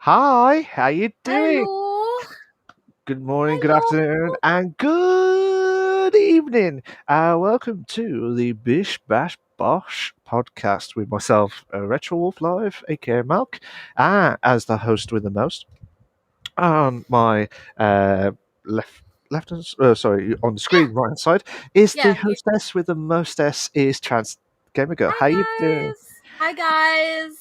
Hi, how you doing? Hello. Good morning, good Hello. afternoon, and good evening. Welcome to the Bish Bash Bosh podcast with myself, Retro Wolf Live, aka Malk, as the host with the most. On my left, sorry, on the Yeah. screen right hand side is the Yeah. hostess with the mostess is Trans Gamer Girl. Hi How you doing? guys. Hi guys.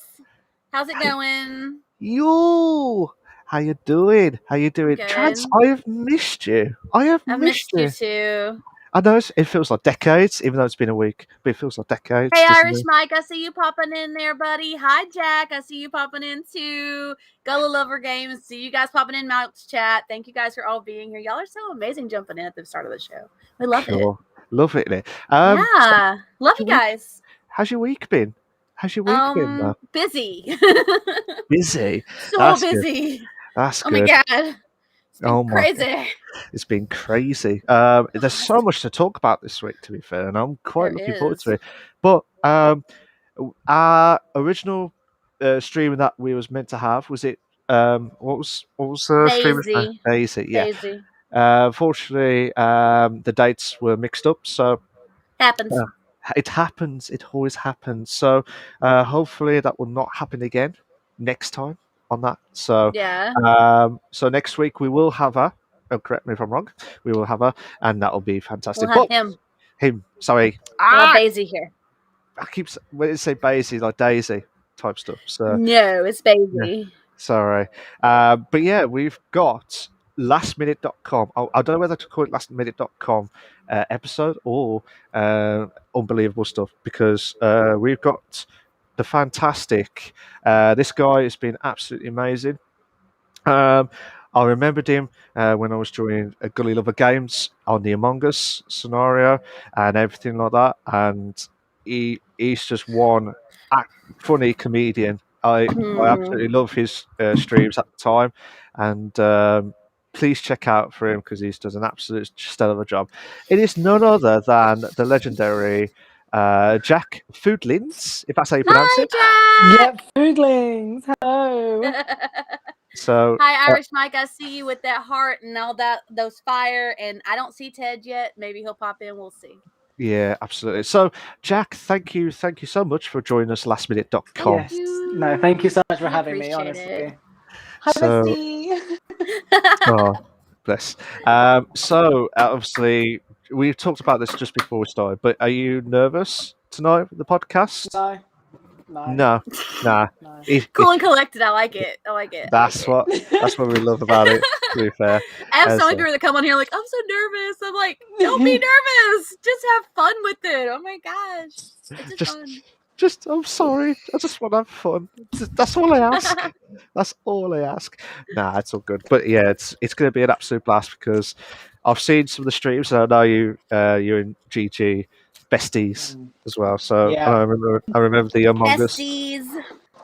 How's it going? You, how you doing? How you I'm doing? Trans, good. I have missed you. I have I've missed missed you you. too. I know it feels like decades, even though it's been a week, but it feels like decades, Hey doesn't Irish it? Mike, I see you popping in there, buddy. Hi Jack, I see you popping in too. Gullah Lover Games, see you guys popping in Mount's chat. Thank you guys for all being here. Y'all are so amazing jumping in at the start of the show. We love it. Cool. Love it, innit? Yeah. Love How's you your week? guys. How's your week been? How's your week been, though? Busy. Busy. So That's good. busy. That's Oh my good. god. It's been Oh my god. crazy. It's been crazy. There's so much to talk about this week, to be fair, and I'm quite There looking forward to is. it. But our original stream that we was meant to have was it? What was the stream? Daisy. Daisy. Yeah. Daisy. Unfortunately, the dates were mixed up, so Happens. uh, it happens. It always happens. So hopefully that will not happen again next time on that. So Yeah. so next week we will have her. Oh, correct me if I'm wrong. We will have her, and that will be We'll fantastic. have But him. him, sorry, We'll have Daisy here. I keep when it say Daisy like Daisy type stuff. So No, it's yeah, Daisy. sorry. But yeah, we've got lastminute.com. I don't know whether to call it lastminute.com episode or unbelievable stuff because we've got the fantastic. This guy has been absolutely amazing. I remembered him when I was doing Gully Lover Games on the Among Us scenario and everything like that. And he's just one funny comedian. I absolutely love his streams at the time, and please check out for him because he does an absolute stellar job. It is none other than the legendary Jack Foodlings, if that's how you pronounce it. Hi, Jack. Yep, foodlings. Hello. So Hi, Irish Mike. I see you with that heart and all those fire. And I don't see Ted yet. Maybe he'll pop in. We'll see. yeah, absolutely. So, Jack, thank you so much for joining us lastminute.com. Thank you. No, thank you so much for We having me, appreciate honestly. it. Hi, So, Bestie. oh, bless. So, obviously, we talked about this just before we started, but are you nervous tonight with the podcast? No. No, nah. No. Cool and collected. I like it. I like it. That's what we love about it. To be fair, I have so many So- people that come on here like, I'm so nervous. I'm like, don't be nervous. Just have fun with it. Oh my gosh. It's just fun. I'm sorry. I just want to have fun. That's all I ask. That's all I ask. Nah, it's all good. But yeah, it's going to be an absolute blast because I've seen some of the streams and I know you and GG besties as well. So Yeah. I remember the Among Us. Besties.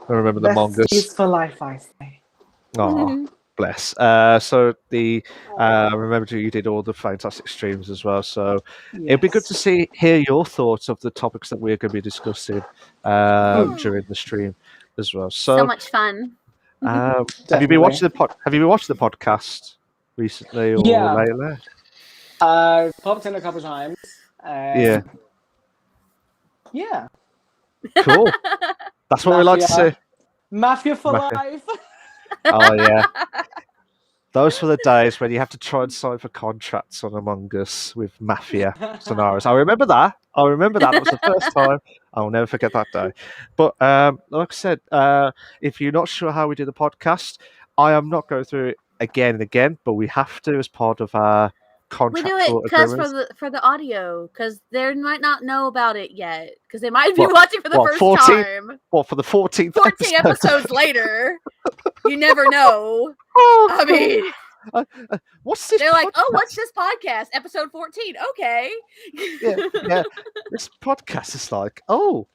I remember the Among Us. Besties for life, I say. Oh, bless. So I remember you did all the fantastic streams as well. So it'd be good to hear your thoughts of the topics that we're going to be discussing during the stream as well. So much fun. Have you been watching the podcast recently or lately? Popped in a couple times. Yeah. Yeah. Cool. That's what we like to see. Mafia for life. Oh yeah. Those were the days when you have to try and sign for contracts on Among Us with Mafia scenarios. I remember that. That was the first time. I'll never forget that day. But like I said, if you're not sure how we do the podcast, I am not going through it again and again, but we have to as part of our contractual We do it because agreements. for the audio, because they might not know about it yet, because they might be watching for the first 14? time. Well, for the 14th 14 episodes later, you never know. Oh, I mean, what's this? They're like, oh, what's this podcast? Episode 14. Okay. Yeah. This podcast is like, oh,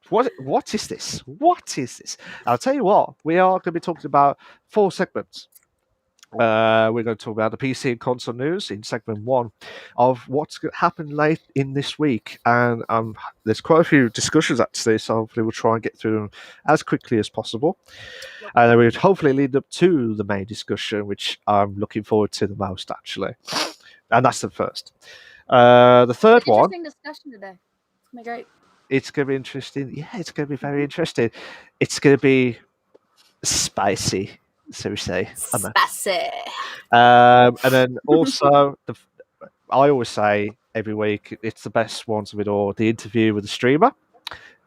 what is this? What is this? I'll tell you what, we are going to be talking about 4 segments. We're going to talk about the PC and console news in segment 1 of what's happened late in this week. And there's quite a few discussions actually, so hopefully we'll try and get through them as quickly as possible. And then we'll hopefully lead up to the main discussion, which I'm looking forward to the most actually. And that's the first. The third one. Interesting discussion today. It's gonna be great. It's going to be interesting. Yeah, it's going to be very interesting. It's going to be spicy, so we say. Spicy. And then also, I always say every week, it's the best ones of it all, the interview with the streamer.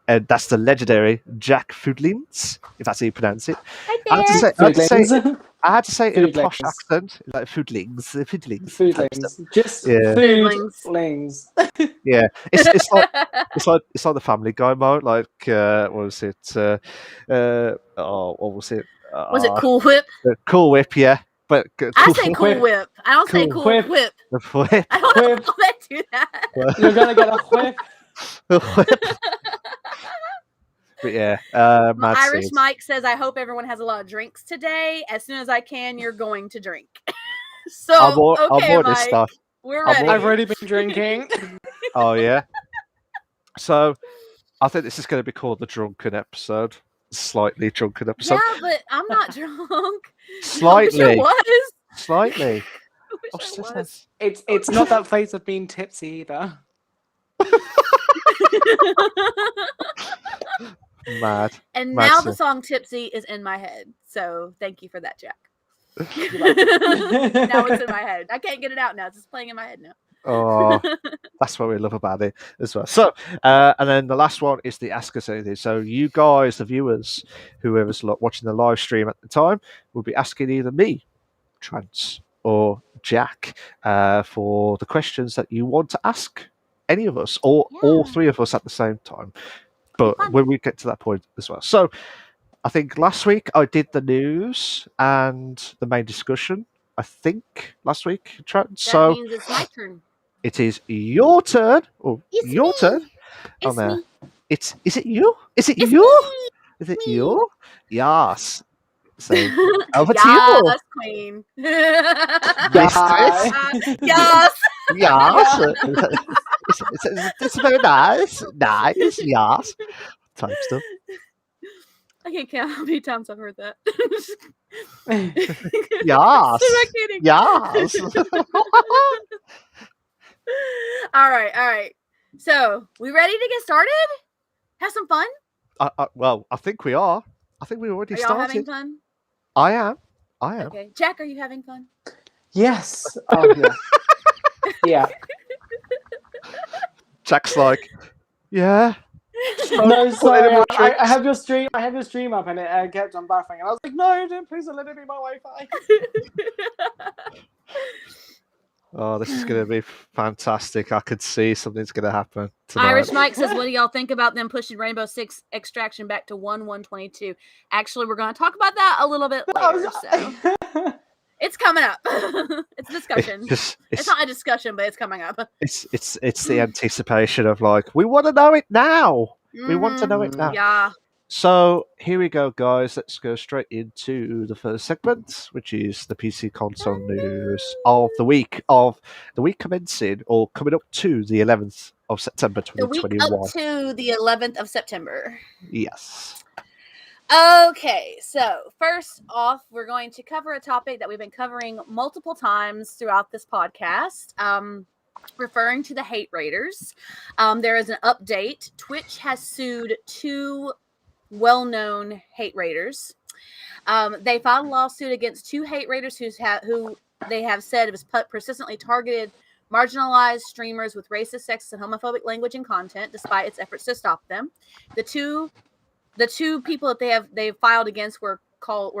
And that's the legendary jackfoodlings, if that's how you pronounce it. I had to say it in a posh accent, like foodlings. Just Yeah. foodlings. Yeah, it's like the Family Guy mode. Like what was it? What was it? Was it Cool Whip? Cool Whip, yeah. But I say Cool Whip. I don't say Cool Whip. The whip. I don't know how they do that. You're gonna get a whip. The whip. But yeah, Irish Mike says, "I hope everyone has a lot of drinks today. As soon as I can, you're going to drink." So okay, Mike, stuff. We're ready. I've already been drinking. Oh yeah. So I think this is going to be called the drunken episode. Slightly drunken episode. Yeah, but I'm not drunk. Slightly. I wish I was. Slightly. I wish I was. It's not that phase of being tipsy either. Mad. And Mad now stuff. the song "Tipsy" is in my head. So thank you for that, Jack. Now it's in my head. I can't get it out now. It's just playing in my head now. Oh, that's what we love about it as well. So, and then the last one is the Ask Us Anything. So you guys, the viewers, whoever's watching the live stream at the time, will be asking either me, Trance, or Jack for the questions that you want to ask any of us, or all three of us at the same time. But when we get to that point as well. So I think last week I did the news and the main discussion. I think last week, Trent. That means it's my turn. It is your turn. Or It's your me. turn. It's me. Is it you? Is it It's you? me. Is it Me. you? Yes. So over to Yes, you. queen. Mistress. Yes. Yes. It's very nice. Nice. Yes. Type stuff. I can't count how many times I've heard that. Yes. I'm not kidding. Yes. All right. So, we ready to get started? Have some fun? Well, I think we are. I think we already Are y'all started. having fun? I am. Okay. Jack, are you having fun? Yes. Oh yeah. Yeah. Jack's like, yeah. No, sorry. I have your stream. I have your stream up, and it kept on buffering. And I was like, no, please don't let it be my Wi-Fi. Oh, this is going to be fantastic. I could see something's going to happen tonight. Irish Mike says, what do y'all think about them pushing Rainbow Six Extraction back to 1.1.22? Actually, we're going to talk about that a little bit later. So. It's coming up. It's a discussion. It's not a discussion, but it's coming up. It's the anticipation of like, we want to know it now. We want to know it now. Yeah. So here we go, guys. Let's go straight into the first segment, which is the PC console news of the week commencing or coming up to the 11th of September 2021. The week up to the 11th of September. Yes. Okay, so first off, we're going to cover a topic that we've been covering multiple times throughout this podcast, referring to the hate raiders. There is an update. Twitch has sued two well-known hate raiders. They filed a lawsuit against two hate raiders who they have said has persistently targeted marginalized streamers with racist, sexist, and homophobic language and content, despite its efforts to stop them. The two people that they filed against were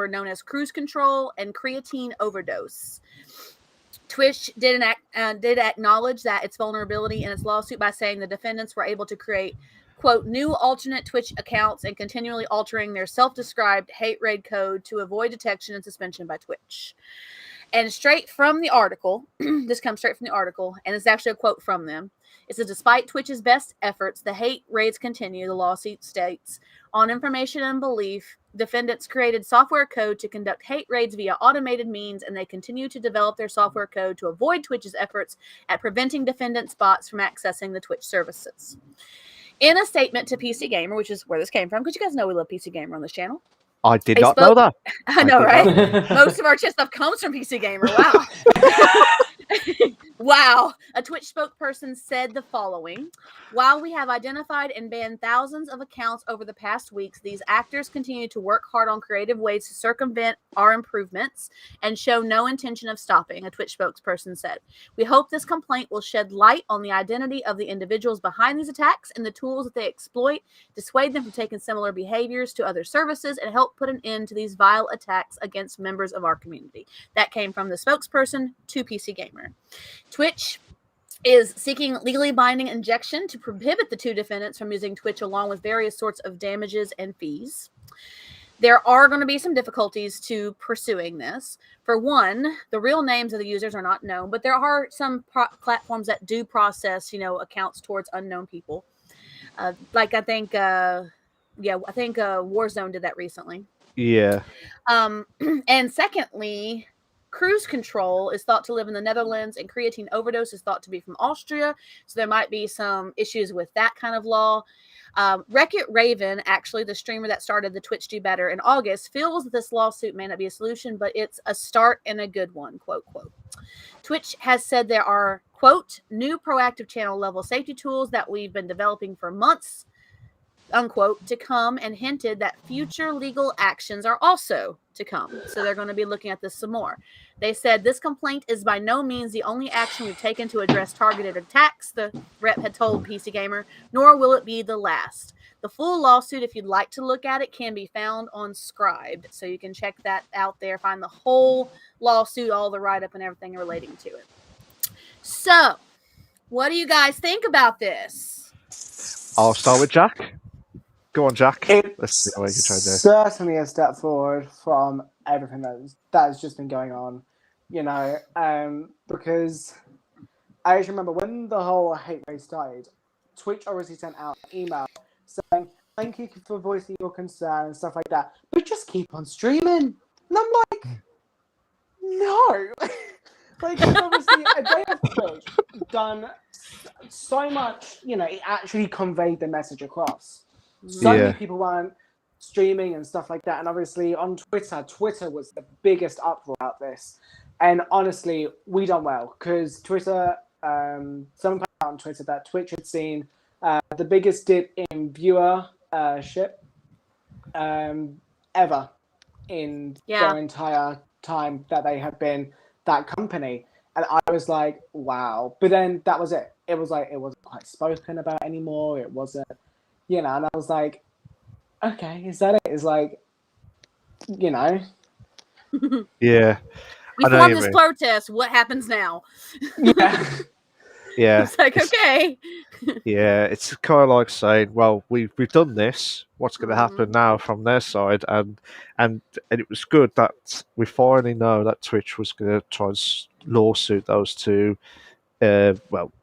known as Cruise Control and Creatine Overdose. Twitch did acknowledge that its vulnerability in its lawsuit by saying the defendants were able to create, quote, new alternate Twitch accounts and continually altering their self-described hate raid code to avoid detection and suspension by Twitch. And straight from the article, this comes straight from the article, and it's actually a quote from them. It says, despite Twitch's best efforts, the hate raids continue, the lawsuit states. On information and belief, defendants created software code to conduct hate raids via automated means, and they continue to develop their software code to avoid Twitch's efforts at preventing defendants' bots from accessing the Twitch services. In a statement to PC Gamer, which is where this came from, because you guys know we love PC Gamer on this channel. I did not know that. I know, right? Most of our chat stuff comes from PC Gamer. Wow. Wow. A Twitch spokesperson said the following: while we have identified and banned thousands of accounts over the past weeks, these actors continue to work hard on creative ways to circumvent our improvements and show no intention of stopping, a Twitch spokesperson said. We hope this complaint will shed light on the identity of the individuals behind these attacks and the tools that they exploit, dissuade them from taking similar behaviors to other services, and help put an end to these vile attacks against members of our community. That came from the spokesperson to PC Gamer. Twitch is seeking legally binding injunction to prohibit the two defendants from using Twitch, along with various sorts of damages and fees. There are going to be some difficulties to pursuing this. For one, the real names of the users are not known, but there are some platforms that do process, accounts towards unknown people. Like I think Warzone did that recently. Yeah. And secondly, cruise control is thought to live in the Netherlands, and creatine overdose is thought to be from Austria. So there might be some issues with that kind of law. Wreck-It Raven, actually the streamer that started the Twitch Do Better in August, feels that this lawsuit may not be a solution, but it's a start and a good one, quote, quote. Twitch has said there are, quote, new proactive channel level safety tools that we've been developing for months, unquote, to come, and hinted that future legal actions are also to come. So they're going to be looking at this some more. They said this complaint is by no means the only action we've taken to address targeted attacks, the rep had told PC Gamer, nor will it be the last. The full lawsuit, if you'd like to look at it, can be found on Scribed. So you can check that out there, find the whole lawsuit, all the write-up and everything relating to it. So, what do you guys think about this? I'll start with Jack. Go on, Jack. It's certainly a step forward from everything that has just been going on, because I just remember when the whole hate raid started, Twitch obviously sent out an email saying, thank you for voicing your concern and stuff like that, but just keep on streaming. And I'm like, no. Obviously, a day of Twitch done so much, it actually conveyed the message across. So many people weren't streaming and stuff like that. And obviously on Twitter was the biggest uproar about this. And honestly, we done well because Twitter, someone put out on Twitter that Twitch had seen the biggest dip in viewership ever in their entire time that they have been that company. And I was like, wow. But then that was it. It was like, it wasn't quite spoken about anymore. It wasn't, and I was like, okay, is that it? It's like, Yeah. We formed this protest. What happens now? Yeah. It's like, okay. Yeah, it's kind of like saying, well, we've done this. What's going to happen now from their side? And it was good that we finally know that Twitch was going to try and lawsuit those two,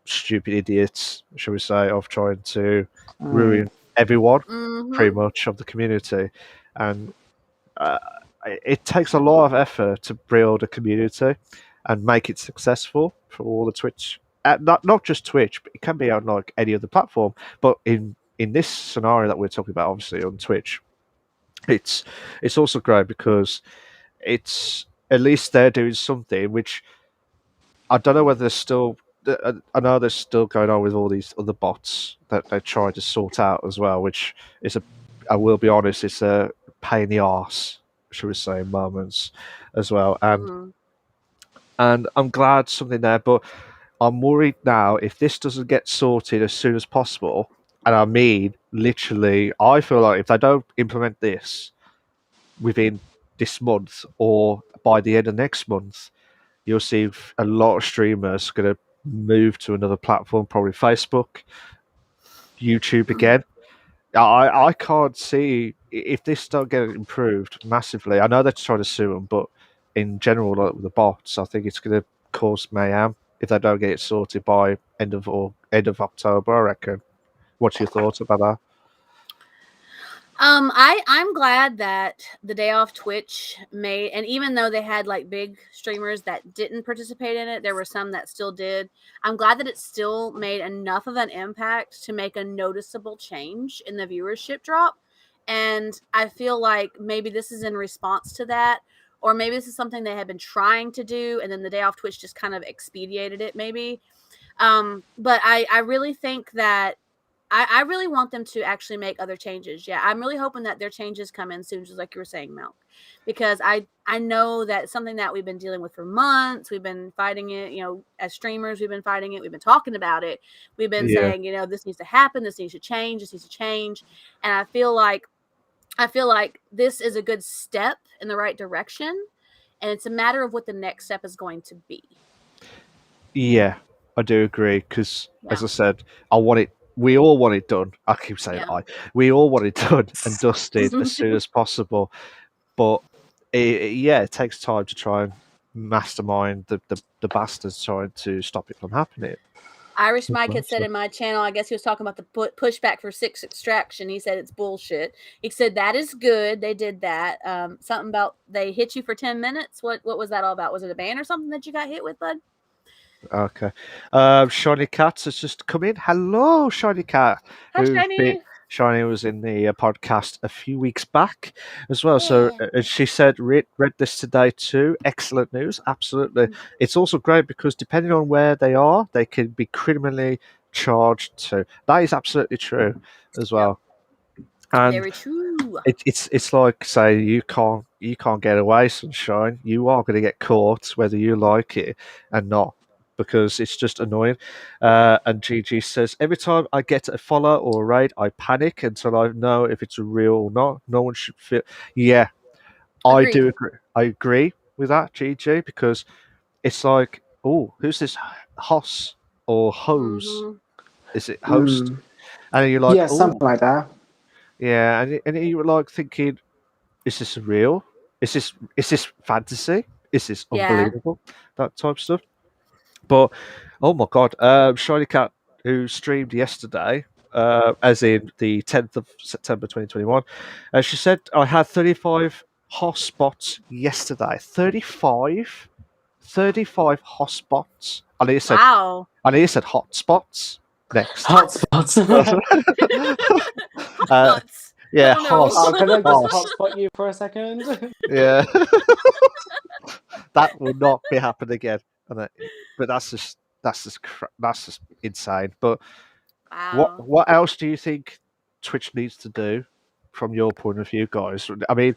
stupid idiots, shall we say, of trying to ruin everyone, pretty much, of the community. And it takes a lot of effort to build a community and make it successful for all the Twitch. Not just Twitch, but it can be on like any other platform. But in this scenario that we're talking about, obviously on Twitch, it's also great because it's at least they're doing something which I don't know whether there's still. I know they're still going on with all these other bots that they're trying to sort out as well, which is I will be honest, it's a pain in the arse, should we say, in moments as well. And I'm glad something there, but I'm worried now if this doesn't get sorted as soon as possible, and I mean literally, I feel like if they don't implement this within this month or by the end of next month, you'll see a lot of streamers going to move to another platform, probably Facebook, YouTube again. I can't see if this don't get improved massively. I know they're trying to sue them, but in general, like with the bots, I think it's going to cause mayhem if they don't get it sorted by end of October. I reckon. What's your thoughts about that? I'm glad that the day off Twitch made, and even though they had like big streamers that didn't participate in it, there were some that still did. I'm glad that it still made enough of an impact to make a noticeable change in the viewership drop. And I feel like maybe this is in response to that, or maybe this is something they had been trying to do, and then the day off Twitch just kind of expedited it, maybe. But I really think that I really want them to actually make other changes. Yeah, I'm really hoping that their changes come in soon, just like you were saying, Milk, because I know that it's something that we've been dealing with for months. We've been fighting it, as streamers, we've been fighting it. We've been talking about it. We've been Yeah. saying, this needs to happen. This needs to change. This needs to change. And I feel like this is a good step in the right direction, and it's a matter of what the next step is going to be. Yeah, I do agree because, Yeah. as I said, I want it. We all want it done. I keep saying Yeah. we all want it done and dusted as soon as possible. But it takes time to try and mastermind the bastards trying to stop it from happening. Irish Mike had said in my channel, I guess he was talking about the pushback for 6 extraction. He said it's bullshit. He said that is good. They did that. Something about they hit you for 10 minutes. What was that all about? Was it a ban or something that you got hit with, bud? Okay. Shiny Cats has just come in. Hello, Shiny Cat. Hi, Shiny. Shiny was in the podcast a few weeks back as well. So she said, read this today too. Excellent news. Absolutely. It's also great because depending on where they are, they can be criminally charged too. That is absolutely true as well. And very true. It's like, say, you can't get away, Sunshine. You are going to get caught whether you like it and not, because it's just annoying. And Gigi says, every time I get a follow or a raid, I panic until I know if it's real or not. No one should feel. Yeah, I do agree. I agree with that, Gigi, because it's like, oh, who's this Hoss or Hose? Mm-hmm. Is it Host? And you're like, something like that. Yeah, and you were like thinking, is this real? Is this fantasy? Is this unbelievable? That type of stuff. But oh my god, Shiny Cat, who streamed yesterday, as in the 10th of September 2021, she said I had 35 hotspots yesterday. 35 hotspots. And he said, wow. And he said hotspots next. Hotspots. Hotspots. Yeah, hots. Can I just hotspot you for a second? Yeah. That will not be happening again. But that's just insane. But wow. what else do you think Twitch needs to do from your point of view, guys? I mean,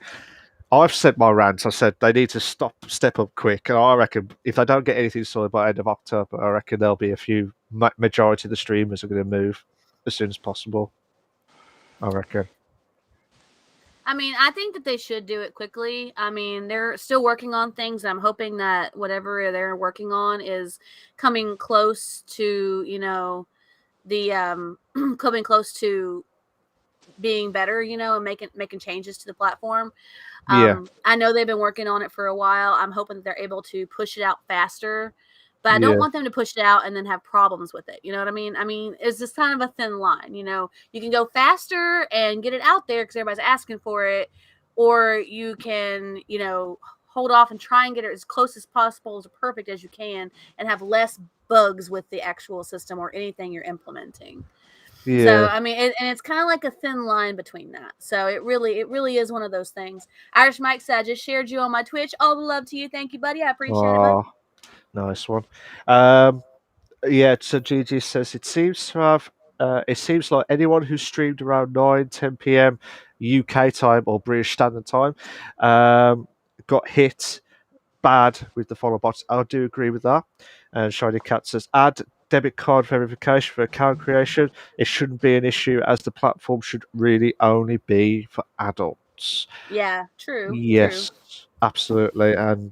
I've said my rant. I said they need to step up quick, and I reckon if they don't get anything sorted by end of October, I reckon there'll be a few majority of the streamers are going to move as soon as possible. I reckon. I mean, I think that they should do it quickly. I mean, they're still working on things. I'm hoping that whatever they're working on is coming close to, the coming close to being better, and making changes to the platform. I know they've been working on it for a while. I'm hoping that they're able to push it out faster. But I don't want them to push it out and then have problems with it. You know what I mean? I mean, it's just kind of a thin line. You can go faster and get it out there because everybody's asking for it, or you can, hold off and try and get it as close as possible, as perfect as you can, and have less bugs with the actual system or anything you're implementing. Yeah. So I mean, and it's kind of like a thin line between that. So it really is one of those things. Irish Mike said, I just shared you on my Twitch. All the love to you. Thank you, buddy. I appreciate it, bud. Nice one. Yeah, so Gigi says it seems to have. It seems like anyone who streamed around 9-10 p.m. UK time or British Standard Time got hit bad with the follow bots. I do agree with that. And Shiny Cat says add debit card verification for account creation. It shouldn't be an issue as the platform should really only be for adults. Yeah, true. Yes, true. Absolutely, and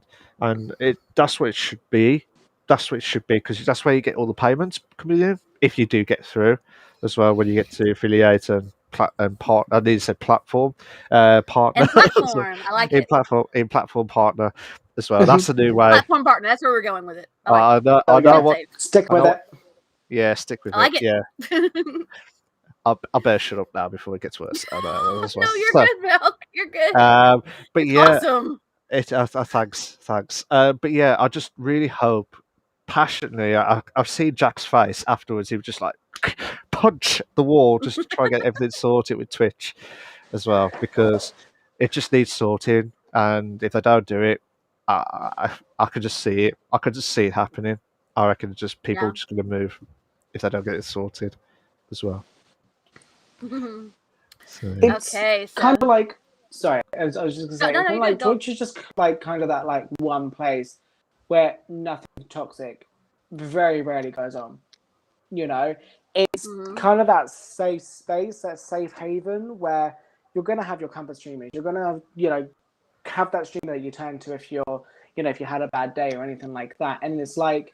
that's what it should be. That's what it should be because that's where you get all the payments coming in if you do get through as well when you get to affiliate and part. I need to say platform partner. And platform, I like it. In platform partner as well. That's a new way. Platform partner. That's where we're going with it. I know what. Stick with it. Yeah, stick with it. I like it. Yeah. I better shut up now before it gets worse. I know as well. No, you're So, good, Milk. You're good. but It's yeah, awesome. thanks. But yeah, I just really hope passionately. I've seen Jack's face afterwards. He was just like punch the wall just to try and get everything sorted with Twitch as well, because it just needs sorting. And if they don't do it, I could just see it. I could just see it happening. I reckon just people Yeah. just going to move if they don't get it sorted as well. So, yeah. It's Okay, kind so of like, sorry, I was just gonna say, no, kind of you're like good. Go. Twitch is just like kind of that like one place where nothing toxic very rarely goes on. You know, it's Mhm. kind of that safe space, that safe haven where you're gonna have your comfort streamers. You're gonna, have that streamer that you turn to if you're, if you had a bad day or anything like that. And it's like,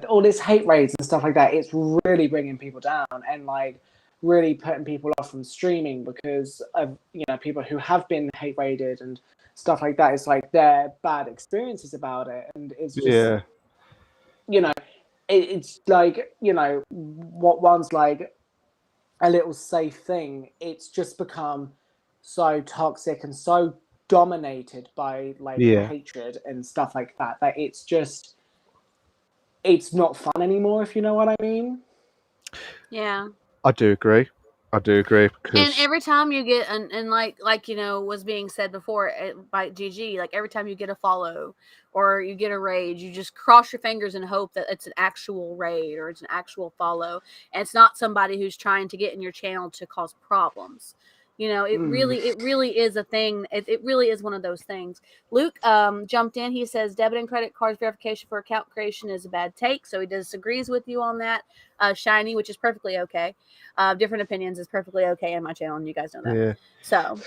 all this hate raids and stuff like that. It's really bringing people down and like really putting people off from streaming because of people who have been hate raided and stuff like that. It's like their bad experiences about it, and it's just Yeah. It's like what one's like a little safe thing. It's just become so toxic and so dominated by like Yeah. hatred and stuff like that that it's not fun anymore, if you know what I mean. Yeah. I do agree. And Because every time you get and like was being said before by GG, like every time you get a follow or you get a raid, you just cross your fingers and hope that it's an actual raid or it's an actual follow, and it's not somebody who's trying to get in your channel to cause problems. It really is a thing. It really is one of those things. Luke jumped in. He says debit and credit cards verification for account creation is a bad take, so he disagrees with you on that. Shiny, which is perfectly okay. Different opinions is perfectly okay in my channel, and you guys know that. yeah. So,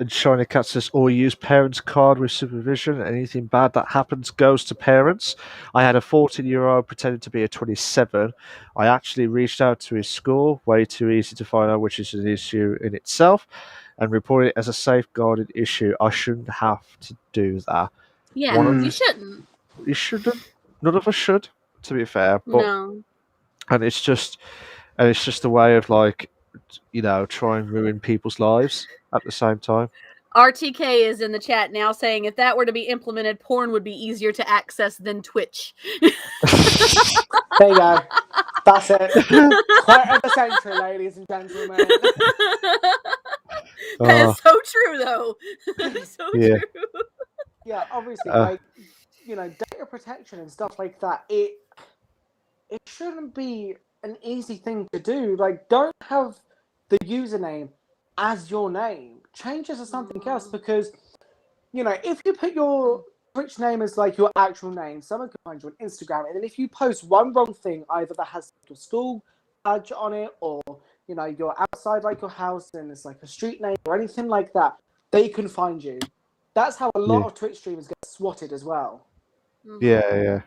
And Shiny Cat says, or use parents' card with supervision. Anything bad that happens goes to parents. I had a 14-year-old pretending to be a 27. I actually reached out to his school, way too easy to find out, which is an issue in itself, and reported it as a safeguarded issue. I shouldn't have to do that. yeah, you shouldn't. You shouldn't. None of us should, to be fair. But No. and it's just a way of like, try and ruin people's lives at the same time. RTK is in the chat now saying if that were to be implemented, porn would be easier to access than Twitch. There you go. That's it. Quite of the century, ladies and gentlemen. That is so true, though. That is so true. Yeah, obviously, data protection and stuff like that. It shouldn't be an easy thing to do. Like, don't have the username as your name. Change it to something else because, if you put your Twitch name as like your actual name, someone can find you on Instagram, and then if you post one wrong thing, either that has your school badge on it, or you're outside like your house and it's like a street name or anything like that, they can find you. That's how a lot of Twitch streamers get swatted as well. Yeah,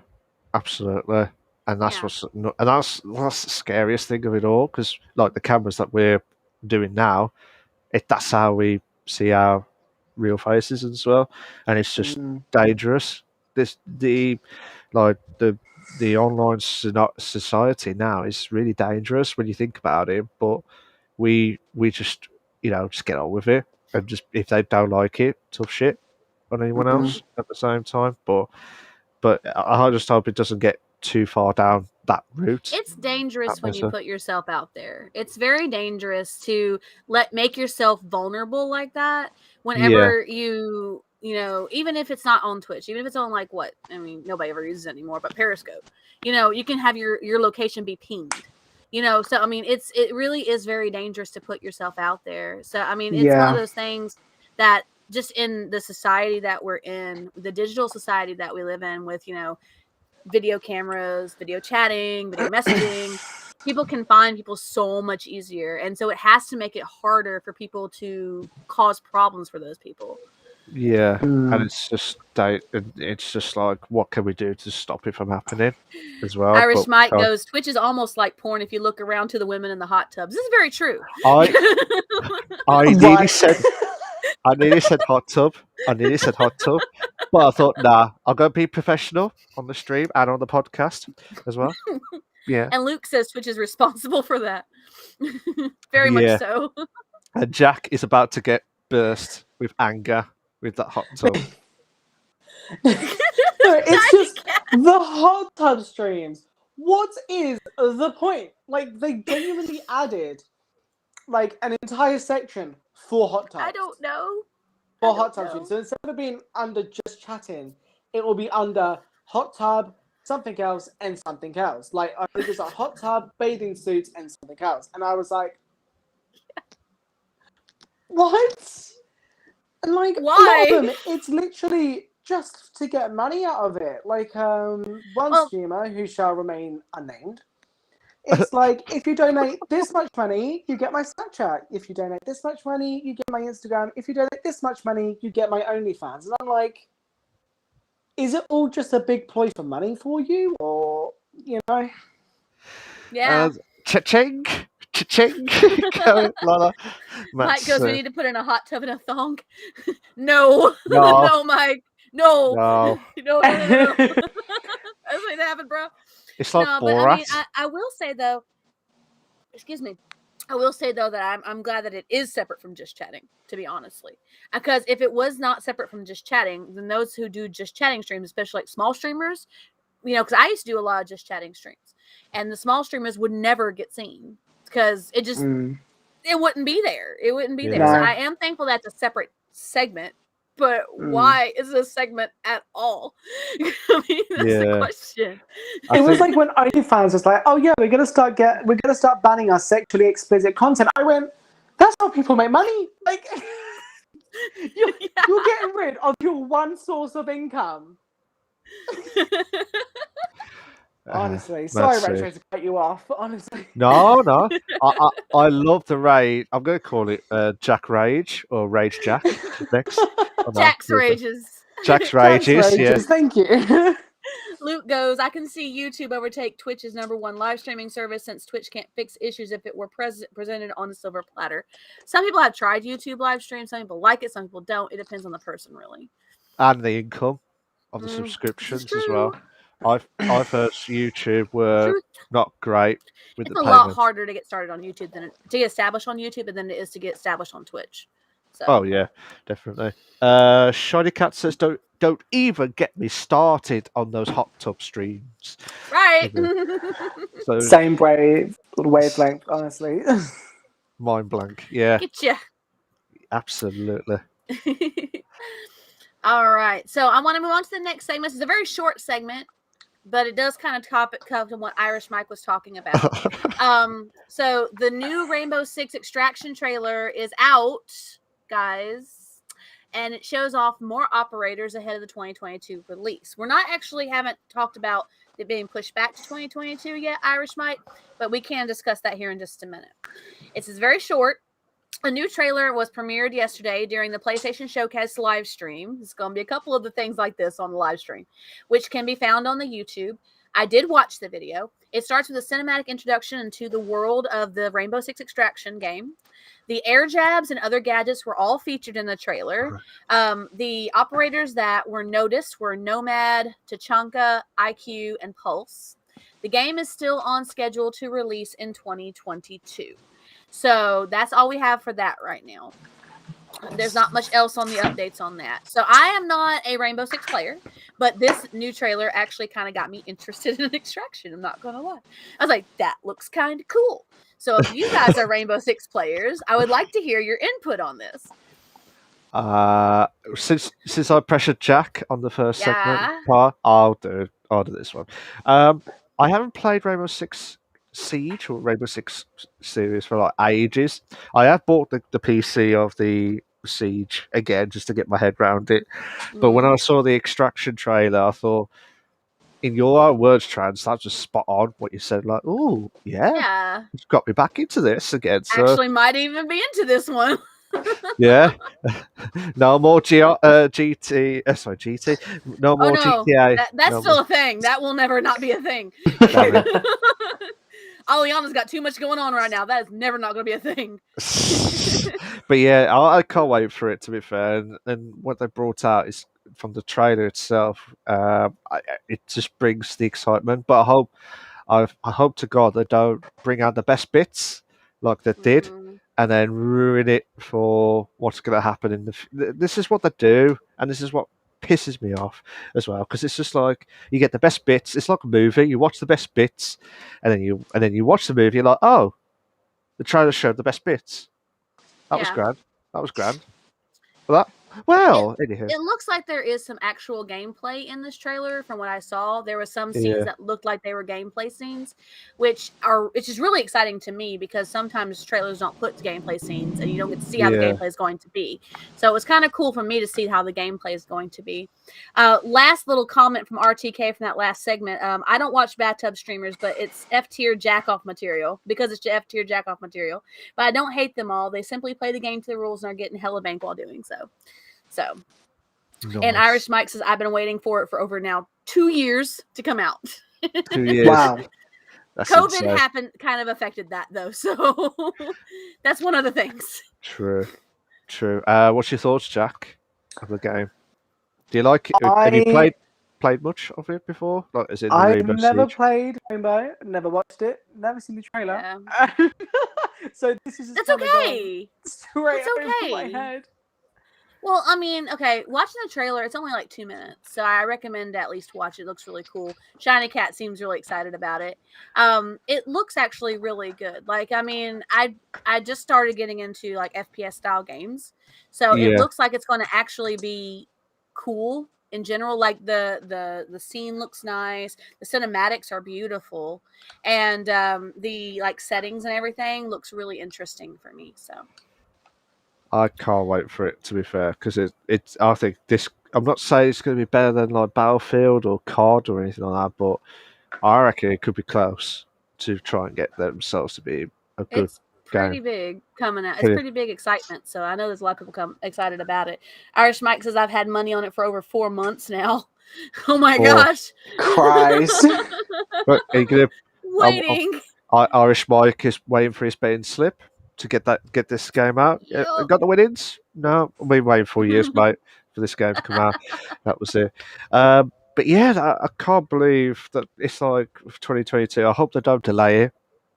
absolutely. And that's that's the scariest thing of it all, because like the cameras that we're doing now, that's how we see our real faces as well, and it's just dangerous. The online society now is really dangerous when you think about it. But we just just get on with it, and just if they don't like it, tough shit on anyone else at the same time. But I just hope it doesn't get too far down that route. It's dangerous when you put yourself out there. It's very dangerous to make yourself vulnerable like that. Whenever you even if it's not on Twitch, even if it's on nobody ever uses it anymore, but Periscope, you can have your location be pinged. So I mean, it really is very dangerous to put yourself out there. So I mean, it's one of those things that just in the society that we're in, the digital society that we live in with, video cameras, video chatting, video messaging, people can find people so much easier. And so it has to make it harder for people to cause problems for those people. Yeah, and it's just like, what can we do to stop it from happening as well? Irish Mike goes, Twitch is almost like porn if you look around to the women in the hot tubs. This is very true. I nearly said hot tub. But I thought, nah, I'll go be professional on the stream and on the podcast as well. Yeah. And Luke says Twitch is responsible for that. Very much Yeah. so. And Jack is about to get burst with anger with that hot tub. No, it's just the hot tub streams. What is the point? Like, they genuinely added like an entire section for hot tubs. I don't know. For hot tub streams. So instead of being under just chatting, it will be under hot tub, something else, and something else. Like, I think it's a hot tub, bathing suits, and something else. And I was like, what? And like, Why? a lot of them, it's literally just to get money out of it. Like, one streamer who shall remain unnamed, it's like, if you donate this much money, you get my Snapchat. If you donate this much money, you get my Instagram. If you donate this much money, you get my OnlyFans. And I'm like, is it all just a big ploy for money for you? Or, you know? Yeah. Cha-ching! Cha-ching! Lala. Mike goes, we need to put in a hot tub and a thong. No. No. No, Mike. No. No. No. That's what happened, bro. It's like no, Borat. but I mean, I will say though, excuse me, I will say though that I'm glad that it is separate from just chatting, to be honestly, because if it was not separate from just chatting, then those who do just chatting streams, especially like small streamers, you know, because I used to do a lot of just chatting streams, and the small streamers would never get seen because it just it wouldn't be there. It wouldn't be there. So I am thankful that's a separate segment. But why is it a segment at all? I mean, that's the question. It was like when OnlyFans was like, "Oh yeah, we're gonna start banning our sexually explicit content." I went, "That's how people make money. Like, you're getting rid of your one source of income." Honestly, sorry, Retro, to cut you off. Honestly, no. I love the rage. I'm going to call it Jack Rage or Rage Jack next. Jack's Rages. Jack's Rages. Yeah. Thank you. Luke goes, I can see YouTube overtake Twitch's #1 live streaming service since Twitch can't fix issues if it were presented on a silver platter. Some people have tried YouTube live stream. Some people like it. Some people don't. It depends on the person, really. And the income of the subscriptions as well. I've heard YouTube were not great with the payment. It's a lot harder to get started on YouTube than to get established on YouTube than it is to get established on Twitch. So. Oh yeah, definitely. Shiny Cat says, "Don't even get me started on those hot tub streams." Right. So, same wavelength, honestly. Mind blank. Yeah. Get you. Absolutely. All right. So I want to move on to the next segment. It's a very short segment, but it does kind of cover what Irish Mike was talking about. So the new Rainbow Six Extraction trailer is out, guys, and it shows off more operators ahead of the 2022 release. Haven't talked about it being pushed back to 2022 yet, Irish Mike, but we can discuss that here in just a minute. It's very short. A new trailer was premiered yesterday during the PlayStation Showcase live stream. There's going to be a couple of the things like this on the live stream, which can be found on the YouTube. I did watch the video. It starts with a cinematic introduction into the world of the Rainbow Six Extraction game. The air jabs and other gadgets were all featured in the trailer. The operators that were noticed were Nomad, Tachanka, IQ, and Pulse. The game is still on schedule to release in 2022. So that's all we have for that right now. There's not much else on the updates on that. So I am not a Rainbow Six player, but this new trailer actually kind of got me interested in Extraction. I'm not going to lie. I was like, that looks kind of cool. So if you guys are Rainbow Six players, I would like to hear your input on this. Since I pressured Jack on the first segment part, I'll do this one. I haven't played Rainbow Six Siege or Rainbow Six series for like ages. I have bought the PC of the Siege again just to get my head around it. But when I saw the Extraction trailer, I thought, in your own words, Trans, that's just spot on what you said. Like, oh yeah, it's got me back into this again. So. Actually, might even be into this one. Yeah. No more GT. Sorry, GT. No more GTA. That's still a thing. That will never not be a thing. Aliana's got too much going on right now. That is never not going to be a thing. But yeah, I can't wait for it, to be fair. And what they brought out is from the trailer itself. It just brings the excitement. But I hope to God they don't bring out the best bits like they did, Mhm. and then ruin it for what's going to happen in the. This is what they do, and this is what pisses me off as well, because it's just like you get the best bits. It's like a movie. You watch the best bits, and then you watch the movie. You're like, oh, the trailer showed the best bits. That was Yeah. grand. That was grand. But It anyhow, it looks like there is some actual gameplay in this trailer. From what I saw, there were some scenes yeah, that looked like they were gameplay scenes, which is really exciting to me because sometimes trailers don't put gameplay scenes and you don't get to see how the yeah, gameplay is going to be. So it was kind of cool for me to see how the gameplay is going to be. Last little comment from RTK from that last segment. I don't watch bathtub streamers, but it's F tier jack off material because it's F tier jack off material. But I don't hate them all. They simply play the game to the rules and are getting hella bank while doing so. So, and nice. Irish Mike says, I've been waiting for it for over now 2 years to come out. 2 years. Wow. That's COVID insane. happened, kind of affected that though. So that's one of the things. True. What's your thoughts, Jack, of the game? Do you like it? Have you played much of it before? Like, is it the I've Rainbow never Siege? played Rainbow, never watched it, never seen the trailer. Yeah. So this is just That's kind of gone okay. straight That's over my okay. head. Well, I mean, okay, watching the trailer, it's only like 2 minutes, so I recommend to at least watch it. It looks really cool. Shiny Cat seems really excited about it. It looks actually really good. Like, I mean, I just started getting into like FPS style games, so it Yeah. looks like it's going to actually be cool in general. Like the scene looks nice, the cinematics are beautiful, and the like settings and everything looks really interesting for me. So. I can't wait for it, to be fair, because it's. I think this. I'm not saying it's going to be better than like Battlefield or COD or anything like that, but I reckon it could be close to try and get themselves to be a good It's pretty game. big coming out. It's pretty big excitement. So I know there's a lot of people excited about it. Irish Mike says I've had money on it for over 4 months now. Oh my gosh. Christ. But are you gonna, Waiting. Irish Mike is waiting for his betting slip to get this game out. Yep. Got the winnings? No, I've been waiting for years, mate, for this game to come out. That was it. But yeah, I can't believe that it's like 2022. I hope they don't delay it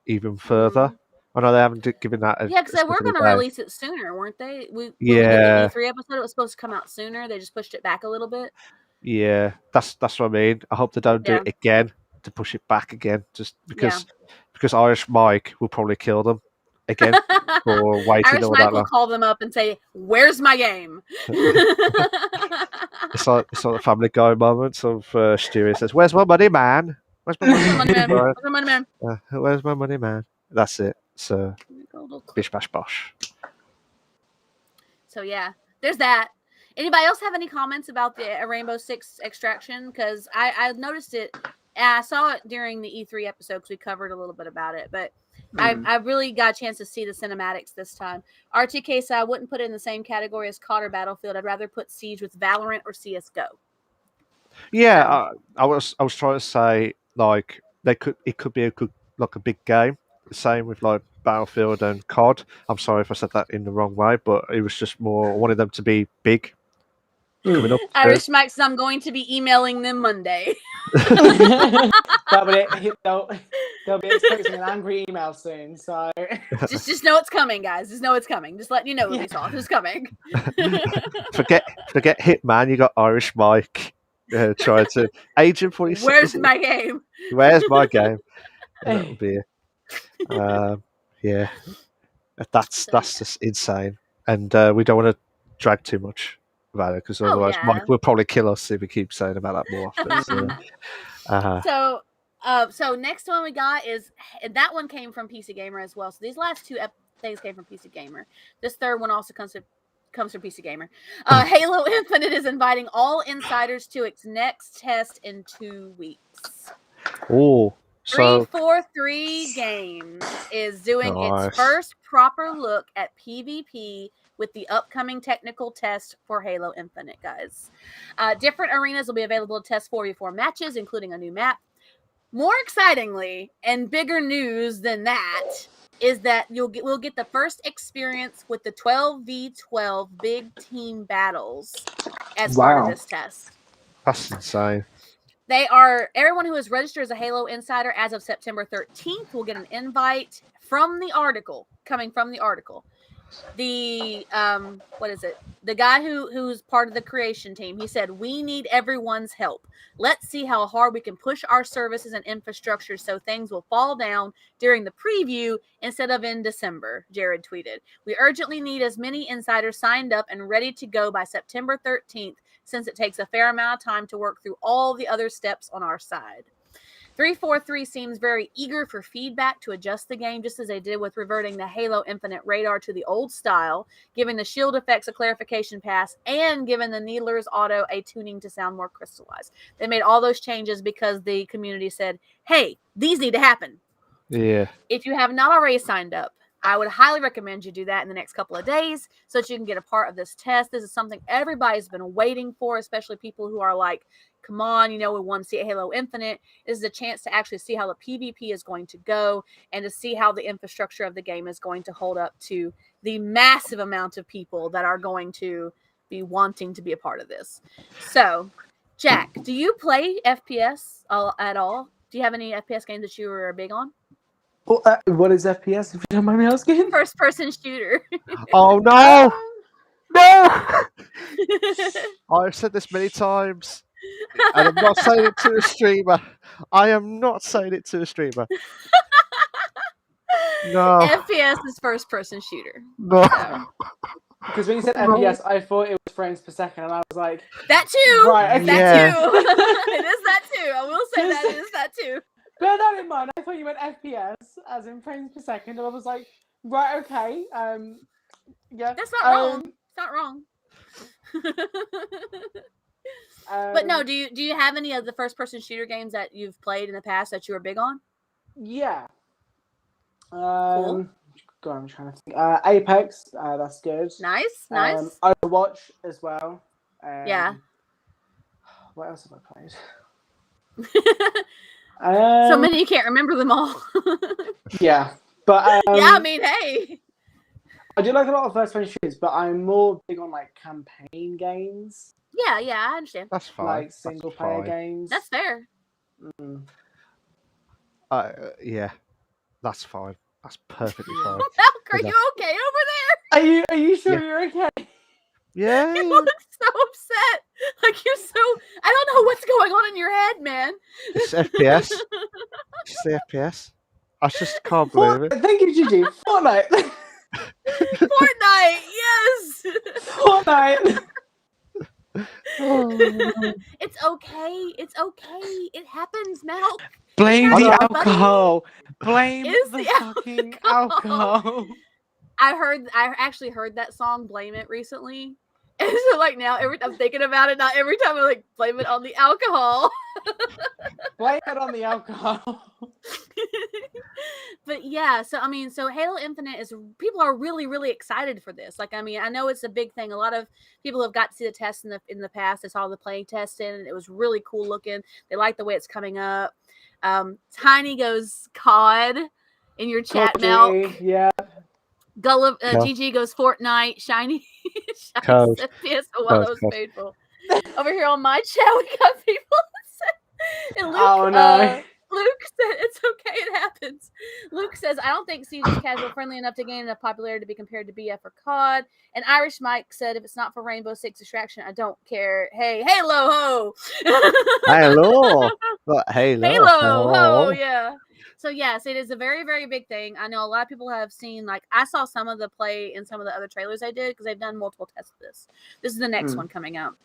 even further. I know they haven't given that a Yeah, because they were specific going to day. release it sooner, weren't they? When we did Yeah, the E3 episode, it was supposed to come out sooner. They just pushed it back a little bit. yeah, that's what I mean. I hope they don't do Yeah. it again to push it back again, just because Irish Mike will probably kill them again for waiting Irish all Mike that will long. call them up and say, "Where's my game?" It's like the Family Guy moments of Stewie says, "Where's my money, man? Where's my money, Money man. man? Where's my money man? Where's my money, man?" That's it. So, bish bash bosh. So yeah, there's that. Anybody else have any comments about the Rainbow Six Extraction? Because I noticed it. And I saw it during the E3 episode because we covered a little bit about it, but I really got a chance to see the cinematics this time. RTK said I wouldn't put it in the same category as COD or Battlefield. I'd rather put Siege with Valorant or CS:GO. Yeah, I was trying to say like it could be a big game. Same with like Battlefield and COD. I'm sorry if I said that in the wrong way, but it was just more I wanted them to be big. Coming up. Irish Mike says I'm going to be emailing them Monday. They'll be expecting an angry email soon. So just know it's coming, guys. Just know it's coming. Just letting you know, Ubisoft, it's coming. forget Hitman. You got Irish Mike trying to Agent 46. Where's my game? Where's my game? And that'll be it. Yeah, that's just insane, and we don't want to drag too much about it because otherwise Mike will probably kill us if we keep saying about that more often. So next one we got is that one came from PC Gamer as well. So these last two things came from PC Gamer. This third one also comes from PC Gamer. Halo Infinite is inviting all insiders to its next test in 2 weeks. Oh, so 343 Games is doing its first proper look at PvP with the upcoming technical test for Halo Infinite, guys. Different arenas will be available to test 4v4 matches, including a new map. More excitingly, and bigger news than that, is that we'll get the first experience with the 12v12 big team battles as part of this test. That's insane. Everyone who is registered as a Halo Insider as of September 13th will get an invite from the article, coming from the article. The what is it? The guy who's part of the creation team, he said, "We need everyone's help. Let's see how hard we can push our services and infrastructure so things will fall down during the preview instead of in December," Jared tweeted. "We urgently need as many insiders signed up and ready to go by September 13th, since it takes a fair amount of time to work through all the other steps on our side." 343 seems very eager for feedback to adjust the game, just as they did with reverting the Halo Infinite radar to the old style, giving the shield effects a clarification pass, and giving the Needler's auto a tuning to sound more crystallized. They made all those changes because the community said, hey, these need to happen. Yeah. If you have not already signed up, I would highly recommend you do that in the next couple of days so that you can get a part of this test. This is something everybody's been waiting for, especially people who are like, come on, we want to see Halo Infinite. This is a chance to actually see how the PvP is going to go and to see how the infrastructure of the game is going to hold up to the massive amount of people that are going to be wanting to be a part of this. So, Jack, do you play FPS at all? Do you have any FPS games that you were big on? What is FPS, if you don't mind me asking? First-person shooter. Oh, no! No! I've said this many times, and I'm not saying it to a streamer. I am not saying it to a streamer. No. FPS is first-person shooter. No. So. Because when you said FPS, I thought it was frames per second, and I was like... That too! Right, okay. That too! It is that too. I will say that it is that too. Bear that in mind, I thought you meant FPS, as in frames per second, and I was like, right, okay, yeah. That's not wrong. It's not wrong. But no, do you have any of the first-person shooter games that you've played in the past that you were big on? Yeah. Cool. God, I'm trying to think. Apex, that's good. Nice. Overwatch as well. Yeah. What else have I played? So many you can't remember them all. Yeah, but yeah, I mean, hey. I do like a lot of first-person shooters, but I'm more big on like campaign games. Yeah, I understand. That's fine. Like single-player games. That's fair. Yeah, that's fine. That's perfectly fine. Malk, are you okay over there? Are you sure you're okay? Yeah. You look so upset. Like you're so... I don't know what's going on in your head, man. It's FPS. It's the FPS. I just can't believe it. Thank you, Gigi. Fortnite. Fortnite, yes. Fortnite. It's okay. It's okay. It happens, Malk. Blame the alcohol. Blame the fucking alcohol. I actually heard that song, Blame It, recently. And so like now I'm thinking about it, not every time I like blame it on the alcohol. Blame it on the alcohol. But yeah, so I mean, so Halo Infinite is, people are really, really excited for this. Like, I mean, I know it's a big thing. A lot of people have got to see the test in the past. They saw the playing test and it was really cool looking. They like the way it's coming up. Tiny goes COD in your chat, Malk. Yeah. GG goes Fortnite. Shiny FPS. Oh, wow, that was painful. Over here on my chat, we got people and Luke, oh no. Luke said, it's okay, it happens. Luke says, I don't think Siege is casual friendly enough to gain enough popularity to be compared to BF or COD. And Irish Mike said, if it's not for Rainbow Six Extraction, I don't care. Hey, Halo ho! Hello! Halo ho, yeah. So yes, it is a very, very big thing. I know a lot of people have seen, like, I saw some of the play in some of the other trailers I did because they've done multiple tests of this. This is the next one coming out.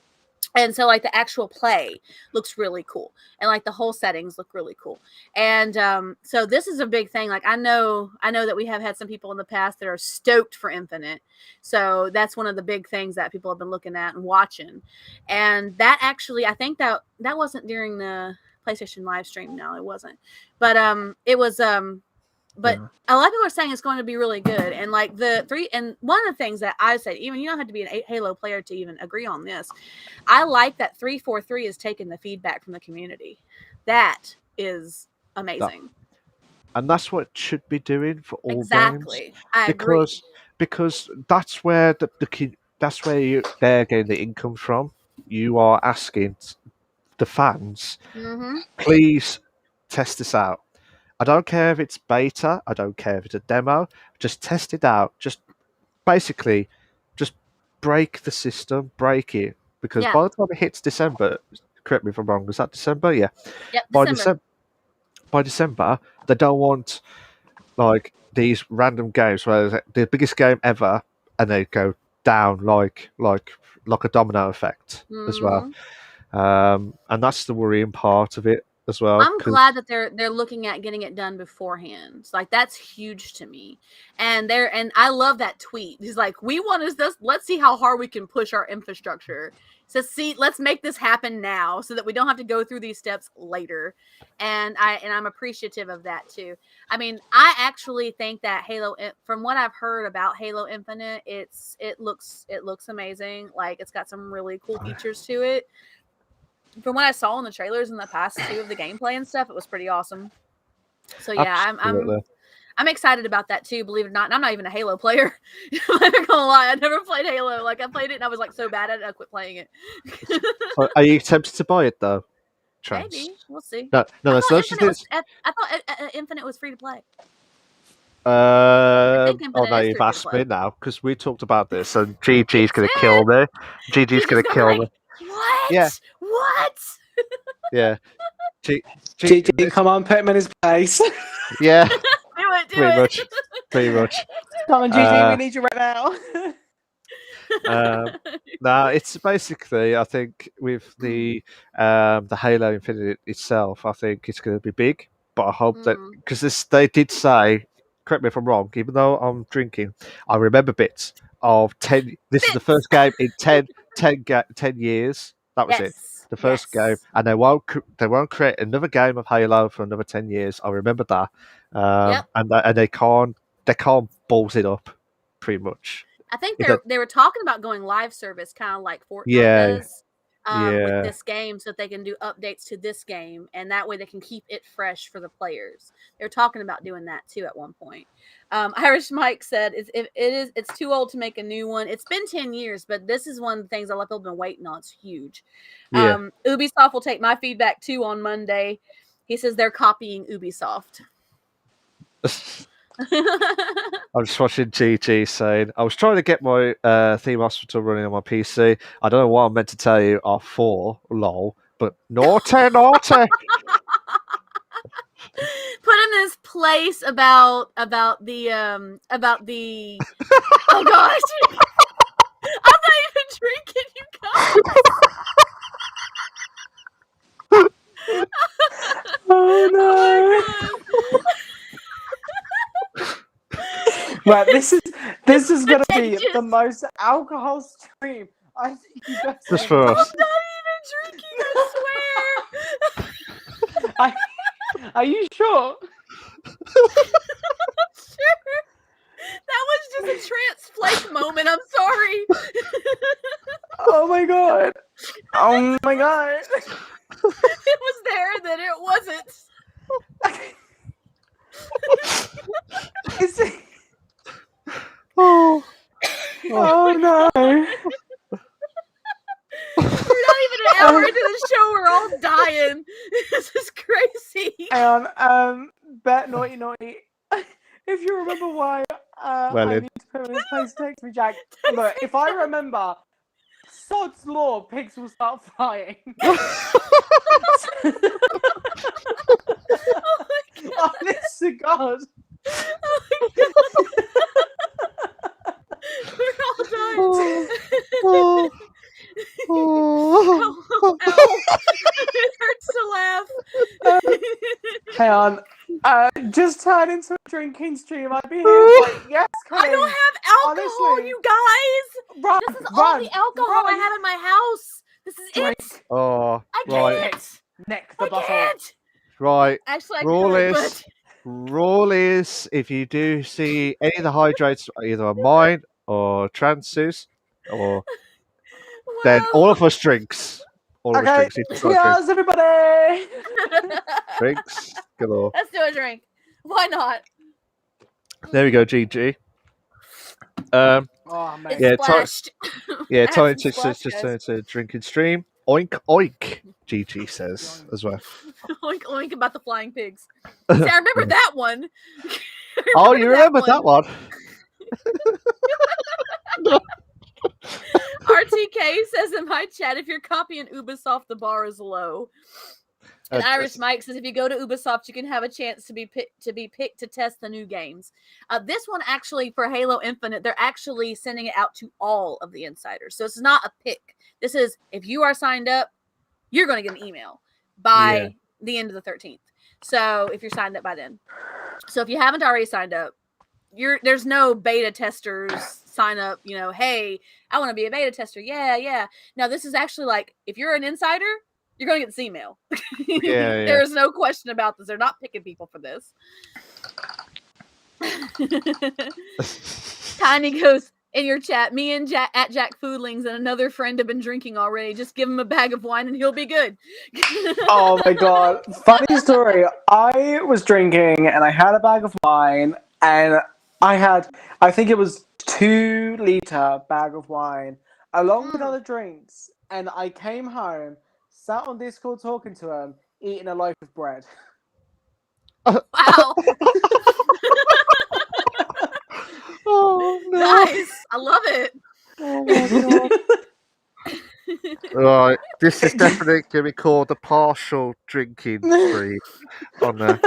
And so, like, the actual play looks really cool. And, like, the whole settings look really cool. And so this is a big thing. Like, I know that we have had some people in the past that are stoked for Infinite. So that's one of the big things that people have been looking at and watching. And that actually, I think that wasn't during the PlayStation live stream. No, it wasn't. But it was... But a lot of people are saying it's going to be really good. And like and one of the things that I said, even you don't have to be a Halo player to even agree on this. I like that 343 is taking the feedback from the community. That is amazing. And that's what it should be doing for all exactly. games. I agree. Because that's where they're getting the income from. You are asking the fans, Mm-hmm. please test this out. I don't care if it's beta. I don't care if it's a demo. Just test it out. Just basically, just break the system, break it. Because Yeah. by the time it hits December, correct me if I'm wrong, is that December? Yeah. Yep. By December. by December, they don't want like these random games where it's the biggest game ever, and they go down like a domino effect as well. And that's the worrying part of it as well. I'm glad that they're looking at getting it done beforehand. Like that's huge to me. And I love that tweet. He's like, "We want this. Let's see how hard we can push our infrastructure. So let's make this happen now, so that we don't have to go through these steps later." And I'm appreciative of that too. I mean, I actually think that Halo, from what I've heard about Halo Infinite, it looks amazing. Like it's got some really cool features to it. From what I saw in the trailers in the past two of the gameplay and stuff, it was pretty awesome. So yeah, I'm excited about that too. Believe it or not, and I'm not even a Halo player. I'm not gonna lie, I never played Halo. Like I played it and I was like so bad at it, I quit playing it. Are you tempted to buy it though? Trans? Maybe we'll see. No, I thought that's Infinite was free to play. Oh Infinite no, is you've free to asked play. me now because we talked about this, and GG's gonna kill me. GG's gonna kill me. What? Yeah. What? Yeah. GG, come on, put him in his place. Yeah. Do it. Pretty much. Pretty much. Come on, GG, we need you right now. No, it's basically, I think with the Halo Infinite itself, I think it's going to be big. But I hope that because they did say, correct me if I'm wrong, even though I'm drinking, I remember bits of 10. This is the first game in 10 years. That was it. The first game, and they won't create another game of Halo for another 10 years. I remember that. And they can't balls it up, pretty much. I think they were talking about going live service, kind of like Fortnite does, with this game, so that they can do updates to this game, and that way they can keep it fresh for the players. They're talking about doing that too at one point. Irish Mike said, "It's too old to make a new one. It's been 10 years, but this is one of the things a lot of people have been waiting on. It's huge." Ubisoft will take my feedback too on Monday. He says they're copying Ubisoft. I'm just watching GG saying, I was trying to get my Theme Hospital running on my PC. I don't know what I'm meant to tell you are for, lol, but naughty. Put in this place about the oh gosh. I'm not even drinking, you guys. Oh no. Right, this is gonna be the most alcohol stream I think you guys just for us. I'm not even drinking, I swear. Are you sure? Sure. That was just a trance flake moment. I'm sorry. Oh my god. Oh my god. It was there, and then it wasn't. Oh no. We're not even an hour into the show. We're all dying. This is crazy. Bet naughty. If you remember why I need to put him in his place, text me, Jack. Look, if I remember, sod's law, pigs will start flying. Honest to God. We're all dying. Oh. Ow. It hurts to laugh. Hang on. Just turn into a drinking stream. I'd be here. Like, yes, I don't have alcohol, honestly. you guys. Run, This is all the alcohol I have in my house. This is Drink. it. Oh, I right. can't. Neck the I bottle. can't. Right. Actually, I Rule could, is, rule is, if you do see any of the hydrates, either on mine or Transus, or then all of us drinks. All of us drinks. Cheers, everybody. Drinks galore. Let's do a drink. Why not? There we go, GG. Oh, man. It's splashed. Yeah, I time had some to splash, just guys. turn into a drinking stream. Oink oink, GG says as well. Oink oink about the flying pigs. See, I remember that one. Oh, you remember that one? RTK says in my chat, if you're copying Ubisoft, the bar is low. And Irish Mike says if you go to Ubisoft, you can have a chance to be picked to test the new games. This one actually for Halo Infinite, they're actually sending it out to all of the insiders. So it's not a pick. This is if you are signed up, you're going to get an email by the end of the 13th. So if you're signed up by then. So if you haven't already signed up, there's no beta testers sign up, hey, I want to be a beta tester. Yeah. Now this is actually like if you're an insider, you're going to get this email. Yeah. There's no question about this. They're not picking people for this. Tiny goes in your chat, me and Jack at jackfoodlings and another friend have been drinking already. Just give him a bag of wine and he'll be good. Oh my god. Funny story. I was drinking and I had a bag of wine and I think it was 2-liter bag of wine along with other drinks. And I came home, sat on Discord talking to him, eating a loaf of bread. Wow. Oh no! Nice. I love it. Oh my god! Right, this is definitely going to be called a partial drinking spree on there.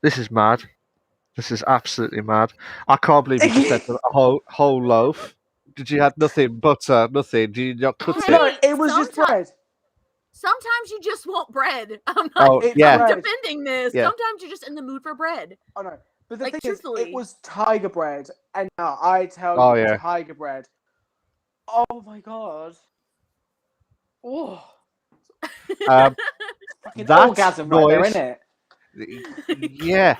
This is mad. This is absolutely mad. I can't believe you just had a whole loaf. Did you have nothing, butter, nothing? Did you not cut it? No, it was just bread. Sometimes you just want bread. I'm not defending this. Yeah. Sometimes you're just in the mood for bread. Oh no. But the Like, thing truthfully. is, it was tiger bread. And now I tell you, tiger bread. Oh my god. Oh. That's orgasm right there, isn't it? Yeah.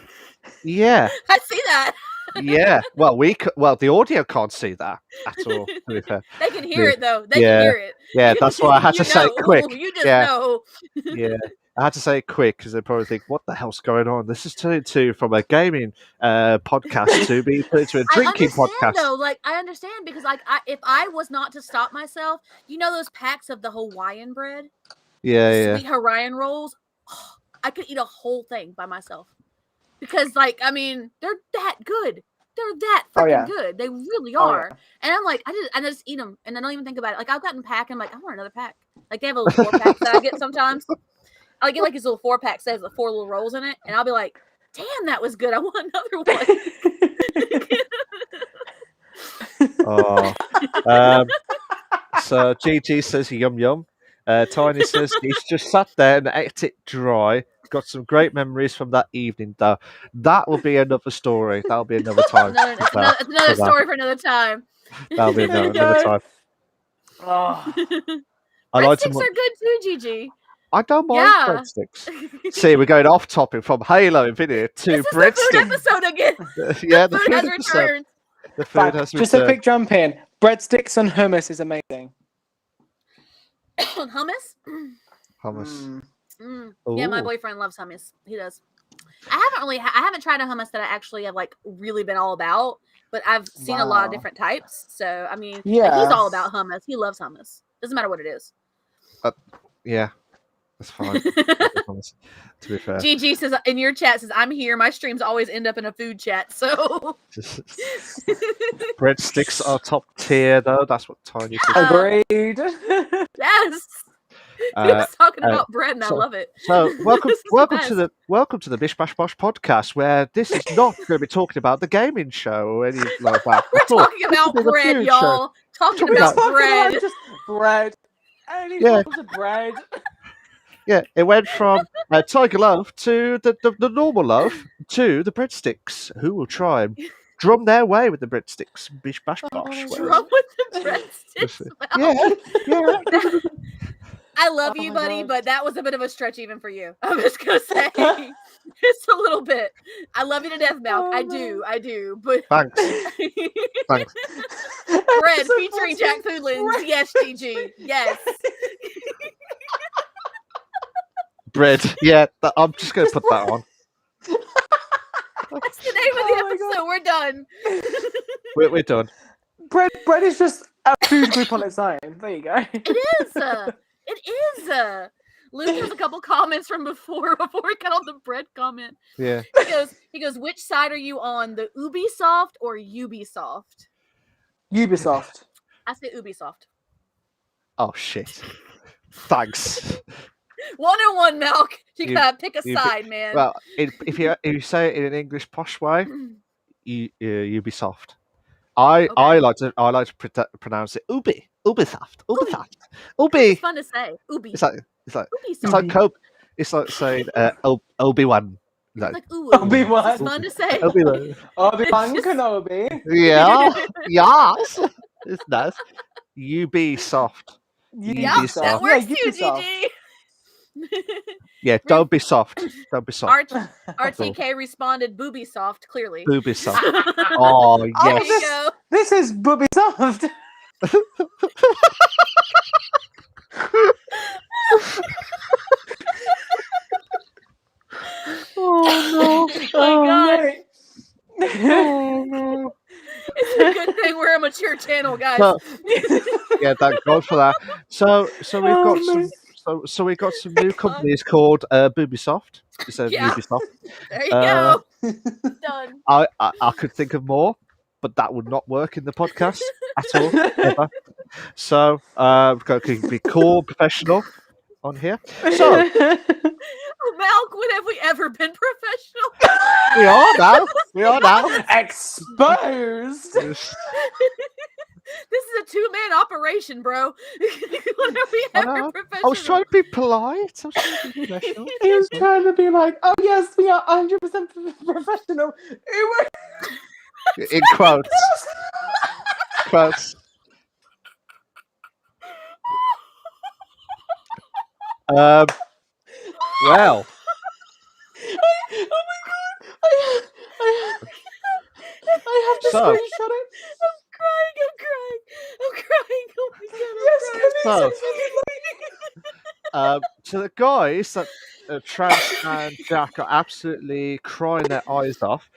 I see that. Yeah. Well, the audio can't see that at all. To be fair. They can hear it though. They can hear it. Yeah, that's why I had to say it quick. You just know. Yeah. I had to say it quick because they probably think, "What the hell's going on?" This is turned into from a gaming podcast to be put into a drinking podcast. Though, I understand because, if I was not to stop myself, those packs of the Hawaiian bread, sweet Hawaiian rolls, I could eat a whole thing by myself because, they're that good. They're that freaking good. They really are. Yeah. And I'm like, I just eat them and I don't even think about it. Like I've gotten pack and I'm like, I want another pack. Like they have a little 4-pack that I get sometimes. I'll get these little 4-packs that has 4 little rolls in it, and I'll be like, "Damn, that was good! I want another one." So GG says yum yum. Tiny says he's just sat there and ate it dry. Got some great memories from that evening, though. That will be another story. That'll be another time. It's another story for another time. That'll be another time. Breadsticks are good too, GG. I don't mind breadsticks. See, we're going off topic from Halo Infinite to breadsticks. This is the food episode again. The food has returned. The food has returned. Just a quick jump in. Breadsticks and hummus is amazing. Hummus? Hummus. Yeah, my boyfriend loves hummus. He does. I haven't tried a hummus that I actually have really been all about, but I've seen a lot of different types. So I mean, he's all about hummus. He loves hummus. Doesn't matter what it is. Yeah. That's fine. To be fair. GG says in your chat says I'm here. My streams always end up in a food chat. So breadsticks are top tier though. That's what Tiny says. Agreed. Yes. He was talking about bread and I love it. So welcome to the Bish Bash Bosh podcast, where this is not going to be talking about the gaming show or anything like that. We're talking about bread, y'all. Talking about bread. Just bread. Any forms of bread. Yeah, it went from Tiger Loaf to the normal loaf to the breadsticks. Who will try and drum their way with the breadsticks? Bish Bash Bosh. Drum with the breadsticks? Yeah. I love you, buddy, but that was a bit of a stretch even for you. I'm just going to say. Just a little bit. I love you to death, Malk. I do. But Thanks. Bread featuring jackfoodlings. Yes, GG. Yes. Bread. Yeah, I'm just going to put that on. That's the name of the episode. God. We're done. We're done. Bread is just A food group on its own. There you go. It is. It is. Luke has a couple comments from before we got on the bread comment. Yeah. He goes, which side are you on, the Ubisoft or Ubisoft? Ubisoft. I say Ubisoft. Oh shit. Thanks. 101, Malk. You gotta pick a side, man. Well, if you say it in an English posh way, Ubisoft. I like to pronounce it Ubisoft. Ubi. It's fun to say. Ubi. It's like Ubisoft. it's like saying Obi-Wan. It's like Obi-Wan. It's fun to say. Obi-Wan. Obi-Wan Kenobi. Yeah. Yes. It's nice. Ubisoft. Yeah, that works too, GG. Yeah, don't be soft. Don't be soft. RTK responded Boobysoft, clearly. Boobysoft. Oh, yes. There you go. This is Boobysoft. Oh my god. Mate. Oh, no. It's a good thing we're a mature channel, guys. Yeah, thank God for that. So we've got some new companies called Boobysoft. So Ubisoft. There you go. Done. I could think of more, but that would not work in the podcast at all. Ever. So we've got to be cool, professional on here. So Malk, when have we ever been professional? we are now. Exposed. This is a two-man operation, bro. When have we ever professional? I was trying to be polite. I was trying to be professional. He was trying to be like, oh yes, we are 100% professional. In quotes. Quotes. Well. Oh my god! I have to screenshot it. I'm crying. Oh my god! Yes, So, can so the guys that Trans and Jack are absolutely crying their eyes off.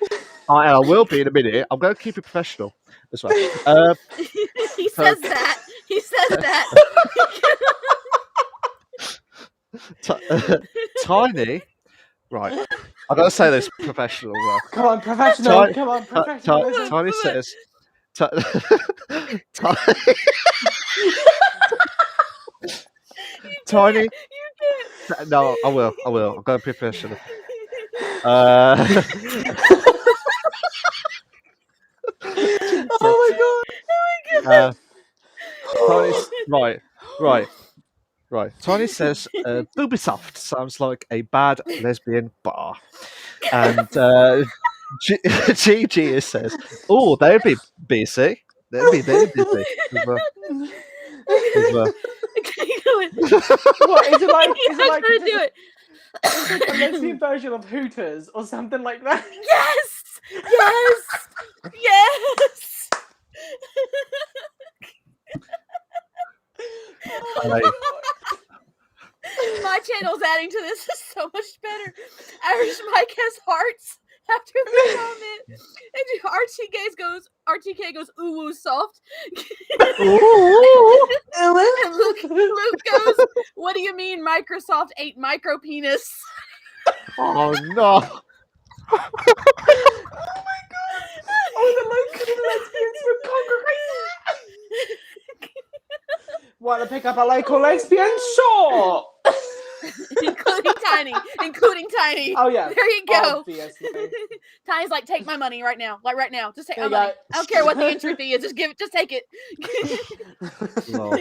I will be in a minute. I'm going to keep it professional as well. He says that. He says that. Tiny, right? I gotta say this professional. Come on, professional. Come on, professional. Tiny says. Tiny. No, I will. I'm going to be professional. Oh my god! Tiny's, right. Tiny says Boobysoft sounds like a bad lesbian bar, and Gigi says, "Oh, they'd be busy. They'd be busy." As well. What is it like? He's not gonna do it. It's like a lesbian version of Hooters or something like that. Yes. My channel's adding to this is so much better. Irish Mike has hearts after the comment, and RTK goes ooh woo soft. And Luke goes, what do you mean Microsoft ate micro penis? Oh no! Oh my god! Oh, the local lesbians would congregate. Want to pick up a local lesbian? Sure. including Tiny. Oh yeah. There you go. Obviously. Tiny's like, take my money right now. Like right now. Just take my There you money. go. I don't care what the entry fee is. Just take it. No.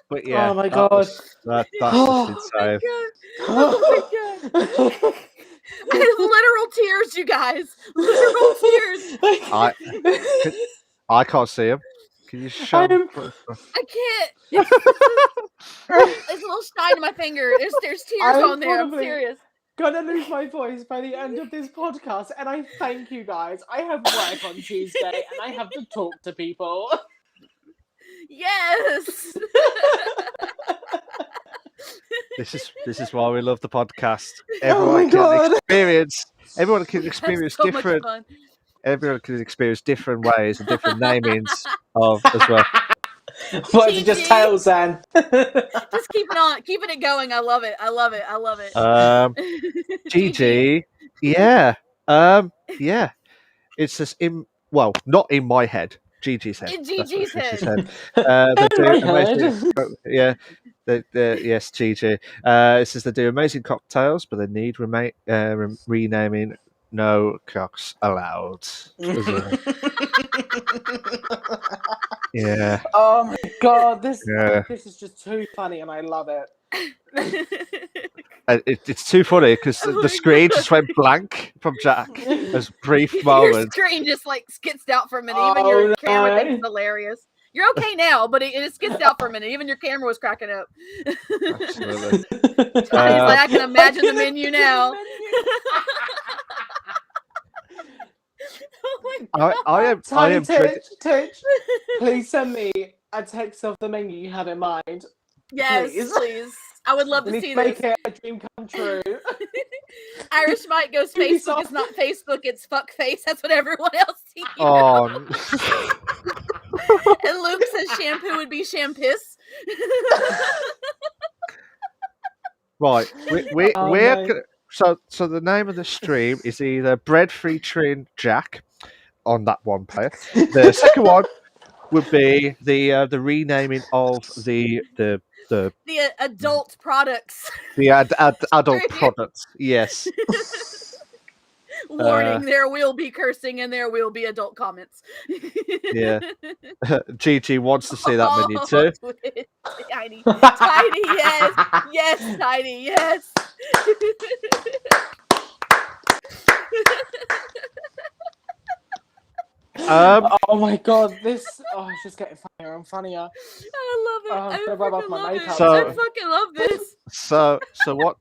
But yeah. Oh my god. That's just insane. Oh my god. I have literal tears, you guys. Literal tears. I can't see him. Can you show? I can't. It's a little shine in my finger. There's tears on there. I'm serious. Gonna lose my voice by the end of this podcast, and I thank you guys. I have work on Tuesday, and I have to talk to people. Yes. This is why we love the podcast. Oh my god! Everyone can experience so different. Much fun. Everyone can experience different ways and different namings of as well. What is it, just GG. tails then? Just keeping it going. I love it. GG. Yeah. Yeah. It's just not in my head. Gigi's head. In That's what GG's Gigi's head. head. They In do my amazing. head. Yeah. Yes, GG. It says they do amazing cocktails, but they need renaming. No cocks allowed. Yeah. Oh my god, this Yeah. this is just too funny, and I love it. It's too funny because Oh the my screen God. just went blank from Jack. As brief Your moment. screen just like skitzed out for a minute. Even Oh, your camera no. thinks it's hilarious. You're okay now, but it skitzed out for a minute. Even your camera was cracking up. Absolutely. He's like, I can imagine the menu now. Oh my God. I am Tiny dreading. Titch, please send me a text of the menu you have in mind. Yes, Please. I would love We to need see to make this. it a dream come true. Irish Mike goes, Facebook Ubisoft. is not Facebook, it's fuckface. That's what everyone else sees. Oh, And Luke says shampoo would be champiss. right. We're no. gonna, so the name of the stream is either Bread Free Train Jack on that one player. The second one would be the renaming of the The adult products. adult products. Yes. Warning, there will be cursing and there will be adult comments. Yeah. Gigi wants to see that menu too. Tiny, yes. Yes, Tiny, yes. Oh my god, this it's just getting funnier and funnier. I love it. I'm I gonna rub off freaking my love it. makeup. So- I fucking love this. So what?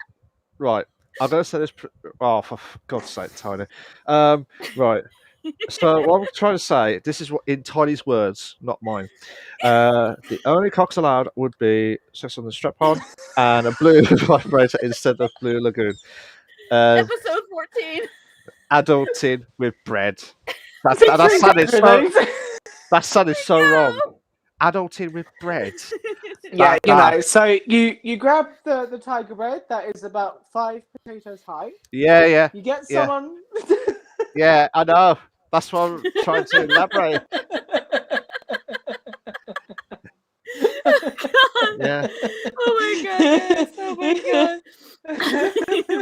Right. I'm gonna say this. Oh, for God's sake, Tiny. Right. So what I'm trying to say, this is what in Tiny's words, not mine. The only cocks allowed would be sex on the strap-on and a blue vibrator instead of blue lagoon. Episode 14. Adulting with bread. That sounded so wrong. Adulting with bread. Yeah, That- so you grab the tiger bread that is about 5 potatoes high. Yeah. You get Yeah. someone. Yeah, I know. That's what I'm trying to elaborate. Yeah. Oh my god, yes. Oh my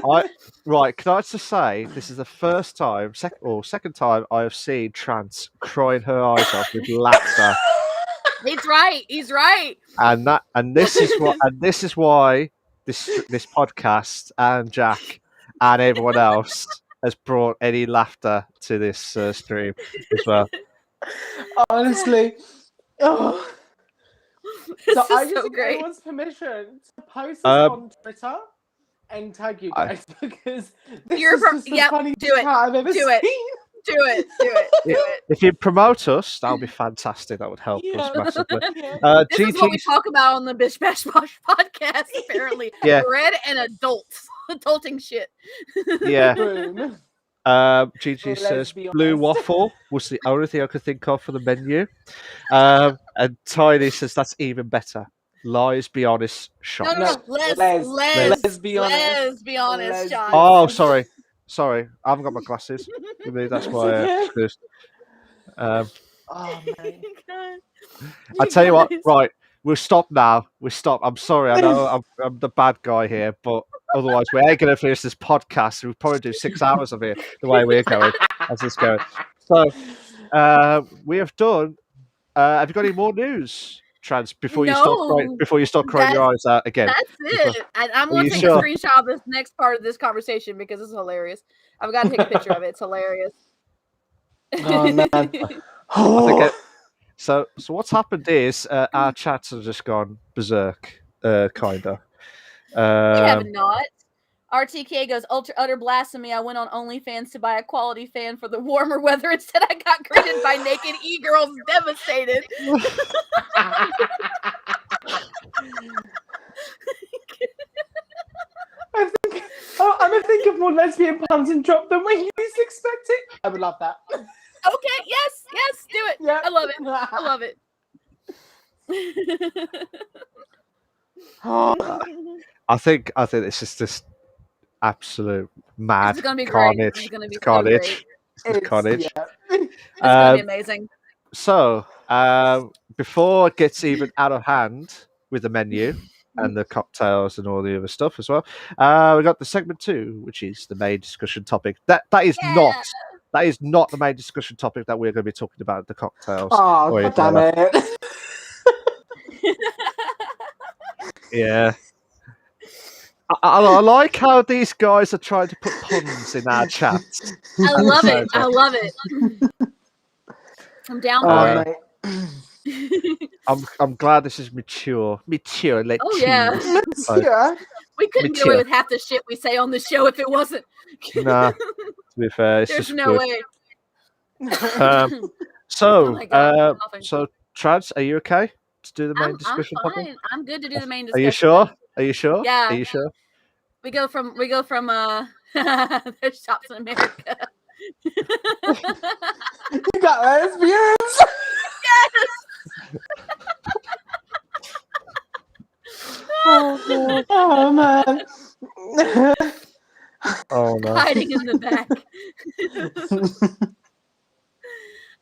god. Right, can I just say this is the first time, second time I have seen Trance crying her eyes out with laughter, He's right. and this is why this podcast and Jack and everyone else has brought any laughter to this stream as well. Honestly. Oh. This So I is just so need great. everyone's permission to post this on Twitter and tag you I- guys because this You're is just the yep, funniest do it, chat I've ever do seen. it. Do it. If you promote us, that would be fantastic. That would help us Yeah. massively. Yeah. This is what we talk about on the Bish Bash Bosh podcast, apparently. Yeah. Bread and adults. Adulting shit. Yeah. Boom. Gigi Let's says be blue honest. waffle was the only thing I could think of for the menu. And Tiny says that's even better. Lies, be honest, shot. No. Let's be honest. be honest, Let's John. be Oh, honest. sorry. I haven't got my glasses. Maybe that's It's why. okay. Excuse. Oh man. I tell you what, guys. right? We'll stop now. We'll stop. I'm sorry. I know I'm the bad guy here, but otherwise we ain't going to finish this podcast. We'll probably do 6 hours of it the way we're going as this goes. So we have done. Have you got any more news, Trans? Before you start crying your eyes out again. That's it. I'm Are going you to take sure? a screenshot of this next part of this conversation because it's hilarious. I've got to take a picture of it. It's hilarious. Oh man. I think so what's happened is our chats have just gone berserk, kind of. You have not. RTK goes, utter blasphemy. I went on OnlyFans to buy a quality fan for the warmer weather. Instead, I got greeted by naked e-girls devastated. I'm gonna think of more lesbian puns and drop them when you least expect it. I would love that. Okay, yes, do it. Yeah. I love it. I think this is just absolute mad It's gonna be great. carnage. It's gonna be It's so carnage. great. It's just carnage. Yeah. It's gonna be Um, amazing. so before it gets even out of hand with the menu and the cocktails and all the other stuff as well, we got the segment 2, which is the main discussion topic. That is Yeah. not the main discussion topic that we're going to be talking about, the cocktails. Oh, or God anything damn like that. it. Yeah. I like how these guys are trying to put puns in our chats. I at the love same it. I time. love it. I'm down Oh, for it. mate. I'm glad this is mature. Like Oh, yeah. cheese. Like, Yeah. We couldn't get away Mature. with half the shit we say on the show if it wasn't. Nah, to be fair, it's There's just no good. way. Um, Oh my God, I'm coughing. so Trads, are you okay to do the main I'm discussion topic? fine. I'm good to do the main Are discussion. you sure? Are you sure? Yeah. Are you sure? We go from there's shops in America. You got lesbians. Oh, man. Oh no. Hiding in the back.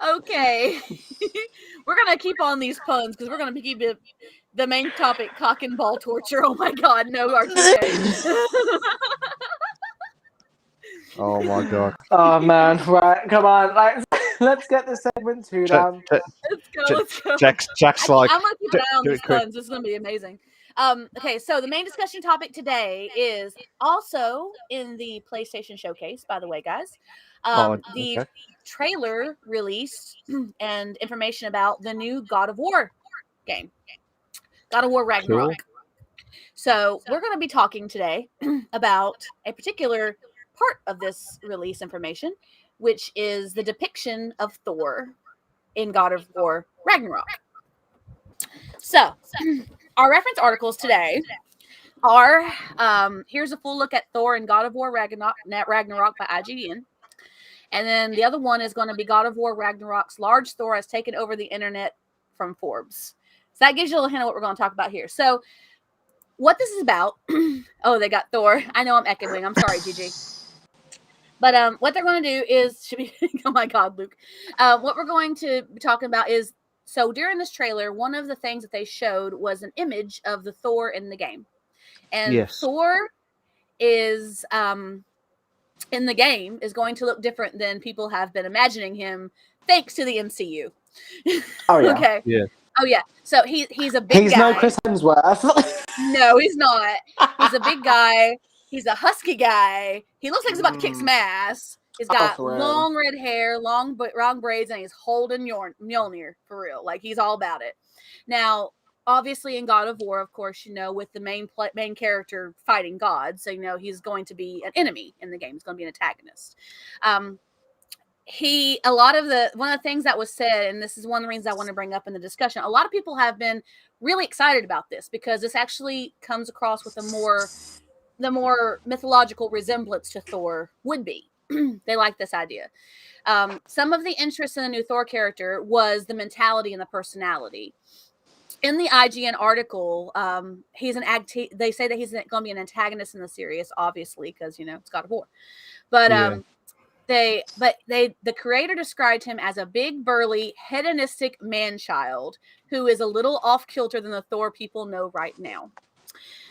Okay. We're gonna keep on these puns because we're gonna keep it the main topic, cock and ball torture. Oh my God, no R2K. Oh my god. Oh, man. Right, come on. Let's get the segment 2 down. Let's go. Let's go. Jack's like, I'm gonna keep an eye on do these it quick. puns. This is gonna be amazing. Okay, so the main discussion topic today is also in the PlayStation Showcase, by the way, guys. The Okay. trailer release and information about the new God of War game, God of War Ragnarok. Cool. So we're going to be talking today about a particular part of this release information, which is the depiction of Thor in God of War Ragnarok. So our reference articles today are here's a full look at Thor and God of War Ragnarok by IGN. And then the other one is going to be God of War Ragnarok's Large Thor has taken over the internet from Forbes. So that gives you a little hint of what we're going to talk about here. So what this is about, oh, they got Thor. I know I'm echoing. I'm sorry, Gigi. But what they're going to do is, oh my God, Luke. What we're going to be talking about is, so during this trailer, one of the things that they showed was an image of the Thor in the game. And Yes. Thor is, in the game, is going to look different than people have been imagining him, thanks to the MCU. Oh, yeah. Okay. Yeah. Oh, yeah. So he's a big guy. He's no Chris Hemsworth. No, he's not. He's a big guy. He's a husky guy. He looks like he's about to kick some ass. He's got for real. long red hair, long braids, and he's holding Mjolnir for real. Like, he's all about it. Now, obviously, in God of War, of course, with the main character fighting God, so he's going to be an enemy in the game. He's going to be an antagonist. One of the things that was said, and this is one of the reasons I want to bring up in the discussion, a lot of people have been really excited about this because this actually comes across with the more mythological resemblance to Thor would be. They like this idea. Some of the interest in the new Thor character was the mentality and the personality. In the IGN article, they say that he's going to be an antagonist in the series, obviously, because it's God of War. But the creator described him as a big, burly, hedonistic man-child who is a little off-kilter than the Thor people know right now.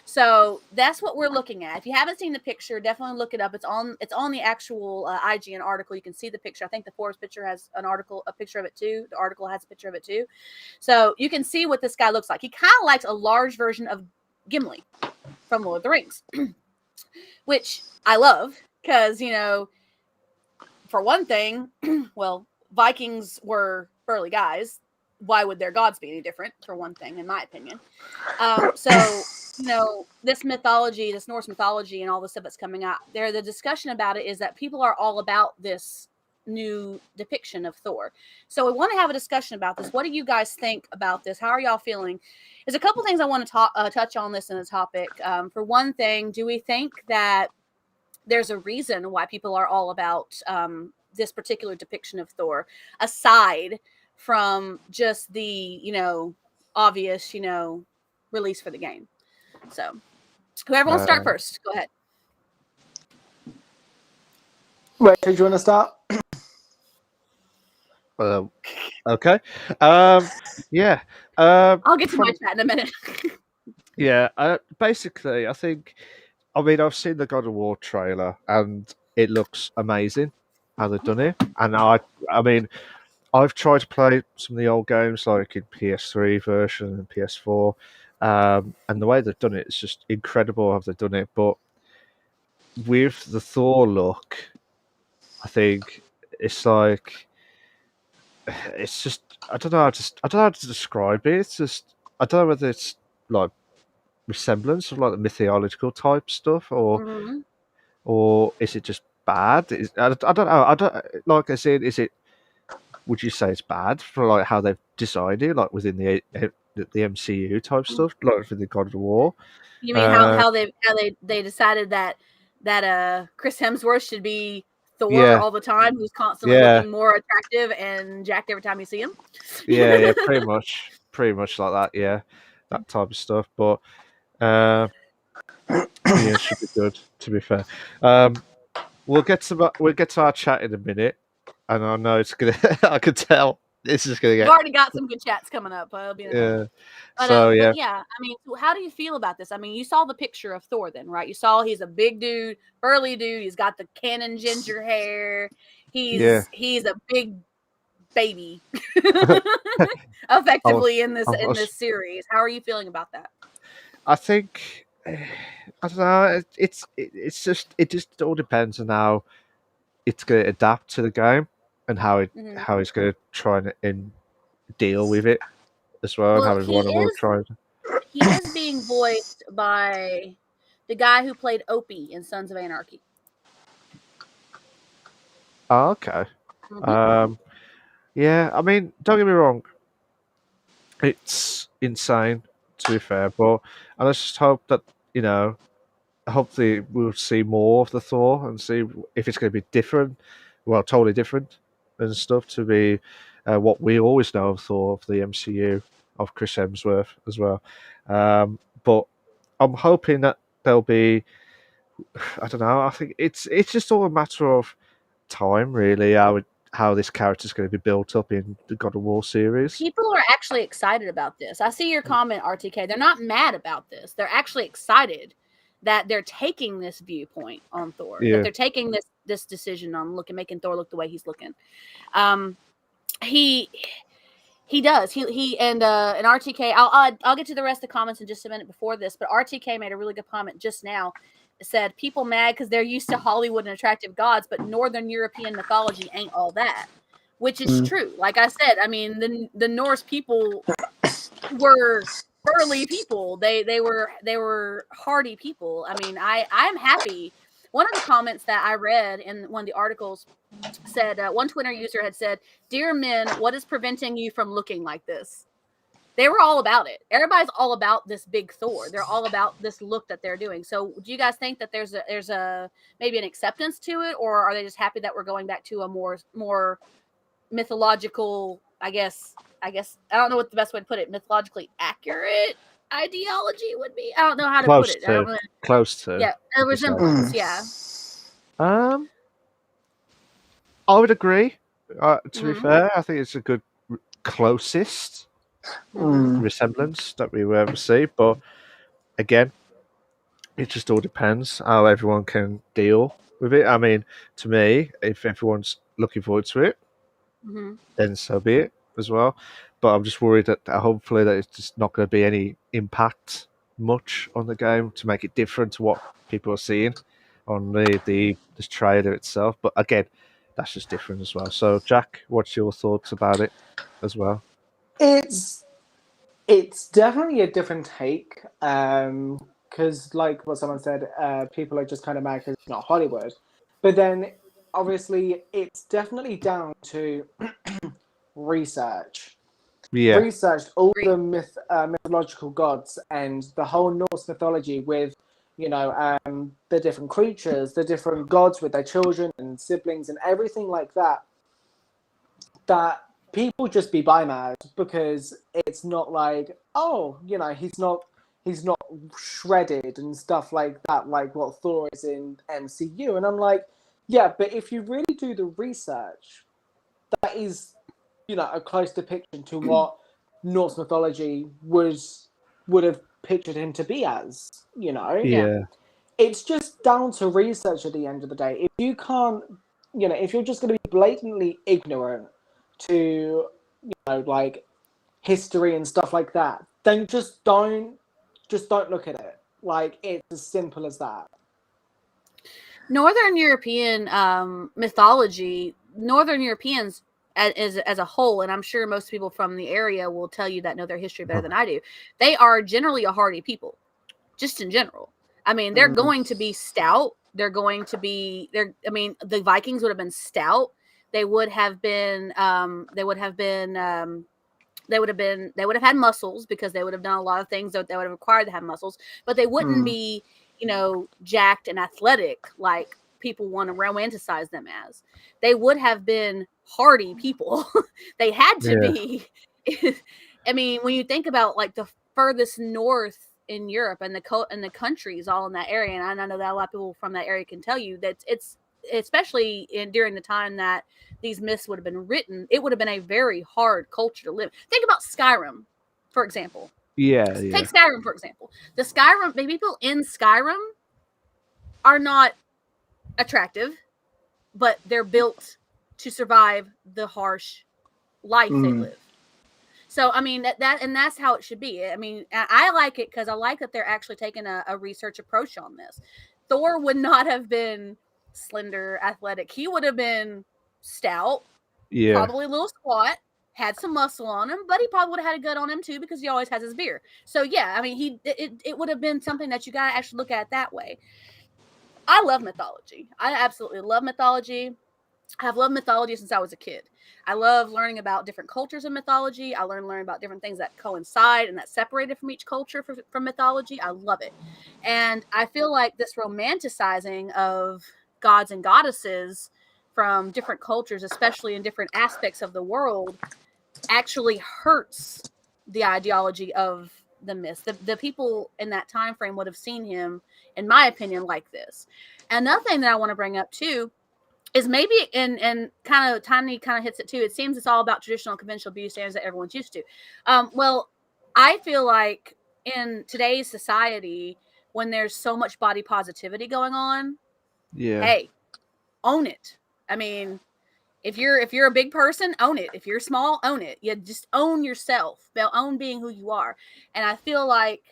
So that's what we're looking at. If you haven't seen the picture, definitely look it up. It's on the actual IGN article. You can see the picture. I think the Forbes picture has a picture of it too. The article has a picture of it too. So you can see what this guy looks like. He kind of likes a large version of Gimli from Lord of the Rings, which I love because, for one thing, well, Vikings were burly guys. Why would their gods be any different, for one thing, in my opinion? So, this mythology, this Norse mythology and all the stuff that's coming out, the discussion about it is that people are all about this new depiction of Thor. So we want to have a discussion about this. What do you guys think about this? How are y'all feeling? There's a couple things I want to touch on this in the topic. For one thing, do we think that there's a reason why people are all about this particular depiction of Thor, aside from just the, obvious, release for the game. So, whoever wants to start first, go ahead. Rachel, do you want to start? Okay. Yeah. I'll get to my chat in a minute. Yeah. Basically, I think. I mean, I've seen the God of War trailer, and it looks amazing how they've done it. And I mean, I've tried to play some of the old games, like in PS3 version and PS4, and the way they've done it is just incredible how they've done it. But with the Thor look, I think it's like it's just I don't know I don't know how to describe it. It's just I don't know whether it's like resemblance of like the mythological type stuff Mhm. or is it just bad? I don't know. I don't like I said. Is it? Would you say it's bad for like how they've designed it, like within the MCU type stuff, like for the God of War? You mean how they decided that Chris Hemsworth should be Thor Yeah, all the time, who's constantly yeah, looking more attractive and jacked every time you see him? yeah, pretty much like that. Yeah, that type of stuff. But yeah, it should be good. To be fair, we'll get to our chat in a minute, and I know it's gonna. I can tell this is gonna We've get. already got some good chats coming up. It'll be in a minute. Yeah. But, So yeah, but yeah, I mean, how do you feel about this? I mean, you saw the picture of Thor then, right? You saw he's a big dude, burly dude. He's got the cannon ginger hair. yeah. He's a big baby, I was, effectively in I was, this series. How are you feeling about that? I think I don't know. It's just it just all depends on how it's going to adapt to the game and Mhm. how it's going to try and deal with it as well, and Well, how everyone will try. he is being voiced by the guy who played Opie in Sons of Anarchy. Oh, okay. Mhm. Yeah. I mean, don't get me wrong. It's insane to be fair, but I just hope that you know hopefully we'll see more of the Thor and see if it's going to be different, well, totally different and stuff to be what we always know of Thor of the MCU of Chris Hemsworth as well. But I'm hoping that there'll be, I don't know. I think it's just all a matter of time, really. How this character's going to be built up in the God of War series. People are actually excited about this. I see your comment, RTK. They're not mad about this. They're actually excited that they're taking this viewpoint on Thor. Yeah. That they're taking this decision on making Thor look the way he's looking. He does. He and RTK. I'll get to the rest of the comments in just a minute before this. But RTK made a really good comment just now. It said people mad because they're used to Hollywood and attractive gods, but Northern European mythology ain't all that. Which is true. Like I said, I mean the Norse people were burly people. They were hardy people. I mean, I'm happy. One of the comments that I read in one of the articles said one Twitter user had said, "Dear men, what is preventing you from looking like this?" They were all about it. Everybody's all about this big Thor. They're all about this look that they're doing. So, do you guys think that there's a maybe an acceptance to it, or are they just happy that we're going back to a more mythological? I guess I don't know what the best way to put it. Mythologically accurate ideology would be. I don't know how to put it. I don't know. Close to. Yeah, a resemblance. Yeah. I would agree. To be fair, I think it's a good closest resemblance that we will ever see. But again, it just all depends how everyone can deal with it. I mean, to me, if everyone's looking forward to it, then so be it as well. But I'm just worried that hopefully that it's just not going to be any impact much on the game to make it different to what people are seeing on the trailer itself. But again, that's just different as well. So, Jack, what's your thoughts about it as well? It's definitely a different take. Because like what someone said, people are just kind of mad because it's not Hollywood. But then obviously it's definitely down to research. Yeah, Researched all the mythological gods and the whole Norse mythology with, the different creatures, the different gods with their children and siblings and everything like that. That people just be bi-mad because it's not like, oh, you know, he's not shredded and stuff like that, like what Thor is in MCU. And I'm like, yeah, but if you really do the research, that is, you know, a close depiction to what Norse mythology would have pictured him to be as, you know. Yeah. It's just down to research at the end of the day. If you can't, you know, if you're just going to be blatantly ignorant to, you know, like history and stuff like that, then just don't look at it. Like, it's as simple as that. Northern European mythology, Northern Europeans as a whole, and I'm sure most people from the area will tell you that know their history better than I do, they are generally a hardy people, just in general. I mean, they're going to be stout. They're going to be, I mean, the Vikings would have been stout. They would have been, they would have had muscles because they would have done a lot of things that they would have required to have muscles, but they wouldn't be, you know, jacked and athletic like people want to romanticize them as. They would have been hardy people. They had to be. I mean, when you think about like the furthest north in Europe and the countries all in that area, and I know that a lot of people from that area can tell you that it's, especially during the time that these myths would have been written, it would have been a very hard culture to live. Think about Skyrim, for example. Yeah. Take Skyrim, for example. The people in Skyrim are not attractive, but they're built to survive the harsh life they live. So, I mean, that's how it should be. I mean, I like it because I like that they're actually taking a research approach on this. Thor would not have been slender, athletic. He would have been stout, probably a little squat, had some muscle on him, but he probably would have had a gut on him too because he always has his beer. So, yeah, I mean, it would have been something that you got to actually look at that way. I love mythology. I absolutely love mythology. I've loved mythology since I was a kid. I love learning about different cultures of mythology. I learn about different things that coincide and that separated from each culture from mythology. I love it. And I feel like this romanticizing of gods and goddesses from different cultures, especially in different aspects of the world, actually hurts the ideology of the myths. The people in that time frame would have seen him, in my opinion, like this. Another thing that I want to bring up too is maybe and kind of Tiny kind of hits it too. It seems it's all about traditional conventional beauty standards that everyone's used to. Well, I feel like in today's society, when there's so much body positivity going on, hey, own it. I mean, if you're a big person, own it. If you're small, own it. You just own yourself. Own being who you are. And I feel like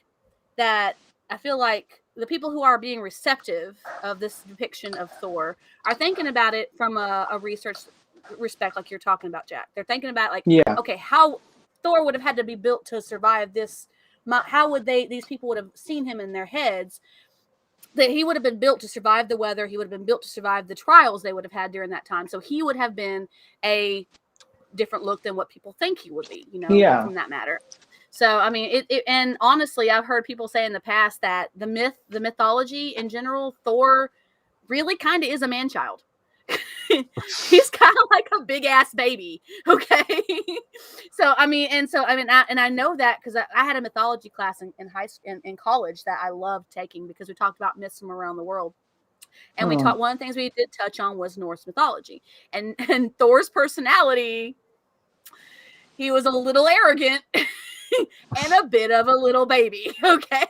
the people who are being receptive of this depiction of Thor are thinking about it from a research respect, like you're talking about, Jack. They're thinking about like, okay, how Thor would have had to be built to survive this. How would these people would have seen him in their heads? That he would have been built to survive the weather. He would have been built to survive the trials they would have had during that time. So he would have been a different look than what people think he would be, you know, from that matter. So, I mean, and honestly, I've heard people say in the past that the mythology in general, Thor really kind of is a man-child. He's kind of like a big ass baby. Okay. So, I mean, I know that because I had a mythology class in college that I loved taking because we talked about myths from around the world. And we taught, one of the things we did touch on was Norse mythology and Thor's personality. He was a little arrogant and a bit of a little baby. Okay.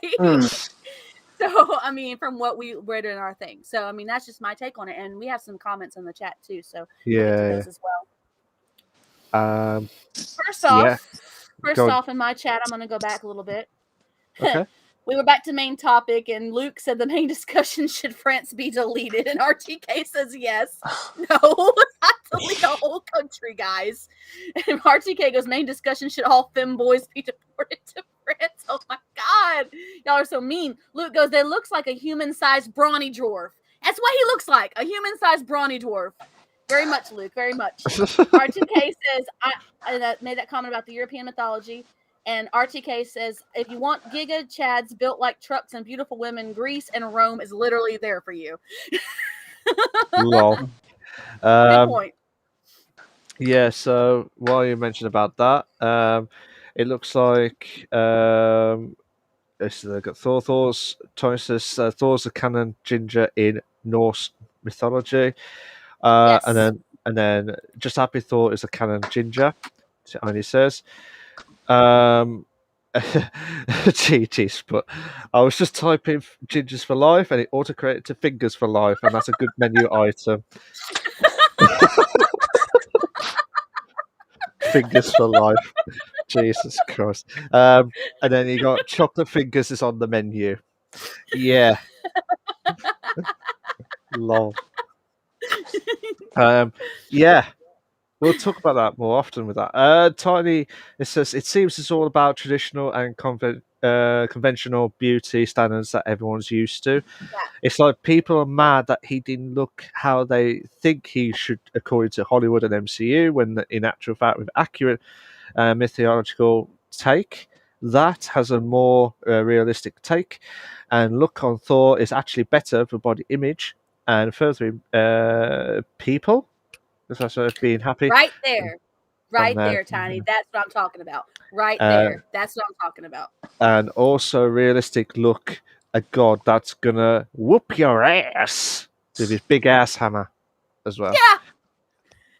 So, I mean, from what we read in our thing. So, I mean, that's just my take on it. And we have some comments in the chat too. So, we'll get to those as well. First off, in my chat, I'm going to go back a little bit. Okay. We were back to main topic, and Luke said the main discussion, should France be deleted? And RTK says yes. No, not delete the whole country, guys. And RTK goes, main discussion, should all femboys be deported to France? Oh my God. Y'all are so mean. Luke goes, that looks like a human-sized brawny dwarf. That's what he looks like, a human-sized brawny dwarf. Very much, Luke, very much. RTK says, I made that comment about the European mythology. And RTK says, if you want Giga Chads built like trucks and beautiful women, Greece and Rome is literally there for you. Lol. Good point. Yeah, so while you mentioned about that, it looks like they've got Thor's Tony says Thor's the canon ginger in Norse mythology, Yes. and then just happy Thor is a canon ginger. Tony says, GG's, but I was just typing gingers for life, and it autocorrected to fingers for life, and that's a good menu item. Fingers for life. Jesus Christ. And then you got chocolate fingers is on the menu. Yeah. Lol. Yeah. We'll talk about that more often with that. Tiny, it says, it seems it's all about traditional and conventional beauty standards that everyone's used to. Yeah. It's like people are mad that he didn't look how they think he should, according to Hollywood and MCU, when in actual fact, with accurate mythological take, that has a more realistic take, and look on Thor is actually better for body image and further people. That's sort of being happy. Right there. Right there. there, Tiny. That's what I'm talking about. Right Uh, there. That's what I'm talking about. And also realistic look, a god that's gonna whoop your ass with his big ass hammer as well. Yeah.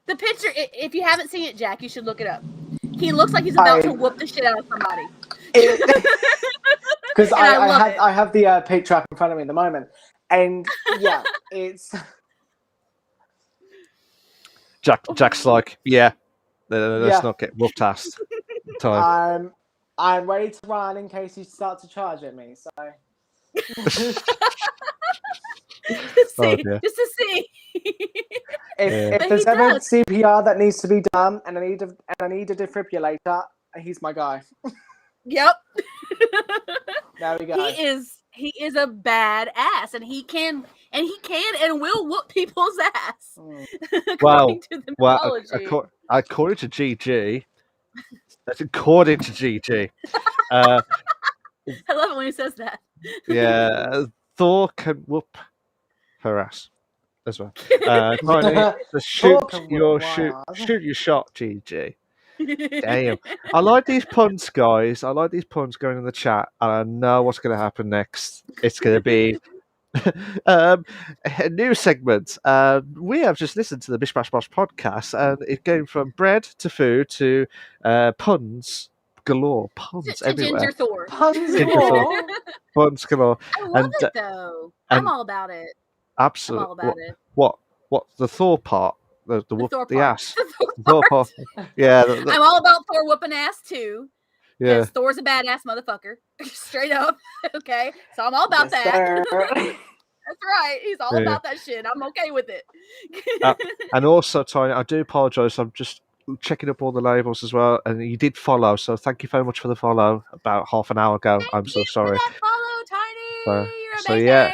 The picture, if you haven't seen it, Jack, you should look it up. He looks like he's about to whoop the shit out of somebody. Because I have the picture up in front of me at the moment, and yeah, it's Jack's like, yeah, let's not get whooped ass. I'm ready to run in case you start to charge at me. So Just to see. If there's ever CPR that needs to be done, and I need a defibrillator, he's my guy. Yep. There we go. He is a badass, and he can and will whoop people's ass. According to the mythology. According to GG. According to GG. I love it when he says that. Yeah, Thor can whoop her ass as well. Shoot your shot, GG. Damn. I like these puns, guys. I like these puns going in the chat, and I know what's going to happen next. It's going to be a new segment. We have just listened to the Bish Bash Bosh podcast, and it came from bread to food to puns galore. Puns everywhere. Ginger Thor. Puns galore. Puns galore. I love it though. I'm all about it. Absolutely. I'm all about it. What the Thor part? The whoop Thor the part. ass. Thor part. Yeah. I'm all about Thor whooping ass too. Yeah. Thor's a badass motherfucker. Straight up. Okay. So I'm all about that. That's right. He's all about that shit. I'm okay with it. And also, Tony, I do apologise. I'm just checking up all the labels as well, and you did follow, so thank you very much for the follow about half an hour ago. I'm so sorry. For that follow, Tiny. You're amazing. Yeah,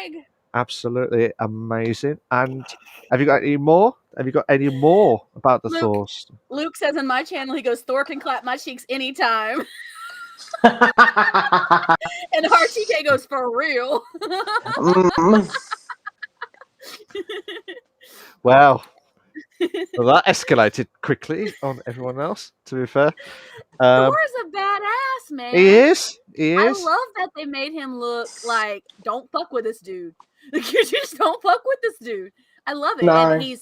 absolutely amazing. And have you got any more? Have you got any more about the Thors? Luke says on my channel, he goes, Thor can clap my cheeks anytime. And RTK goes, for real. Well, that escalated quickly on everyone else, to be fair. Thor's a badass, man. He is. I love that they made him look like, don't fuck with this dude. You just don't fuck with this dude. I love it. No. And he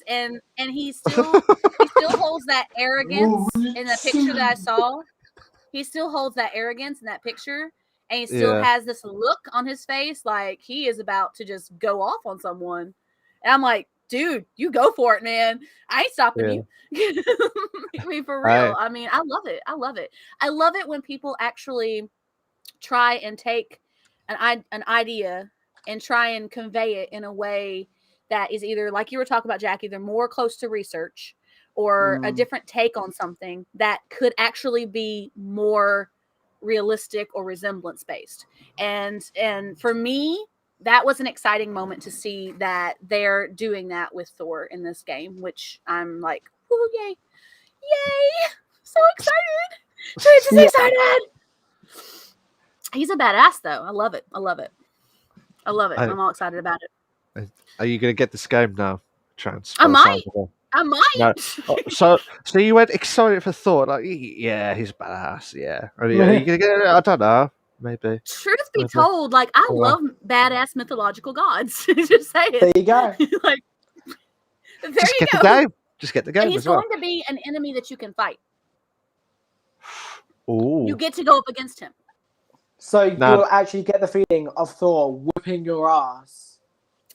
still holds that arrogance in the picture that I saw. He still holds that arrogance in that picture, and he still has this look on his face like he is about to just go off on someone. And I'm like, dude, you go for it, man. I ain't stopping you. I mean, for real. I mean, I love it. I love it. I love it when people actually try and take an idea and try and convey it in a way that is either, like you were talking about, Jack, either more close to research or a different take on something that could actually be more realistic or resemblance based. And for me, that was an exciting moment to see that they're doing that with Thor in this game, which I'm like, oh, yay. Yay. So excited. Twitch is excited. He's a badass though. I love it. I love it. I love it. I'm all excited about it. Are you going to get this game now, Trans? I might. I might. No. So you went excited for Thor, like, yeah, he's badass, yeah. Are you gonna get it? I don't know. Maybe. Truth be Maybe. told, like I Oh. love badass mythological gods. Just say There it. you go. Like there Just you get go. the game. Just get the And game he's as well. going to be an enemy that you can fight. Ooh. You get to go up against him. So Nah. you'll actually get the feeling of Thor whipping your ass.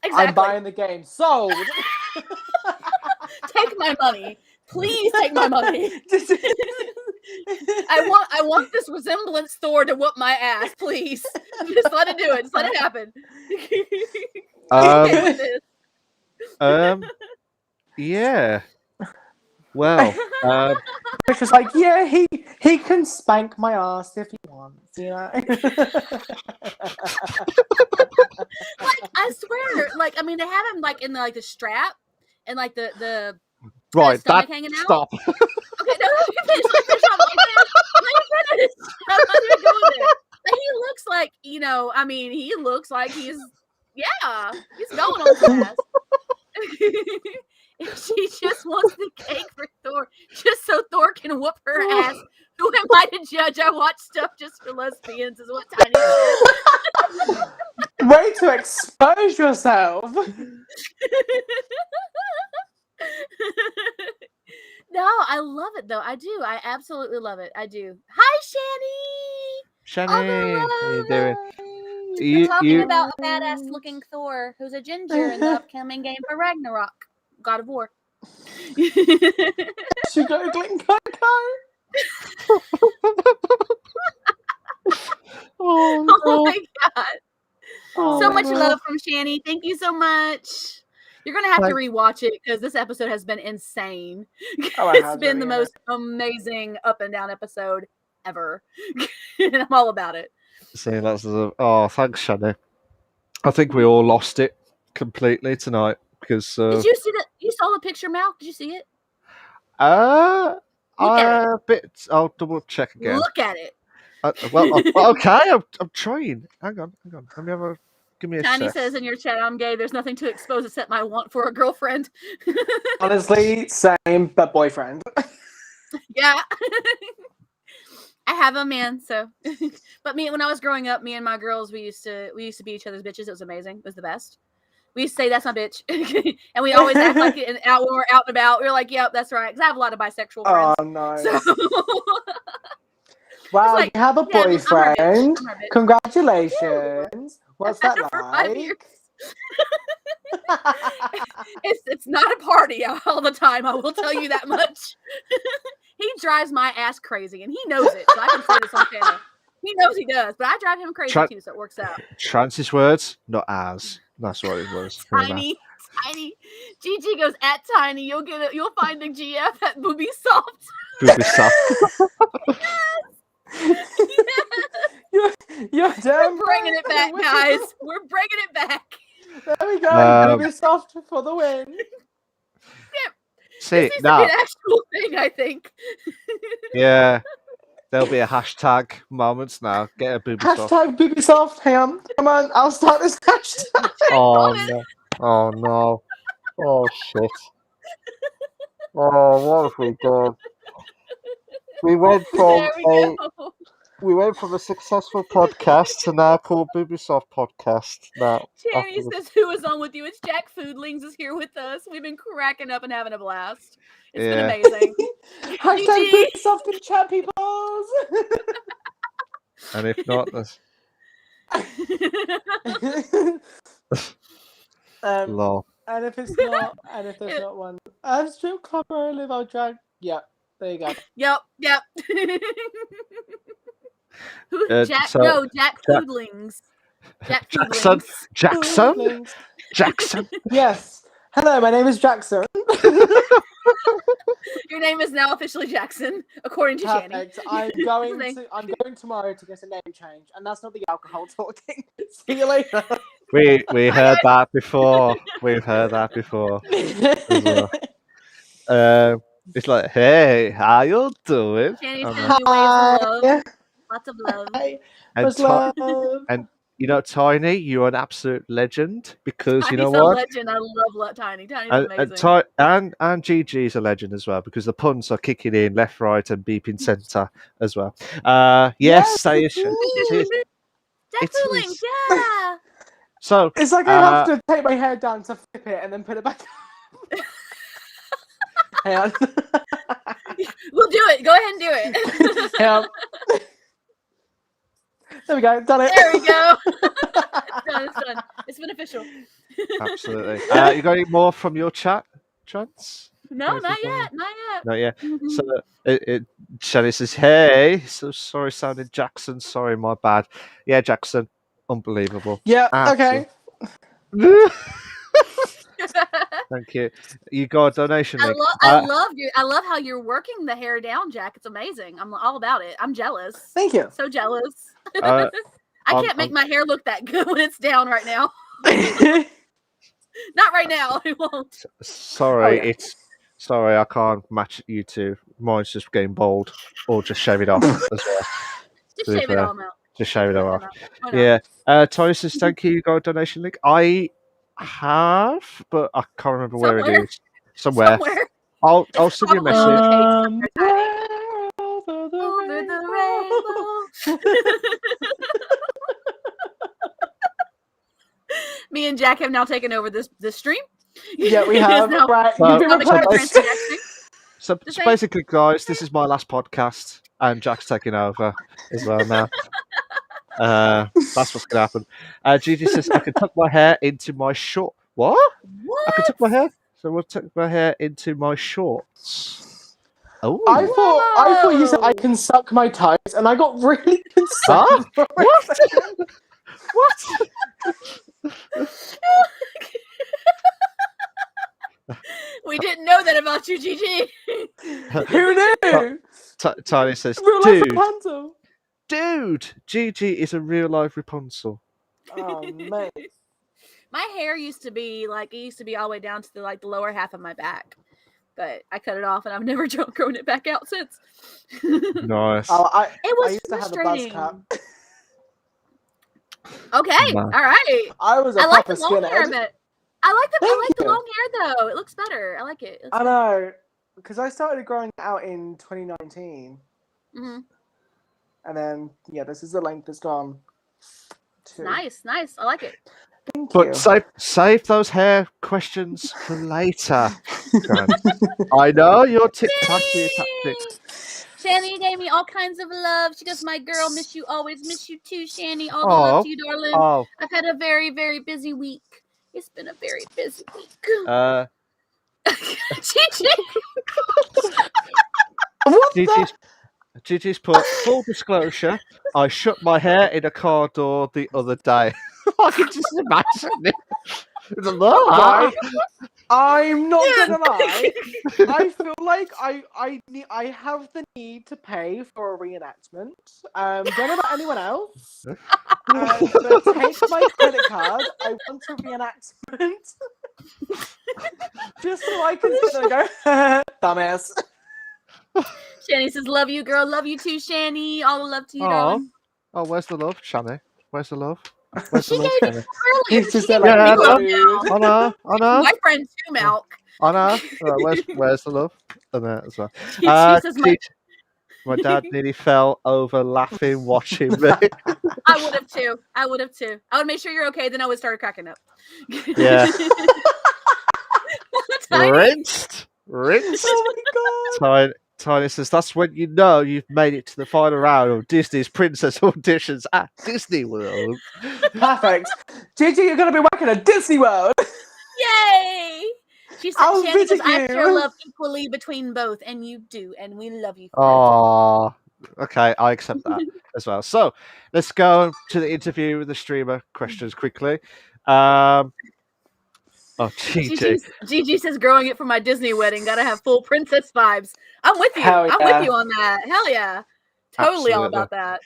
Exactly. I'm buying the game. Sold. Take my money. Please take my money. I want this resemblance Thor to whoop my ass, please. Just let it do it. Just let it happen. I'm okay with this. Yeah. Well, It's just like, yeah, he can spank my ass if he wants, you know. Like I swear, like I mean, they have him like in the strap and like the right, stomach hanging out. Stop. Okay, no, let me finish. Let me finish. I'm not even going there. But he looks like, I mean, he looks like he's going on his ass. And she just wants the cake for Thor, just so Thor can whoop her ass. Who am I to judge? I watch stuff just for lesbians, is what Tiny said. Way to expose yourself. No, I love it though. I do. I absolutely love it. I do. Hi, Shani. Shani, how you doing? We're talking about a badass looking Thor who's a ginger in the upcoming game for Ragnarok, God of War. Sugar Glink Coco. Oh my god. So much love from Shani. Thank you so much. You're going to have to rewatch it because this episode has been insane. It's been the most amazing up and down episode ever. And I'm all about it. See, thanks, Shani. I think we all lost it completely tonight because. Did you see that? You saw the picture, Mal? Did you see it? Look at it. I'll double check again. Look at it. Okay. I'm trying. Hang on. Let me give me a Tiny sec. says in your chat, I'm gay. There's nothing to expose except my want for a girlfriend. Honestly, same, but boyfriend. Yeah. I have a man, so. But when I was growing up, me and my girls, we used to be each other's bitches. It was amazing. It was the best. We used to say, that's my bitch. And we always act like it when we're out and about. We're like, yep, that's right. Because I have a lot of bisexual friends. Oh, no. So... Wow, like, you have a boyfriend. I'm her bitch. Congratulations. What's that like? It's not a party all the time, I will tell you that much. He drives my ass crazy, and he knows it. So I can say this on camera. He knows he does, but I drive him crazy too, so it works out. Francis words, not as. That's what it was. Tiny. Gigi goes at Tiny. You'll get it. You'll find the GF at Booby Soft. Booby Soft. You're damn. We're bringing it back, guys. We're bringing it back. There we go. Booby Soft for the win. Yeah. See, this needs to be an actual thing, I think. Yeah. There'll be a hashtag moments now. Get a Booby Soft. Hashtag Booby Soft. Hang on. Come on. I'll start this hashtag. Oh, no. Oh, no. Oh, shit. Oh, what have we done? We went from a successful podcast to now called Bubisoft Podcast. Now, Channy says, "Who is on with you?" It's Jack Foodlings is here with us. We've been cracking up and having a blast. It's been amazing. Hashtag Bubisoft in chat, peoples. And if not, there's lol. And if it's not, and if there's not one, I'm still club where I live. I'll drag. Yeah, there you go. Yep. Jack Foodlings. Jackson. Yes. Hello, my name is Jackson. Your name is now officially Jackson, according to Shani. I'm going tomorrow to get a name change, and that's not the alcohol talking. See you later. We heard that before. We've heard that before. It's like, hey, how you doing? Shani sends you waves of love. Lots of love. Hi. And Tiny, you're an absolute legend because you know Tiny's a what? legend. I love Tiny. Tiny's amazing. And Gigi's a legend as well because the puns are kicking in left, right, and beeping centre as well. Yes, they it's is. It is. It Jackfoodlings, is. yeah. So It's like I have to take my hair down to flip it and then put it back up. Hang on. We'll do it. Go ahead and do it. Hang on. There we go. Done it. There we go. It's done. It's been official. absolutely. You got any more from your chat, Trance? No, not yet. Not yet. Not yet. So Shelley says, "Hey, so sorry, sounding Jackson. Sorry, my bad. Yeah, Jackson, unbelievable. Yeah. Absolutely. Okay. Thank you. You got a donation link. I love how you're working the hair down, Jack. It's amazing. I'm all about it. I'm jealous. Thank you. So jealous. Uh, I can't make my hair look that good when it's down right now. Not right now. I won't. Sorry, Oh, yeah. sorry. I can't match you two. Mine's just getting bald, or just shave it off as well. Just shave it all out. Just shave it all off. Why not? Yeah. Tony says, "Thank you. You got a donation link." I have, but I can't remember where it is. Somewhere. I'll send you a message. Over the rainbow. Me and Jack have now taken over this stream. Yeah, we have. No. Right. So- You've been I'll make replaced. sure to transfer next So Just saying. basically, guys, this is my last podcast, and Jack's taking over as well now. That's what's gonna happen. Gigi says, "I can tuck my hair into my short." What? I can tuck my hair. So we'll tuck my hair into my shorts. Oh, I thought you said I Whoa. can suck my toes, and I got really Huh? concerned. for a What? second. What? We didn't know that about you, Gigi. Who knew? Tiny says, Real life "Dude, Rapunzel. dude, Gigi is a real life Rapunzel." Oh mate. My hair used to be all the way down to the lower half of my back, but I cut it off and I've never grown it back out since. Nice. Oh, I was used to have a buzz frustrating. cut. Okay, Nah. all right. I was a I like proper the long hair, skinhead. but I like Thank the you. long hair though. It looks better. I like it. I know, because I started growing it out in 2019, Mm-hmm. and then this is the length it's gone. To. Nice. I like it. Thank you. But save those hair questions for later. Grant. I know your tic-tac-toe tactics. Shani gave me all kinds of love. She goes, "My girl, miss you always. Miss you too, Shani. All the Aw. love to you, darling. Oh, I've had a very, very busy week. It's been a very busy week." Gigi. What the? Gigi's put full disclosure. I shut my hair in a car door the other day. I can just imagine it. Right. I'm not gonna lie. I feel like I have the need to pay for a reenactment. Don't know about anyone else. I'm gonna take my credit card. I want a reenactment. Just so I can sit there and go, dumbass. Shani says, "Love you, girl. Love you too, Shani. All the love to you, Aw. darling." Oh, where's the love, Shani? Where's the love? Where's the She love, gave me Shani? earlier. It's just She that, gave like, me love dude. now. I know. My friend too, Milk. I know. Where's the love? And there as well. She says, My dad nearly fell over laughing watching me. I would have too. I would make sure you're okay. Then I would start cracking up. Yeah. Tiny. Rinsed. Oh my god. Tiny says, "That's when you know you've made it to the final round of Disney's Princess Auditions at Disney World." Perfect. Gigi, you're gonna be working at Disney World. Yay! She said, I'll "Shani goes, visit I share you." love equally between both, and you do, and we love you." Oh, okay, I accept that as well. So let's go to the interview with the streamer questions quickly. Gigi says, "Growing it for my Disney wedding, gotta have full princess vibes." I'm with you. Hell I'm yeah. with you on that. Hell yeah. Totally all Absolutely. about that.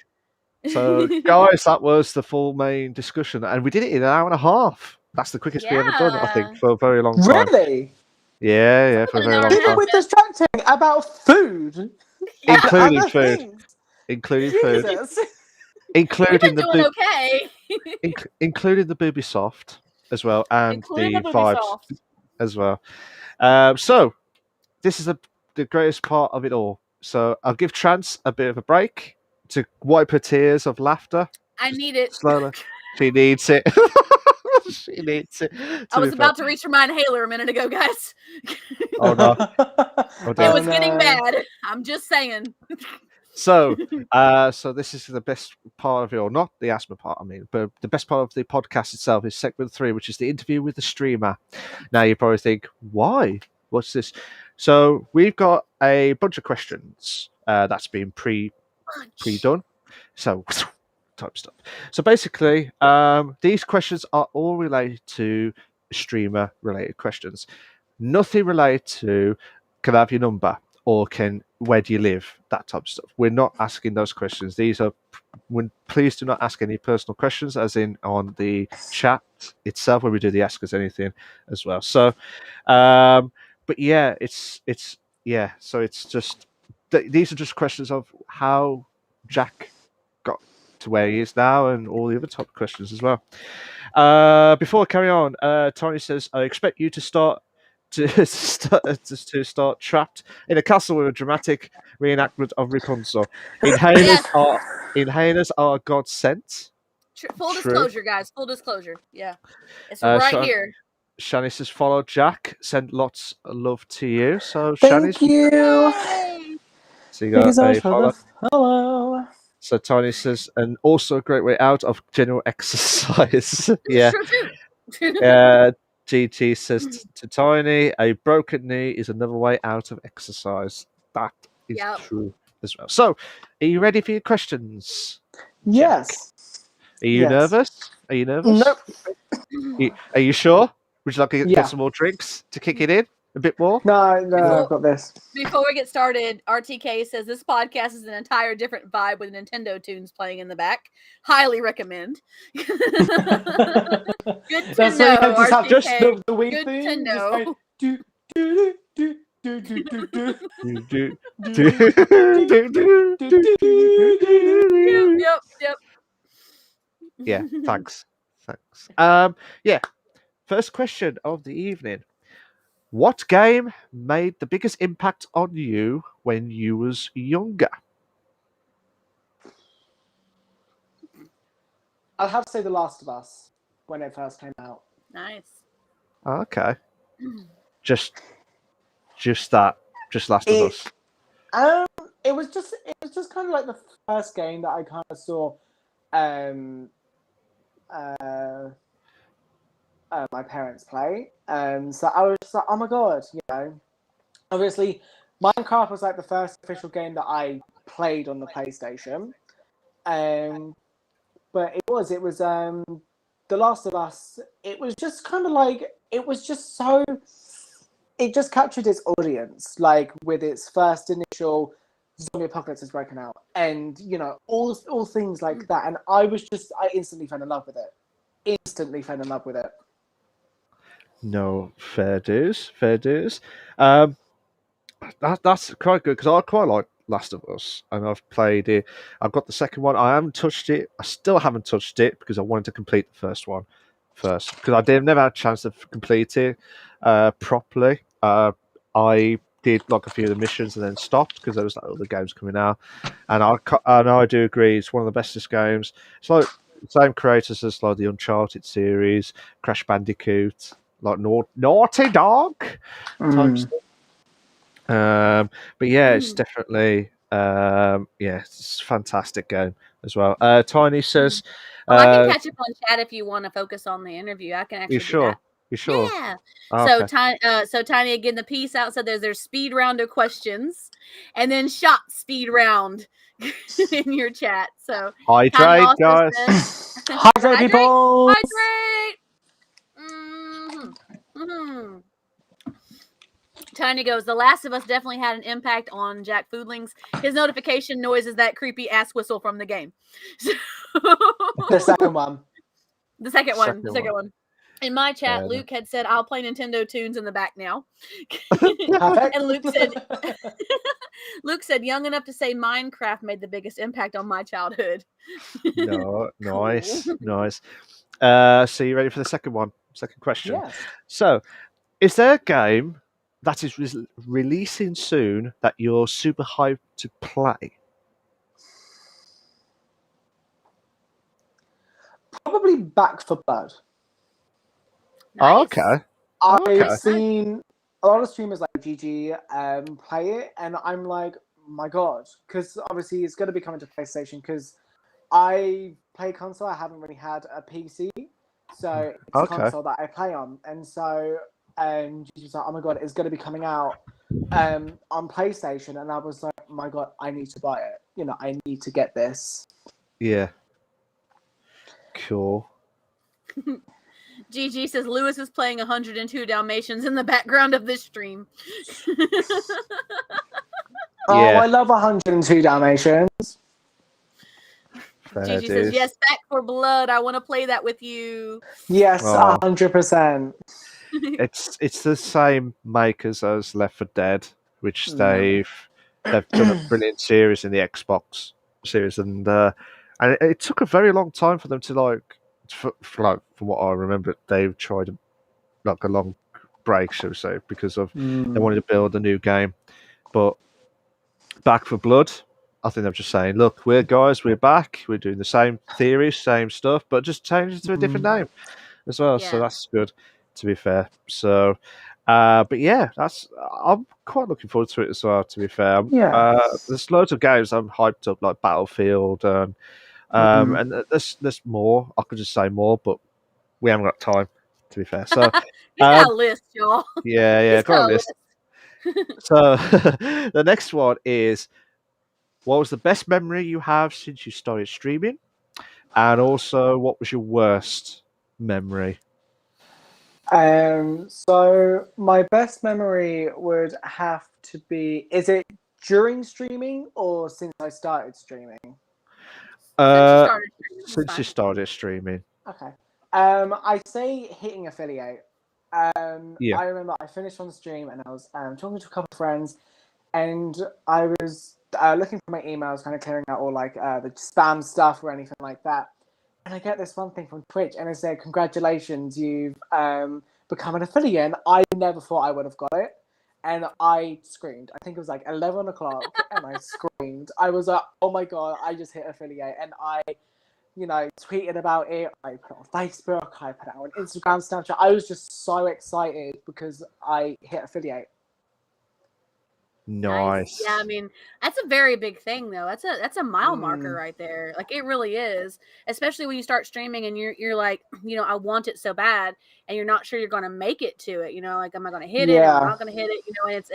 So, guys, that was the full main discussion, and we did it in an hour and a half. That's the quickest we ever done, I think, for a very long time. Really? Yeah, for a very long Even time. with distracting about food. Including Other food. things. Including food. Jesus. You've Including been doing okay. including the Ubisoft as well, and Including the the vibes Ubisoft. as well. So this is the greatest part of it all. So I'll give Trance a bit of a break to wipe her tears of laughter. I need it. Slowly. She needs it. She needs it. I was about to reach for my inhaler a minute ago, guys. Oh no. It dear. was getting bad. I'm just saying. So, so this is the best part of it, or not the asthma part, I mean, but the best part of the podcast itself is segment 3, which is the interview with the streamer. Now, you probably think, why? What's this? So, we've got a bunch of questions that's been pre-done. So, type stuff. So, basically, these questions are all related to streamer-related questions. Nothing related to, can I have your number? Or where do you live? That type of stuff. We're not asking those questions. These are, please do not ask any personal questions, as in on the chat itself, where we do the ask us anything as well. So, but yeah, yeah. So it's just these are just questions of how Jack got to where he is now, and all the other top questions as well. Before I carry on, Tony says, "I expect you to start." To start trapped in a castle with a dramatic reenactment of Rapunzel. Inhalers are a godsend. Full True. disclosure, guys. Full disclosure. Yeah, it's right here. Shani says, "Follow Jack. Send lots of love to you." So Thank you. Yay! So you got a follow. Hello. So Tony says, and also a great way out of general exercise. Yeah. GT says to Tiny, a broken knee is another way out of exercise. That is true as well. So, are you ready for your questions? Yes. Jack? Are you nervous? Are you nervous? Nope. Are you sure? Would you like to get some more drinks to kick it in a bit more? No, I've got this. Before we get started, RTK says this podcast is an entire different vibe with Nintendo tunes playing in the back. Highly recommend. Good to That's know, just have just RTK. the Wii Good theme. to know. Do, do, do, do, do, do, do, Yep. Yeah, thanks. Yeah. First question of the evening. What game made the biggest impact on you when you was younger? I'll have to say The Last of Us when it first came out. Nice. Okay. Just that. Just Last of Us. It was just kind of like the first game that I kind of saw my parents play. So I was just like, oh my god, you know. Obviously, Minecraft was like the first official game that I played on the PlayStation. But it was The Last of Us. It was just kind of like, it just captured its audience, like with its first initial zombie apocalypse has broken out, and you know, all things like that. And I instantly fell in love with it. No, fair dues. That's quite good, because I quite like Last of Us, and I've played it. I've got the second one. I haven't touched it. I still haven't touched it because I wanted to complete the first one first, because I never had a chance to complete it properly. I did like a few of the missions and then stopped because there was like other games coming out, and I do agree it's one of the bestest games. It's like the same creators as like the Uncharted series, Crash Bandicoot, like Naughty Dog type stuff. But yeah, it's definitely it's a fantastic game as well. Tiny says, I can catch up on chat if you want to focus on the interview. I can actually do that. You sure? Yeah. Oh, so Tiny again, the piece out said there's speed round of questions, and then shot speed round in your chat. So hydrate, guys. Hydrate, people. Hydrate. Tiny goes, The Last of Us definitely had an impact on Jack Foodlings. His notification noise is that creepy ass whistle from the game. The second one. The second one. In my chat, Fair Luke had said, "I'll play Nintendo tunes in the back now." Perfect. And Luke said, "Young enough to say Minecraft made the biggest impact on my childhood." No, nice, Cool. nice. So you ready for the second one? Second question. Yes. So, is there a game that is releasing soon that you're super hyped to play? Probably Back for Blood. Oh, Nice. okay. I've Okay. seen a lot of streamers like GG play it, and I'm like, my god, because obviously it's going to be coming to PlayStation. Because I play console, I haven't really had a PC, so it's a Okay. console that I play on, and so GG's like, oh my god, it's going to be coming out on PlayStation, and I was like, my god, I need to buy it. You know, I need to get this. Yeah. Cool. GG says Lewis is playing 102 Dalmatians in the background of this stream. Oh, Yeah. I love 102 Dalmatians. Fair GG says, dues. "Yes, Back for Blood. I want to play that with you." Yes, Oh. 100%. It's the same makers as Left 4 Dead, which Mm. they've done a brilliant series in the Xbox series, and it took a very long time for them to like from what I remember, they've tried like a long break, shall we say, because of they wanted to build a new game. But Back for Blood, I think they're just saying, look, we're back, we're doing the same theories, same stuff, but just change it to a different name as well. So Yeah. that's good, to be fair. So, but yeah, I'm quite looking forward to it as well. To be fair, Yeah. there's loads of games I'm hyped up, like Battlefield, and there's more. I could just say more, but we haven't got time. To be fair, so He's got a list, y'all. yeah, He's got got a list. So the next one is, what was the best memory you have since you started streaming? And also, what was your worst memory? So my best memory would have to be, is it during streaming or since I started streaming? Since you started streaming. Okay. I say hitting affiliate. Yeah. I remember I finished on the stream and I was talking to a couple of friends, and I was looking for my emails, kind of clearing out all like the spam stuff or anything like that. And I get this one thing from Twitch, and it said, "Congratulations, you've become an affiliate." And I never thought I would have got it, and I screamed. I think it was like 11 o'clock, and I screamed. I was like, "Oh my god, I just hit affiliate!" And I, tweeted about it. I put it on Facebook. I put it on Instagram, Snapchat. I was just so excited because I hit affiliate. Nice. Yeah, I mean, that's a very big thing, though. That's a mile marker right there. Like, it really is. Especially when you start streaming and you're like, I want it so bad, and you're not sure you're going to make it to it. Like, am I going to hit it? Am I not going to hit it?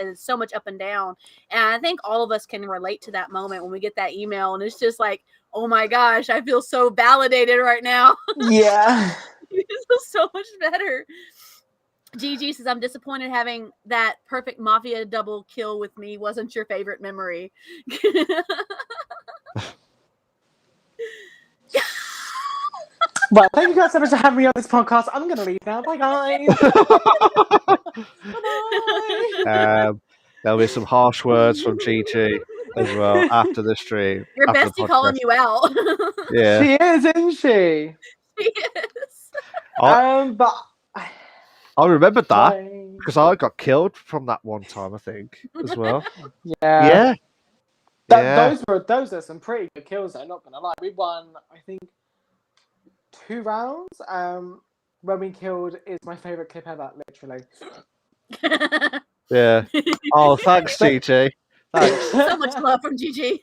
And it's so much up and down. And I think all of us can relate to that moment when we get that email, and it's just like, oh my gosh, I feel so validated right now. Yeah. It feels so much better. GG says, "I'm disappointed having that perfect mafia double kill with me wasn't your favorite memory." Well, thank you guys so much for having me on this podcast. I'm going to leave now. Bye, guys. Bye-bye. There'll be some harsh words from GG as well after the stream. Your after bestie calling you out. Yeah. She is, isn't she? She is. But I remembered that because I got killed from that one time, I think, as well. Yeah. Yeah. Those are some pretty good kills, though, not gonna lie. We won, I think, 2 rounds. When we killed is my favourite clip ever, literally. Yeah. Oh, thanks, GG. Thanks. So much love from GG.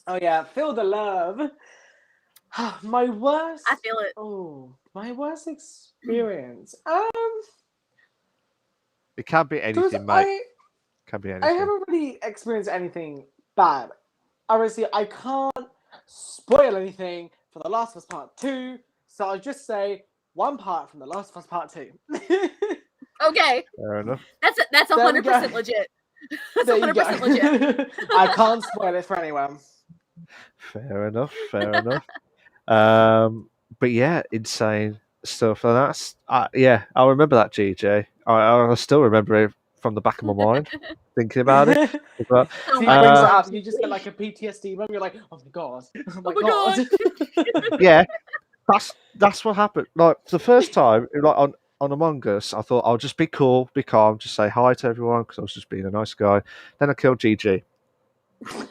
Oh yeah, feel the love. My worst. I feel it. Oh, my worst experience. It can't be anything, mate. Can't be anything. I haven't really experienced anything bad. Obviously, I can't spoil anything for The Last of Us Part 2, so I'll just say one part from The Last of Us Part 2. Okay. Fair enough. That's 100% legit. That's 100% legit. I can't spoil it for anyone. Fair enough. But yeah, insane. stuff, and that's yeah. I remember that GJ. I still remember it from the back of my mind, thinking about it. As well. Oh See, my he brings it God. up, you just get like a PTSD moment. You're like, oh my god, oh my my god. Yeah, that's what happened. Like the first time, like on Among Us, I thought I'll just be cool, be calm, just say hi to everyone because I was just being a nice guy. Then I killed GG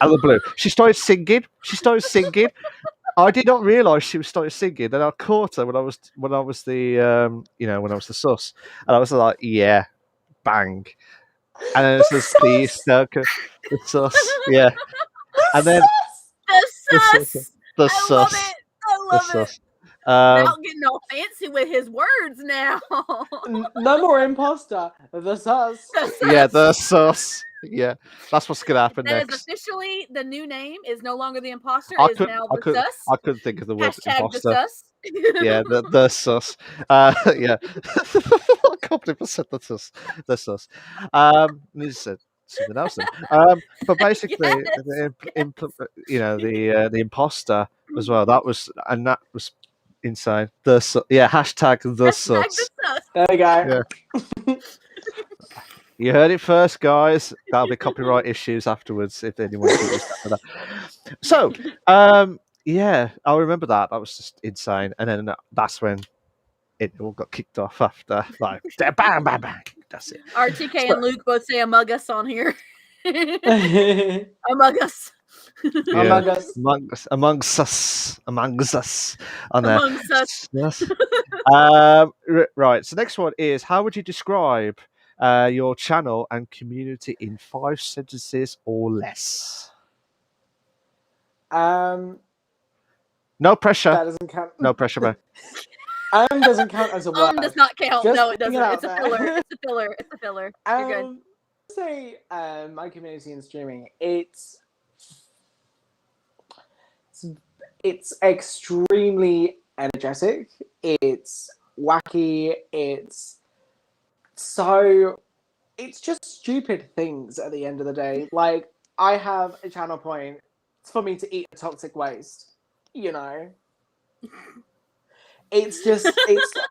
out of the blue. She started singing. I did not realise she was started singing. Then I caught her when I was the when I was the sus, and I was like, yeah, bang. And then it's just the sus, yeah. And then The the sus. the I love sus, it. I the love it. sus. Now getting all fancy with his words now. No more imposter. The sus. Yeah, the sus. Yeah, that's what's gonna happen That is next. officially the new name. Is no longer the imposter. I It is could, now I the could, sus. I couldn't think of the word Hashtag the imposter. sus. Yeah, the sus. Yeah, I can't believe I said the sus. The sus. You said something else then. But basically, Yes, the imposter as well. That was insane. Yeah, hashtag the Hashtag the sus. sus. There we go. Yeah. You heard it first, guys. That'll be copyright issues afterwards if anyone uses that for that. So, yeah, I remember that. That was just insane. And then that's when it all got kicked off after, like, bang, bang, bang. That's it. RTK and Luke both say Among Us on here. Among Us. Yeah. Among Us. Amongst us. On there. Amongst us. Yes. Right. So next one is: how would you describe your channel and community in 5 sentences or less? No pressure. That doesn't count. No pressure, man. Doesn't count as a word. Does not count. Just No, it putting doesn't. it It's a out filler. there. It's a filler. It's a filler. You're good. Say my community in streaming. It's extremely energetic. It's wacky. It's just stupid things at the end of the day. Like, I have a channel point for me to eat a toxic waste. You know, it's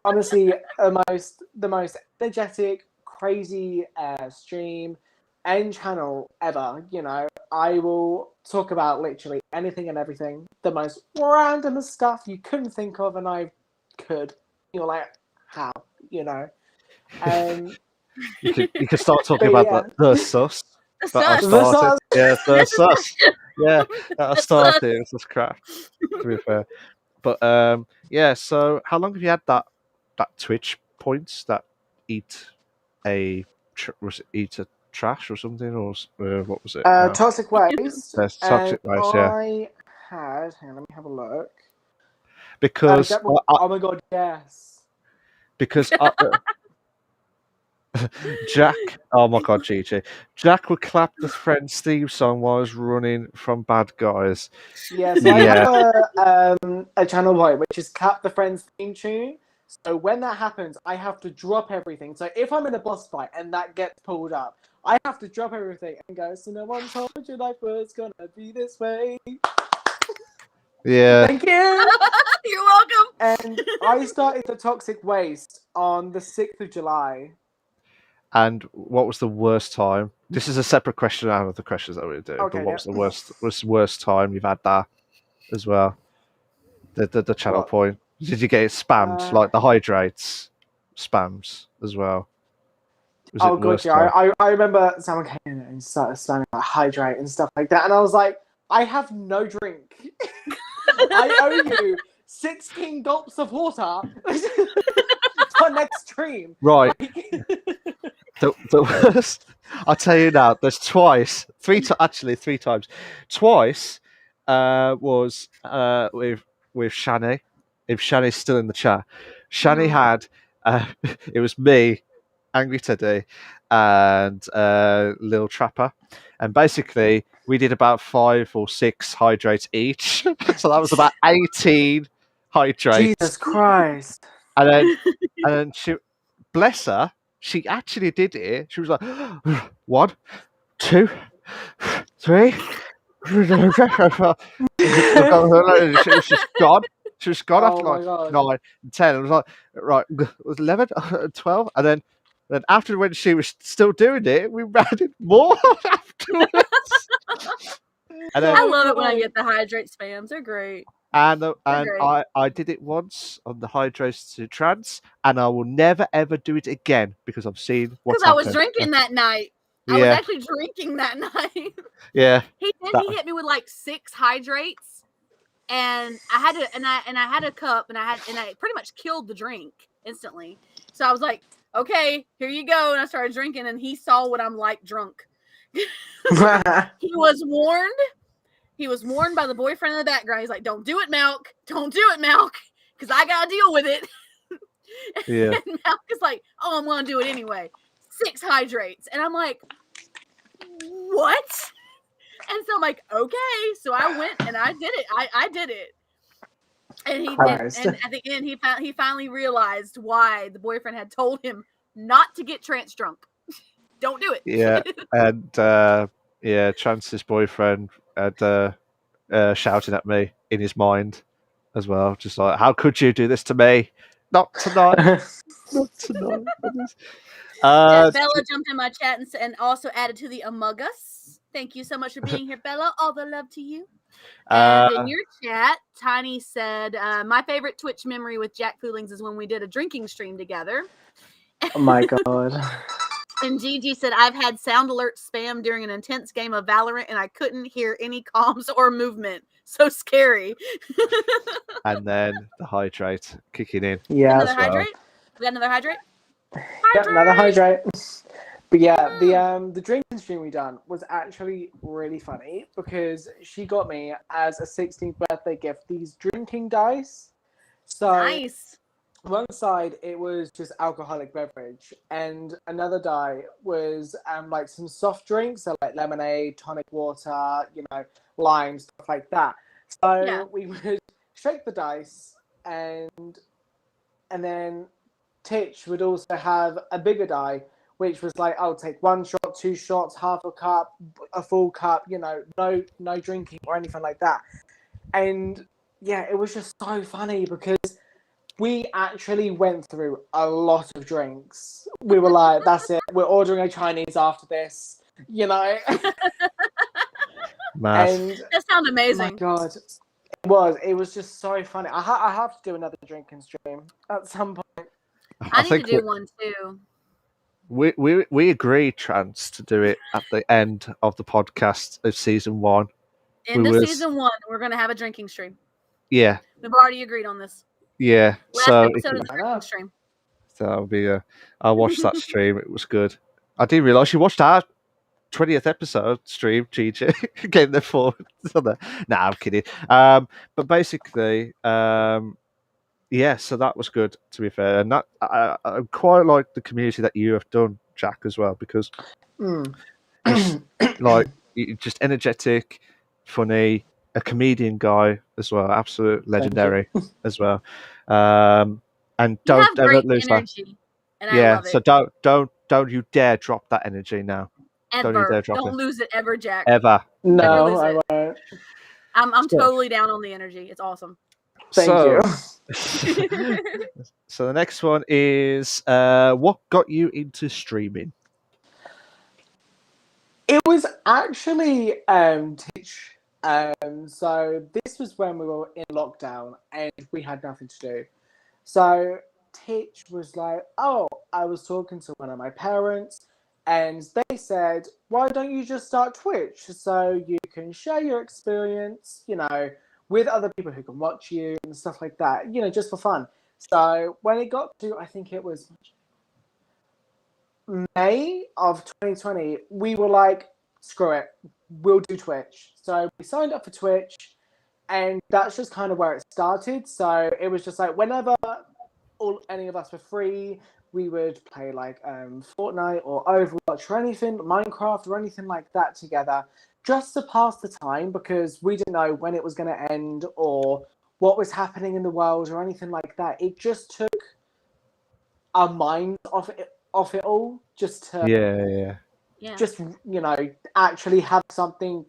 honestly the most energetic, crazy stream and channel ever. You know, I will talk about literally anything and everything, the most random stuff you couldn't think of, and I could. You're like, how? You know, You can start talking about the sus. The That'll sus. start sus. it. Yeah, the sus. Yeah, that'll The start sus. it. It's just crap, to be fair. But yeah. So, how long have you had that Twitch points that eat was it eat a trash or something, or what was it? Toxic waste. Yes, toxic waste. Yeah, I had. Hang on, let me have a look. because oh my god, yes. because Jack. Oh my god, Gigi. Jack would clap the Friends theme song while I was running from bad guys. Yeah, so I have a channel point which is Clap the Friends theme tune. So when that happens, I have to drop everything. So if I'm in a boss fight and that gets pulled up, I have to drop everything and go, so no one told you life was gonna be this way. Yeah. Thank you. You're welcome. And I started the Toxic Waste on the 6th of July. And what was the worst time? This is a separate question out of the questions that we do. Okay, but what was the worst time you've had that as well? The channel point. Did you get it spammed like the hydrates spams as well? Was oh god, yeah. I remember someone came in and started spamming like hydrate and stuff like that, and I was like, I have no drink. I owe you 16 gulps of water for next stream. Right. The worst. I'll tell you now. There's three times. Twice was with Shani. If Shani's still in the chat, Shani had it was me, Angry Teddy, and Lil Trapper, and basically we did about 5 or 6 hydrates each. So that was about 18 hydrates. Jesus Christ! And then she, bless her, she actually did it. She was like 1, 2, 3. It was just gone. She was gone after Oh my like god. 9 and 10. I was like, right, it was 11, 12. And then after when she was still doing it, we added more afterwards. And then, I So love it when I good. get the hydrate spams. They're great. and, They're and great. I did it once on the Hydrates to Trance, and I will never ever do it again because I've seen what's Because I was happened. drinking that night. I was Yeah, actually drinking that night. yeah. He That, hit me with like 6 hydrates, and I had to, and I had a cup, and I pretty much killed the drink instantly. So I was like, okay, here you go, and I started drinking, and he saw what I'm like drunk. He was warned. He was warned by the boyfriend in the background. He's like, "Don't do it, Malk. Don't do it, Malk, because I gotta deal with it." yeah, And Malk is like, "Oh, I'm gonna do it anyway." 6 hydrates, and I'm like, "What?" And so I'm like, "Okay." So I went and I did it. I did it. And he did. Christ. And at the end, he finally realized why the boyfriend had told him not to get trance drunk. Don't do it. yeah. And yeah, Chance's boyfriend had shouting at me in his mind as well, just like, "How could you do this to me? Not tonight, not tonight." Bella jumped in my chat and also added to the Among Us. Thank you so much for being here, Bella. All the love to you. And in your chat, Tiny said, my favorite Twitch memory with Jack Foodlings is when we did a drinking stream together. Oh my god. And Gigi said, I've had sound alert spam during an intense game of Valorant and I couldn't hear any comms or movement. So scary. And then the hydrate kicking in. Yeah. Another as well. hydrate? We got another hydrate? Yep, another hydrate. But yeah, Woo! the drinking stream we done was actually really funny because she got me as a 16th birthday gift these drinking dice. So Nice. one side it was just alcoholic beverage, and another die was like some soft drinks, so like lemonade, tonic water, lime, stuff like that. So Yeah. we would shake the dice, and then Titch would also have a bigger die, which was like, I'll take 1 shot, 2 shots, half a cup, a full cup, no drinking or anything like that. And yeah, it was just so funny because we actually went through a lot of drinks. We were like, that's it, we're ordering a Chinese after this, Mad. And That sounds oh my amazing. god, it was just so funny. I have to do another drinking stream at some point. I need to think do one too. we agreed, Trance, to do it at the end of the podcast of season 1. End of season 1, we're going to have a drinking stream. Yeah, We've already agreed on this. yeah. Last So episode of the drinking stream. that'll be I watched that stream. It was good. I didn't realize you watched our 20th episode stream, Gigi. Getting there for Nah, I'm kidding. But basically, yeah. So that was good, to be fair, and that I quite like the community that you have done, Jack, as well, because you're just energetic, funny, a comedian guy as well, absolute legendary as well. And You have don't great lose that. energy, and I Yeah, love it. so don't you dare drop that energy now. Don't you Ever. dare drop Don't it. lose it ever, Jack. Ever. No, lose I it. won't. I'm totally down on the energy. It's awesome. Thank you. So the next one is what got you into streaming? It was actually Titch. So this was when we were in lockdown and we had nothing to do. So Titch was like, "Oh, I was talking to one of my parents, and they said, why don't you just start Twitch so you can share your experience, with other people who can watch you and stuff like that, just for fun." So when it got to, I think it was May of 2020, we were like, screw it, we'll do Twitch. So we signed up for Twitch, and that's just kind of where it started. So it was just like whenever any of us were free, we would play like Fortnite or Overwatch or anything, Minecraft or anything like that together, just to pass the time, because we didn't know when it was going to end or what was happening in the world or anything like that. It just took our minds off it all, just to Yeah. Yeah. just actually have something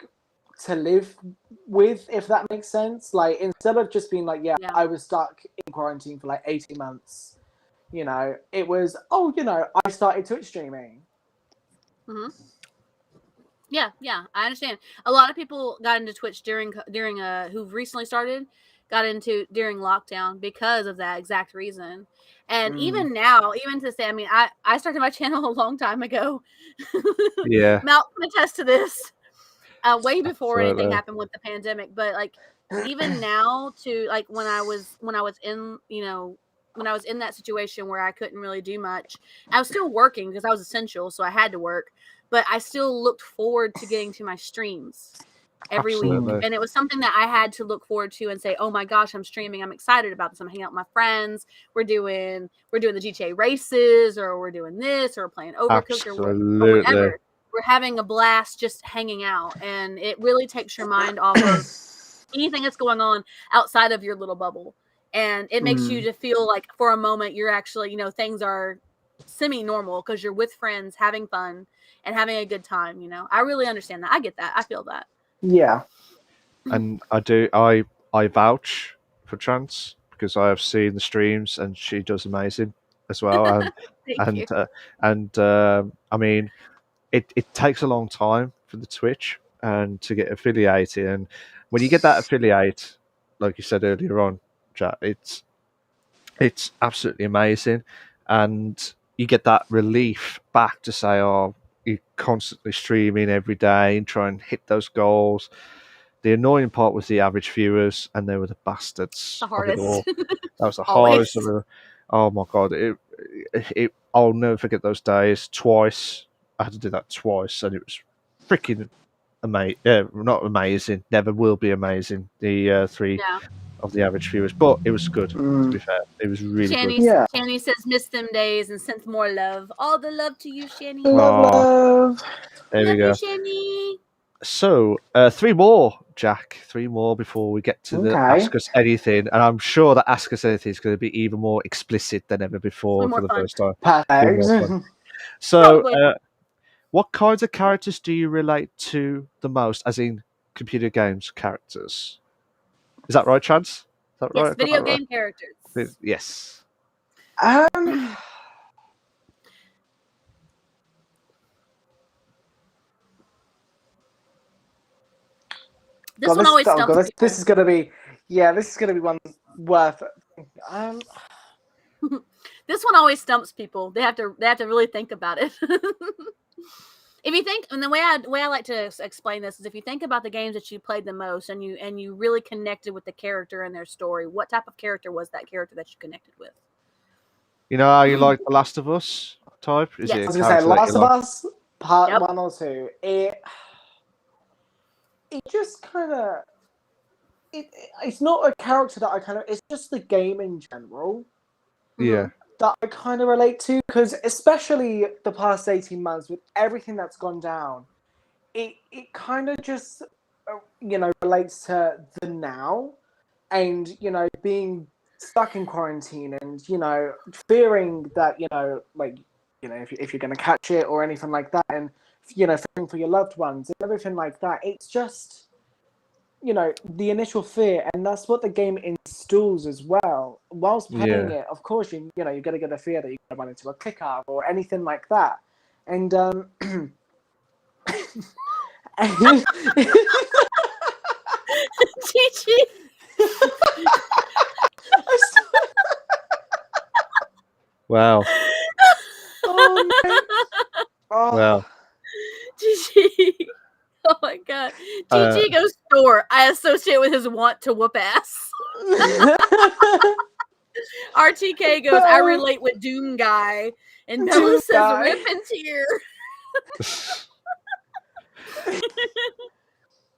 to live with, if that makes sense. Like, instead of just being like, yeah, I was stuck in quarantine for like 18 months, you know, it was, oh, you know, I started Twitch streaming. Mm-hmm. Yeah, I understand. A lot of people got into Twitch during who've recently started, got into during lockdown because of that exact reason. And even now, even to say, I mean, I started my channel a long time ago. Yeah. Mal can attest to this. Way before anything Absolutely. happened with the pandemic, but like even now, to like when I was in, you know, when I was in that situation where I couldn't really do much, I was still working because I was essential, so I had to work. But I still looked forward to getting to my streams every Absolutely. week, and it was something that I had to look forward to and say, "Oh my gosh, I'm streaming! I'm excited about this! I'm hanging out with my friends. We're doing the GTA races, or we're doing this, or we're playing Overcooked, or whatever." We're having a blast just hanging out, and it really takes your mind off of anything that's going on outside of your little bubble, and it makes you to feel like for a moment you're actually, you know, things are semi-normal because you're with friends having fun and having a good time. You know, I really understand that. I get that. I feel that. Yeah. And I vouch for Chance because I have seen the streams and she does amazing as well. And Thank you. I mean, it takes a long time for the Twitch and to get affiliated. And when you get that affiliate, like you said earlier on, Jack, it's absolutely amazing, and you get that relief back to say, oh, you're constantly streaming every day and try and hit those goals. The annoying part was the average viewers, and they were the bastards The of it hardest. all. That was the Always. hardest of it. Oh my god! I'll never forget those days. Twice, I had to do that twice, and it was freaking amazing. Not amazing. Never will be amazing. The three Yeah. of the average viewers, but it was good. To be fair, it was really good. Shani says, "Miss them days," and sends more love. All the love to you, Shani. Love. There we Love go. you, Shani. So, three more, Jack. Three more before we get to the Okay. Ask Us Anything. And I'm sure that Ask Us Anything is going to be even more explicit than ever before for the first time. Be more fun. Perfect. So, Probably. what kinds of characters do you relate to the most, as in computer games characters? Is that right, Chance? Is that Yes, right? video game characters. Yes. This one always stumps people. This is gonna be, this is gonna be one worth. This one always stumps people. They have to really think about it. If you think, and the way I like to explain this is, if you think about the games that you played the most, and you really connected with the character and their story, what type of character was that character that you connected with? You know how you like The Last of Us type? Is Yes. it I was gonna say Last of Us Part Yep. 1 or 2. It just kind of it's not a character that I kind of. It's just the game in general. Yeah. That I kind of relate to, because especially the past 18 months with everything that's gone down, it kind of just relates to the now, and being stuck in quarantine, and fearing that if you're going to catch it or anything like that, and fearing for your loved ones and everything like that. It's just the initial fear, and that's what the game instills as well. Whilst playing it, of course, you're going to get a fear that you're going to run into a clicker or anything like that. And Chi-Chi. Wow. Oh, no. Oh. Wow. Chi-Chi. Oh my god. Chi-Chi goes store. I associate with his want to whoop ass. RTK goes, I relate with Doom Guy. And Bella says, rip and tear.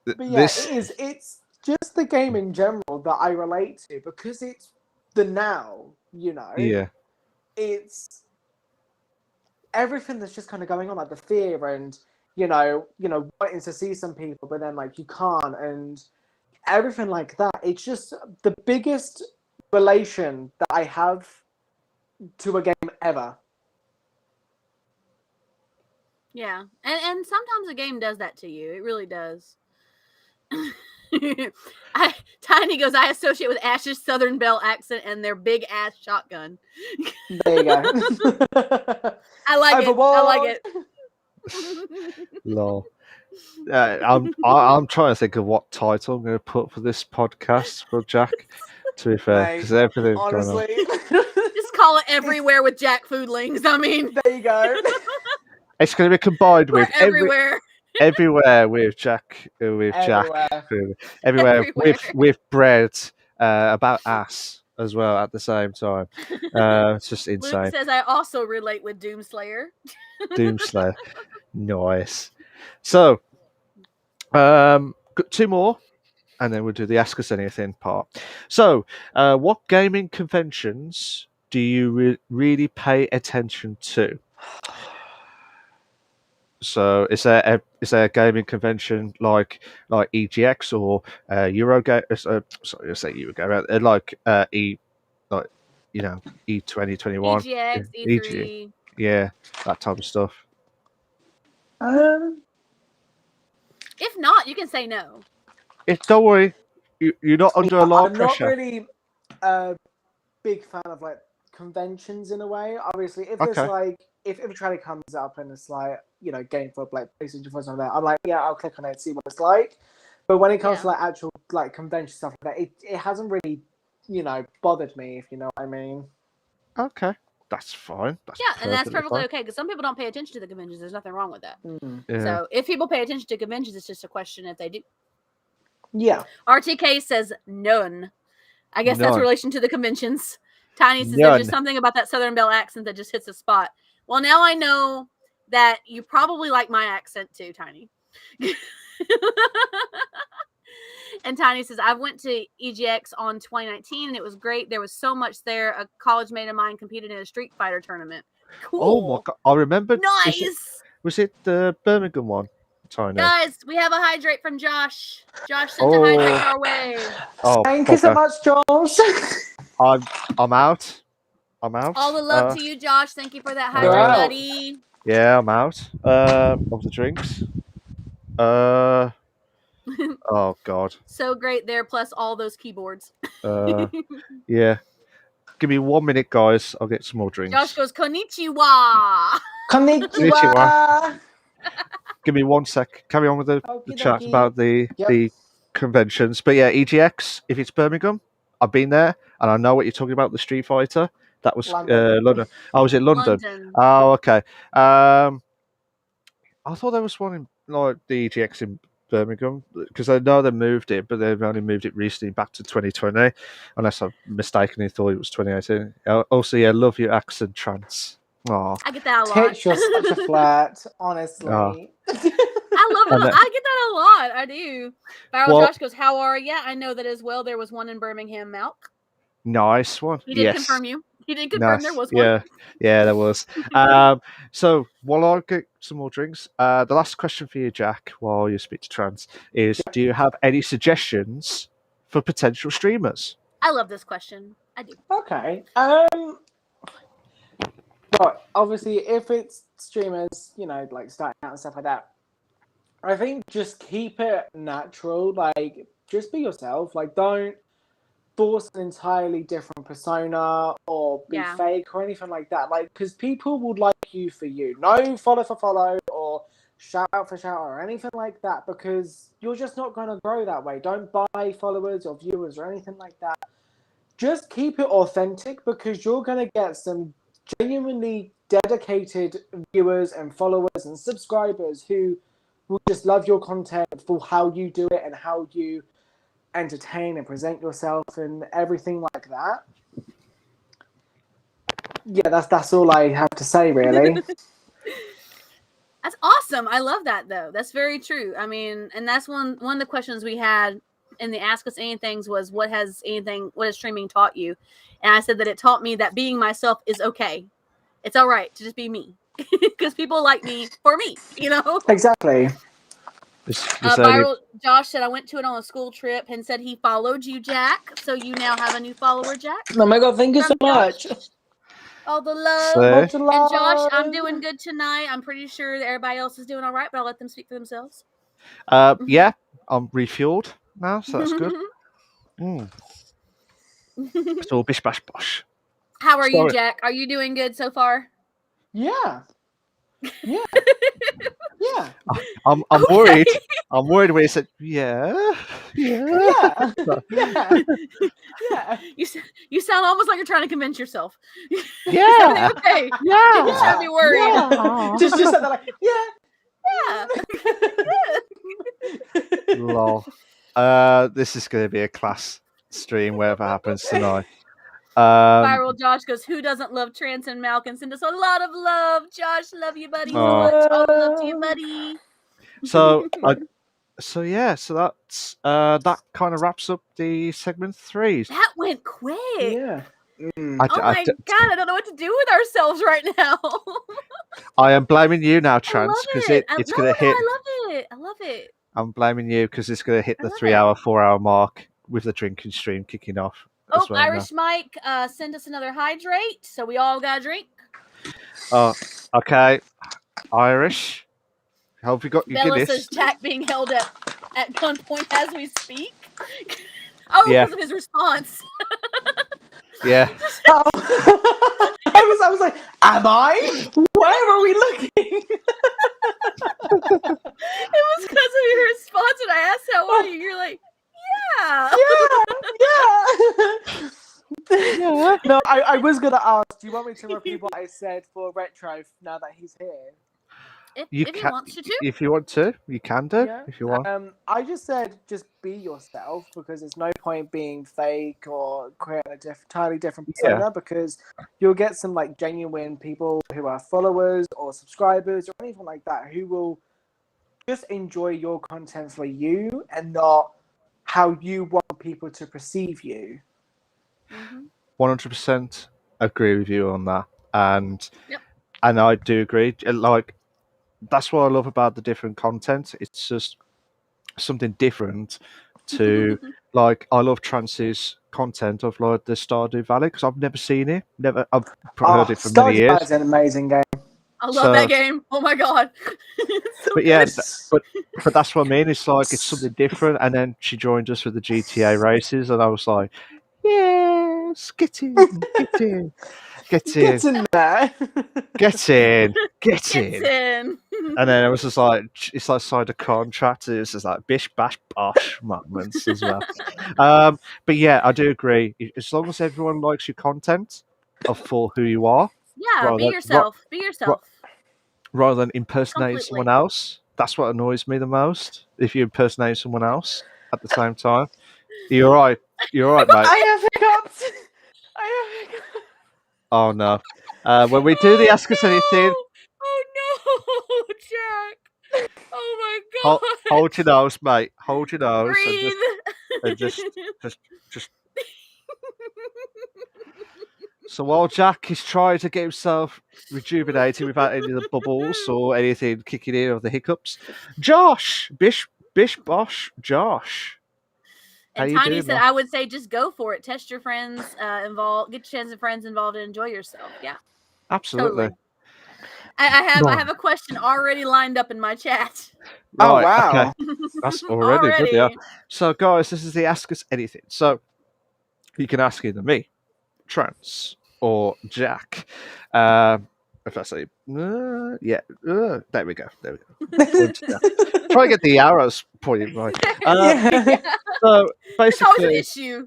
But yeah, it's just the game in general that I relate to, because it's the now, Yeah. It's everything that's just kind of going on, like the fear, and wanting to see some people, but then like you can't, and everything like that. It's just the biggest relation that I have to a game ever. Yeah. And sometimes a game does that to you. It really does. Tiny goes, I associate with Ash's Southern Belle accent and their big ass shotgun. There you go. I like it. I like it. Lol. I'm trying to think of what title I'm going to put for this podcast for Jack. To be fair, because everything's honestly, going on. Just call it Everywhere with Jack Foodlings. I mean, there you go. It's going to be combined we're with everywhere. everywhere with Jack, everywhere with bread about ass as well at the same time. It's just insane. Luke says I also relate with Doomslayer. Doomslayer, nice. So, two more, and then we'll do the Ask Us Anything part. So, what gaming conventions do you really pay attention to? So, is there a gaming convention like EGX or Eurogame? Sorry, I say Eurogame. Like E2021, EGX, E3. yeah, that type of stuff. Um, If not, you can say no. Don't worry, you're not under a lot of I'm not pressure. really a big fan of like conventions in a way. Obviously, if there's Okay. like if a trailer comes up and it's like game for like PlayStation 4 or something like that, I'm like, yeah, I'll click on it and see what it's like. But when it comes to like actual like convention stuff like that, it hasn't really bothered me, if you know what I mean. Okay, that's fine. And that's perfectly okay because some people don't pay attention to the conventions. There's nothing wrong with that. Yeah. So if people pay attention to conventions, it's just a question if they do. Yeah. RTK says none. I guess that's None. relation to the conventions. Tiny says None. there's just something about that Southern Belle accent that just hits a spot. Well, now I know that you probably like my accent too, Tiny. And Tiny says, I went to EGX on 2019 and it was great. There was so much there. A college mate of mine competed in a Street Fighter tournament. Cool. Oh my god, I remember. Nice. Was it the Birmingham one? Tiny. Guys, we have a hydrate from Josh. Josh sent a hydrate our way. Oh, thank you so much, Josh. I'm out. I'm out. All the love to you, Josh. Thank you for that hydrate, Wow. buddy. Yeah, I'm out. Of the drinks. Oh god. So great there, plus all those keyboards. Yeah. Give me 1 minute, guys. I'll get some more drinks. Josh goes, konnichiwa. Konnichiwa. Give me 1 sec. Carry on with the chat about the conventions. But yeah, EGX, if it's Birmingham, I've been there and I know what you're talking about, the Street Fighter. That was London. Oh, was it London? Oh, okay. I thought there was one in like the EGX in Birmingham because I know they moved it, but they've only moved it recently back to 2020, unless I've mistakenly thought it was 2018. Also, yeah, love your accent, Trance. Oh, I get that a lot. Tits, you're such a flat, honestly. I love it. I get that a lot. I do. Josh goes, how are you? I know that as well. There was one in Birmingham, Milk. Nice one. He did confirm you. He did confirm there was one. Yeah, there was. So while I get some more drinks, the last question for you, Jack, while you speak to Trans, is: do you have any suggestions for potential streamers? I love this question. I do. Okay. But obviously, if it's streamers, like starting out and stuff like that, I think just keep it natural. Like, just be yourself. Like, don't force an entirely different persona or be fake or anything like that. Like, because people will like you for you. No follow for follow or shout out for shout out or anything like that, because you're just not going to grow that way. Don't buy followers or viewers or anything like that. Just keep it authentic, because you're going to get some genuinely dedicated viewers and followers and subscribers who will just love your content for how you do it and how you entertain and present yourself and everything like that. Yeah, that's all I have to say, really. That's awesome. I love that, though. That's very true. I mean, and that's one of the questions we had in the Ask Us Anythings was, what has streaming taught you? And I said that it taught me that being myself is okay. It's all right to just be me, because people like me for me, Exactly. Josh said, I went to it on a school trip and said he followed you, Jack. So you now have a new follower, Jack. Oh my god, thank you so much. All the love. Much And love. Josh, I'm doing good tonight. I'm pretty sure that everybody else is doing all right, but I'll let them speak for themselves. Yeah, I'm refueled now, so that's good. It's all bish bash bosh. How are you, Sorry. Jack? Are you doing good so far? Yeah. Yeah. Yeah. I'm Okay. worried. I'm worried when he said, yeah. Yeah. Yeah. Yeah. You sound almost like you're trying to convince yourself. Is Yeah. everything okay? Yeah. You should be worried. Yeah. Just said that like, yeah. Lol. This is going to be a class stream, whatever happens tonight. Viral Josh goes, who doesn't love Trance and Malkin? Send us a lot of love. Josh, love you, buddy, so much. All the love to you, buddy. So that's that kind of wraps up the segment 3. That went quick. Yeah. Oh my God, I don't know what to do with ourselves right now. I am blaming you now, I Trance, love because it. it's going to hit. I love it. I love it. I'm blaming you because it's going to hit I the love 3 it. hour, 4 hour mark with the drinking stream kicking off. Oh, as well now. Irish Mike, send us another hydrate. So we all got a drink. Oh, okay. Irish. Hope you got your Bella Guinness. says Jack being held at gunpoint as we speak. Oh, Yeah. because of his response. Yeah. I was like, am I? Where are we looking? It was because of your response when I asked how are you. You're like, yeah. Yeah. No, I was gonna ask. Do you want me to repeat what I said for retro now that he's here? If You he can, wants to do. if you want to, you can do. Yeah. If you want. I just said just be yourself because there's no point being fake or creating a entirely different persona because you'll get some like genuine people who are followers or subscribers or anything like that who will just enjoy your content for you and not how you want people to perceive you. 100% agree with you on that, and I do agree. Like, that's what I love about the different content. It's just something different to like. I love Trance's content of like the Stardew Valley because I've never seen it. I've heard it for many Stardew Valley years. is an amazing game. I love that game. Oh my God. So but yeah, good. but that's what I mean. It's like it's something different. And then she joined us with the GTA races, and I was like, yes, get in, get in, get in, Get in there, get in, get Gets in. in. And then it was just like it's like signed a contract. It's just like bish bash bosh moments as well. But yeah, I do agree. As long as everyone likes your content for who you are, Yeah, be yourself. Be yourself. rather than impersonating Completely. someone else. That's what annoys me the most. If you impersonate someone else at the same time, you're right. You're right, mate. I have hiccups. Oh no. When we do the ask us anything, Oh no, Jack. Oh my God. hold your nose, mate. Hold your nose Breathe. and just. So while Jack is trying to get himself rejuvenated without any of the bubbles or anything kicking in or the hiccups, Josh, Bish, Bosh, Josh. And Tiny said, I would say just go for it. Test your friends involved. Get your friends involved and enjoy yourself. Yeah, absolutely. Totally. I have a question already lined up in my chat. Right, oh wow, okay. That's already good. Yeah. So guys, this is the Ask Us Anything. So you can ask either me, Trance, or Jack. If I say, there we go. Try to get the arrows pointed right. So basically, it's always an issue.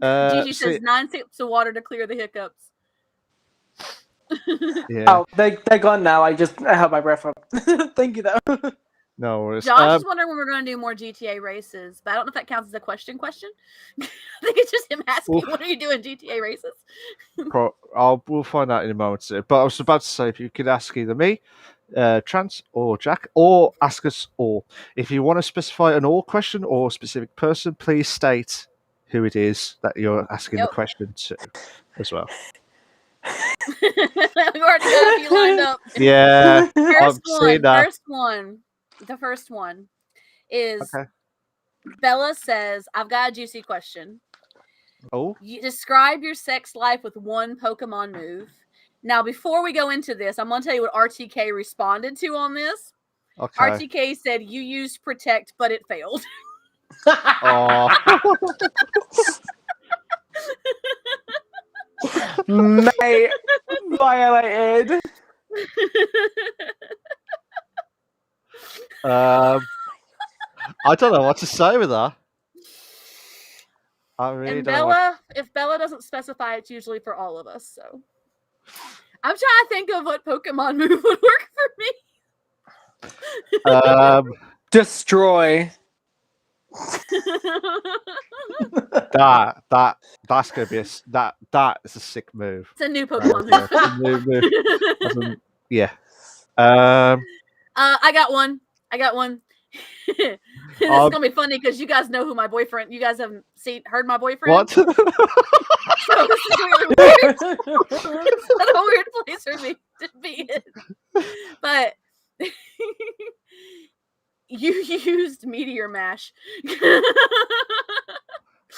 Gigi says 9 sips of water to clear the hiccups. Yeah. Oh, they're gone now. I held my breath up. Thank you, though. No worries. Josh is wondering when we're going to do more GTA races, but I don't know if that counts as a question. I think it's just him asking, when are you doing GTA races? We'll find out in a moment. But I was about to say, if you could ask either me, Trance, or Jack, or ask us all. If you want to specify an all question or a specific person, please state who it is that you're asking the question to as well. We've already got a few lined up. Yeah. The first one is Bella says, I've got a juicy question. Oh. You describe your sex life with one Pokemon move. Now, before we go into this, I'm going to tell you what RTK responded to on this. Okay. RTK said you used protect, but it failed. Oh. Mate, violated. I don't know what to say with that. I really And don't know. What... if Bella doesn't specify, it's usually for all of us. So I'm trying to think of what Pokemon move would work for me. Destroy. That's gonna be that is a sick move. It's a new Pokemon move. It's a new move. Yeah. I got one. This is gonna be funny because you guys know who my boyfriend. You guys have heard my boyfriend. What? So this is really weird. It's a weird place for me to be in. But you used Meteor Mash.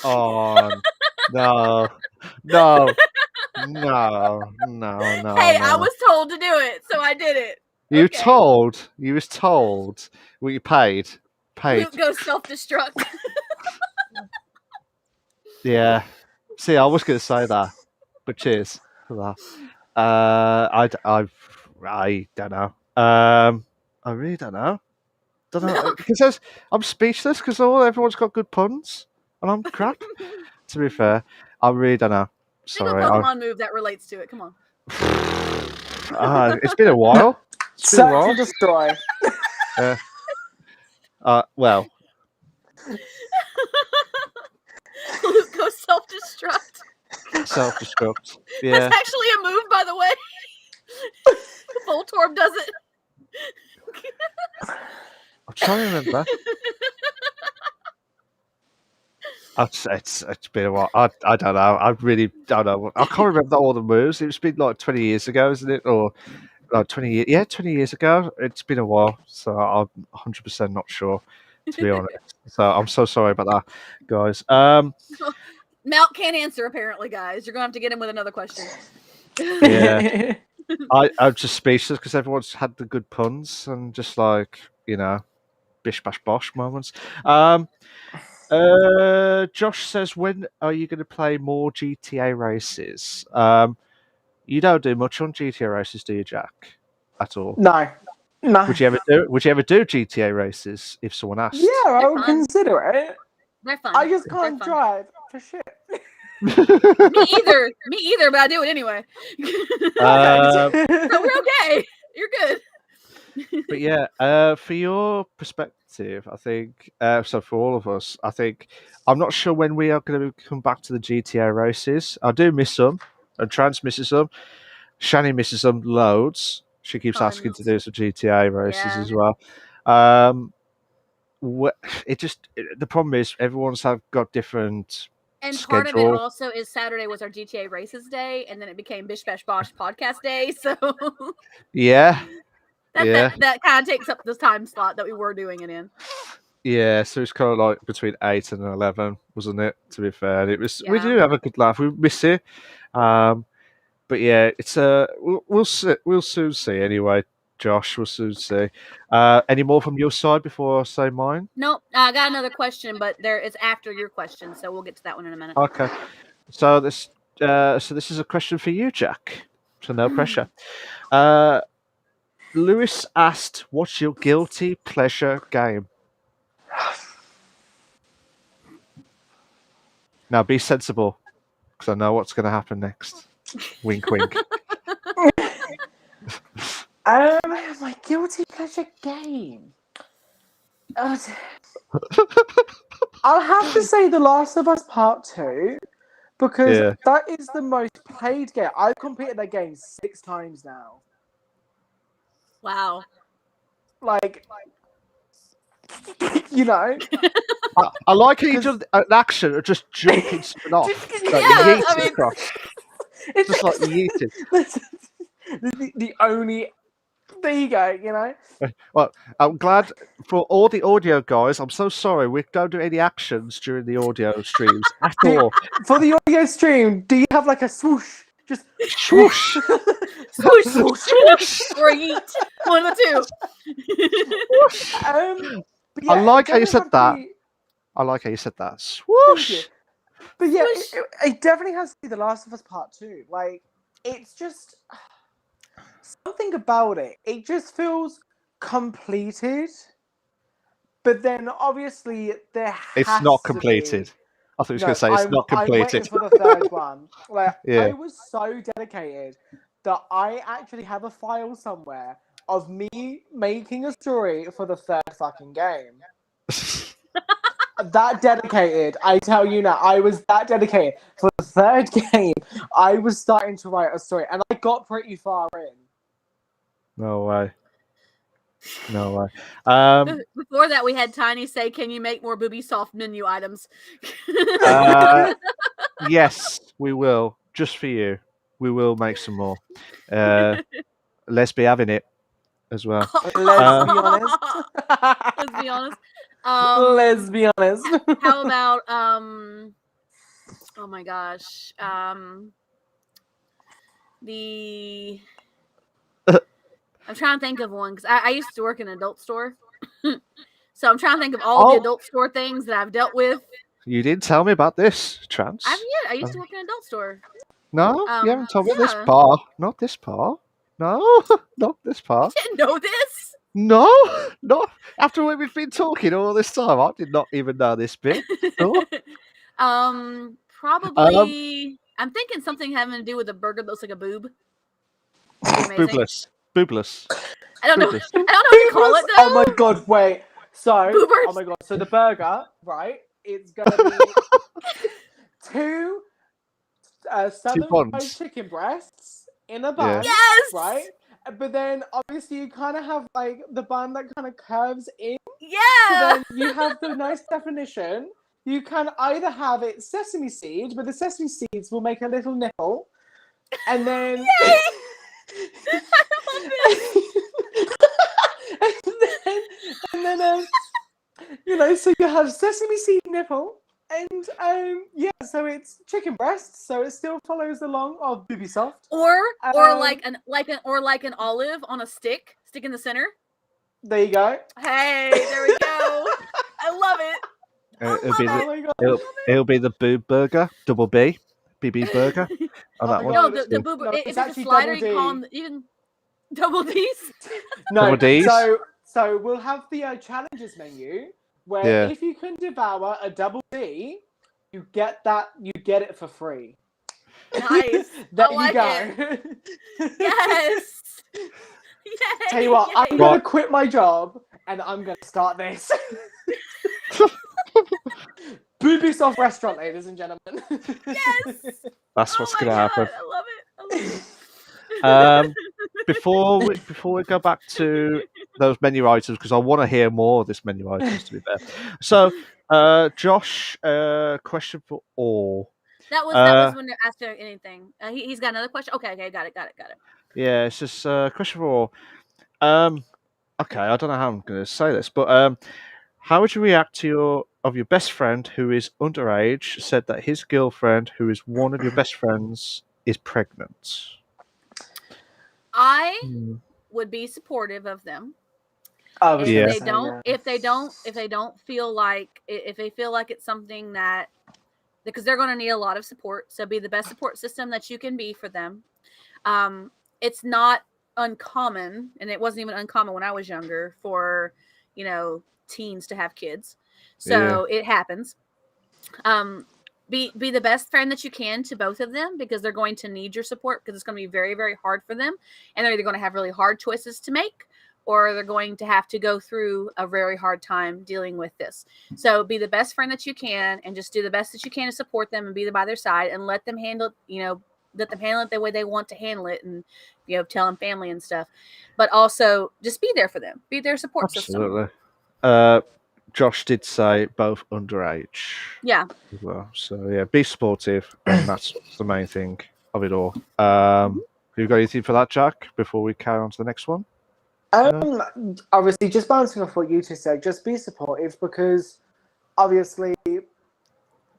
Oh no. Hey, I was told to do it, so I did it. You was told. Well, you paid. Luke goes self-destruct. Yeah. See, I was going to say that, but cheers for that. I don't know. I really don't know. Because I'm speechless because everyone's got good puns and I'm crap. To be fair, I really don't know. Sorry. Think of a Pokemon move that relates to it. Come on. It's been a while. Search and destroy. Well. Luke goes self-destruct. Self-destruct. Yeah. That's actually a move, by the way. Voltorb does it. I'm trying to remember. It's been a while. I don't know. I really don't know. I can't remember all the moves. It's been like 20 years ago, isn't it? Or like 20 years. Yeah, 20 years ago. It's been a while, so I'm 100% not sure, to be honest. So I'm so sorry about that, guys. Mount can't answer, apparently, guys. You're gonna have to get him with another question. Yeah. I'm just speechless because everyone's had the good puns and just like, bish bash bosh moments. Josh says, when are you going to play more GTA races? You don't do much on GTA races, do you, Jack? At all? No. Would you ever do GTA races if someone asked? Yeah, I would consider it. They're fun. I just can't drive for shit. Me either, but I do it anyway. So we're okay. You're good. But yeah, for your perspective, I think, so for all of us, I think, I'm not sure when we are going to come back to the GTA races. I do miss them, and Trans misses them. Shani misses them loads. She keeps asking to do some GTA races as well. The problem is everyone's got different and schedule. Part of it also is Saturday was our GTA races day, and then it became Bish Bash Bosh podcast day. So yeah. That kind of takes up the time slot that we were doing it in. Yeah, so it's kind of like between 8 and 11, wasn't it? To be fair, it was. Yeah. We do have a good laugh. We miss it, but yeah, it's we'll soon see. Anyway, Josh, we'll soon see. Any more from your side before I say mine? Nope. I got another question, but it's after your question, so we'll get to that one in a minute. Okay. So this is a question for you, Jack. So no pressure. Lewis asked, "What's your guilty pleasure game?" Now be sensible, because I know what's going to happen next. Wink, wink. My guilty pleasure game. I'll have to say The Last of Us Part 2, because that is the most played game. I've completed that game 6 times now. Wow. Like I like how you do an action of just jumping off. It's just like yeeted. The only. There you go, Well, I'm glad for all the audio guys. I'm so sorry. We don't do any actions during the audio streams at all. For the audio stream, do you have like a swoosh Just Swoosh. Swoosh, Swoosh. or yeet. One of the Swoosh. but yeah, I like it how you definitely said has to that. be- I like how you said that. Thank you. Swoosh. But yeah, Swoosh. it definitely has to be The Last of Us Part 2. Like, it's just something about it. It just feels completed. But then obviously there It's has not to be. completed. I thought you were going No, to say it's not I'm completed. waiting for the third one. Like, Yeah. I was so dedicated that I actually have a file somewhere of me making a story for the third fucking game. That dedicated, I tell you now, I was that dedicated. For the third game, I was starting to write a story, and I got pretty far in. No way. No way. Before that, we had Tiny say, "Can you make more booby soft menu items?" Yes, we will. Just for you. We will make some more. Let's be having it as well. Let's be honest. Let's be honest. Let's be honest. How about oh my gosh, the I'm trying to think of one because I used to work in an adult store, so I'm trying to think of all the adult store things that I've dealt with. You didn't tell me about this, Trans. I used to work in an adult store. No, you haven't told me this yeah. part. Not this part. No, not this part. You didn't know this? No, not after we've been talking all this time. I did not even know this bit. Oh. Probably. I'm thinking something having to do with a burger that looks like a boob. Boobless. Boobless. I don't know. Boobless. I don't know what to call it though. Oh my god! Wait. So, Boobers. oh my god. So the burger, right? It's gonna be two southern fried buns. chicken breasts in a bun. Yes. Right. But then obviously you kind of have like the bun that kind of curves in. So Yeah. then you have the nice definition. You can either have it sesame seed, but the sesame seeds will make a little nipple, and then. Yay! I love it. and then you know, so you have sesame seed nipple, and yeah, so it's chicken breast, so it still follows along of Ubisoft. Or like an olive on a stick in the center. There you go. Hey, there we go. I love it. It'll be the boob burger, double B, BB burger. On that one. No, the boob. No, if it's it's a actually slider, double you call D. them even double D's. No, Double Ds? So we'll have the challenges menu where Yeah. if you can devour a double D, you get it for free. Nice. There I like you go. Yes. Yay, Tell you what, yay. I'm gonna quit my job and I'm gonna start this. Ubisoft restaurant, ladies and gentlemen. Yes. That's what's Oh going to my happen. God, I love it. Before we go back to those menu items, because I want to hear more of this menu items, to be fair. So, Josh, question for all. That was when they asked her anything. He's got another question. Okay, got it. Yeah, it's just question for all. Okay, I don't know how I'm going to say this, but how would you react to your best friend who is underage said that his girlfriend, who is one of your best friends, is pregnant? I would be supportive of them. If they don't feel like it's something that, because they're going to need a lot of support, so be the best support system that you can be for them. It's not uncommon, and it wasn't even uncommon when I was younger for teens to have kids, so it happens. Be the best friend that you can to both of them, because they're going to need your support, because it's going to be very, very hard for them, and they're either going to have really hard choices to make, or they're going to have to go through a very hard time dealing with this. So be the best friend that you can, and just do the best that you can to support them and be by their side, and let them handle it the way they want to handle it, and tell them family and stuff. But also just be there for them. Be their support system. Absolutely. Josh did say both underage. Yeah. As well. So yeah, be supportive, and that's the main thing of it all. Have you got anything for that, Jack, before we carry on to the next one? Obviously, just bouncing off what you two said, just be supportive, because obviously,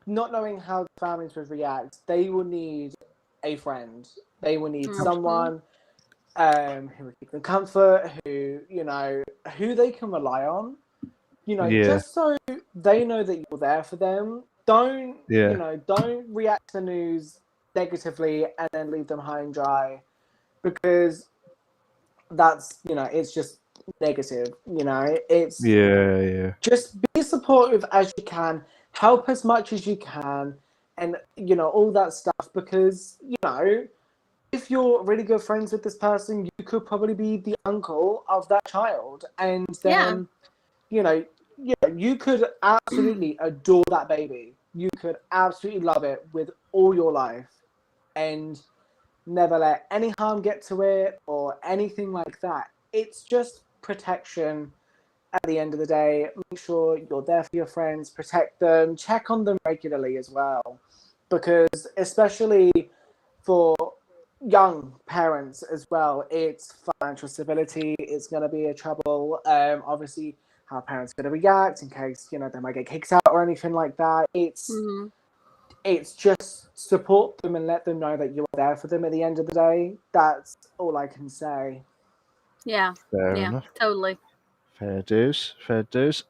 not knowing how the families would react, they will need a friend. They will need Mhm. someone who will give them comfort, who, who they can rely on. Just so they know that you're there for them. Don't react to the news negatively and then leave them high and dry, because that's, it's just negative. It's just be supportive as you can, help as much as you can, and all that stuff, because if you're really good friends with this person, you could probably be the uncle of that child, and then you could absolutely adore that baby. You could absolutely love it with all your life, and never let any harm get to it or anything like that. It's just protection at the end of the day. Make sure you're there for your friends, protect them, check on them regularly as well. Because especially for young parents as well, it's financial stability. It's going to be a trouble. Obviously, how parents are going to react in case, they might get kicked out or anything like that. It's just support them and let them know that you're there for them at the end of the day. That's all I can say. Yeah. Fair Yeah. enough. Totally. Fair dues. Fair dues.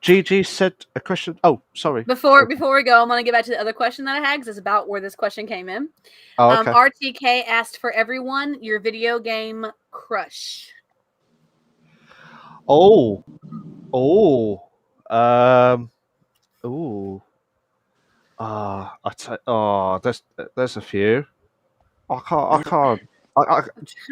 Gigi said a question. Oh, sorry. Before we go, I'm going to get back to the other question that I had, because it's about where this question came in. Oh, okay. RTK asked for everyone your video game crush. Oh. There's a few. I can't.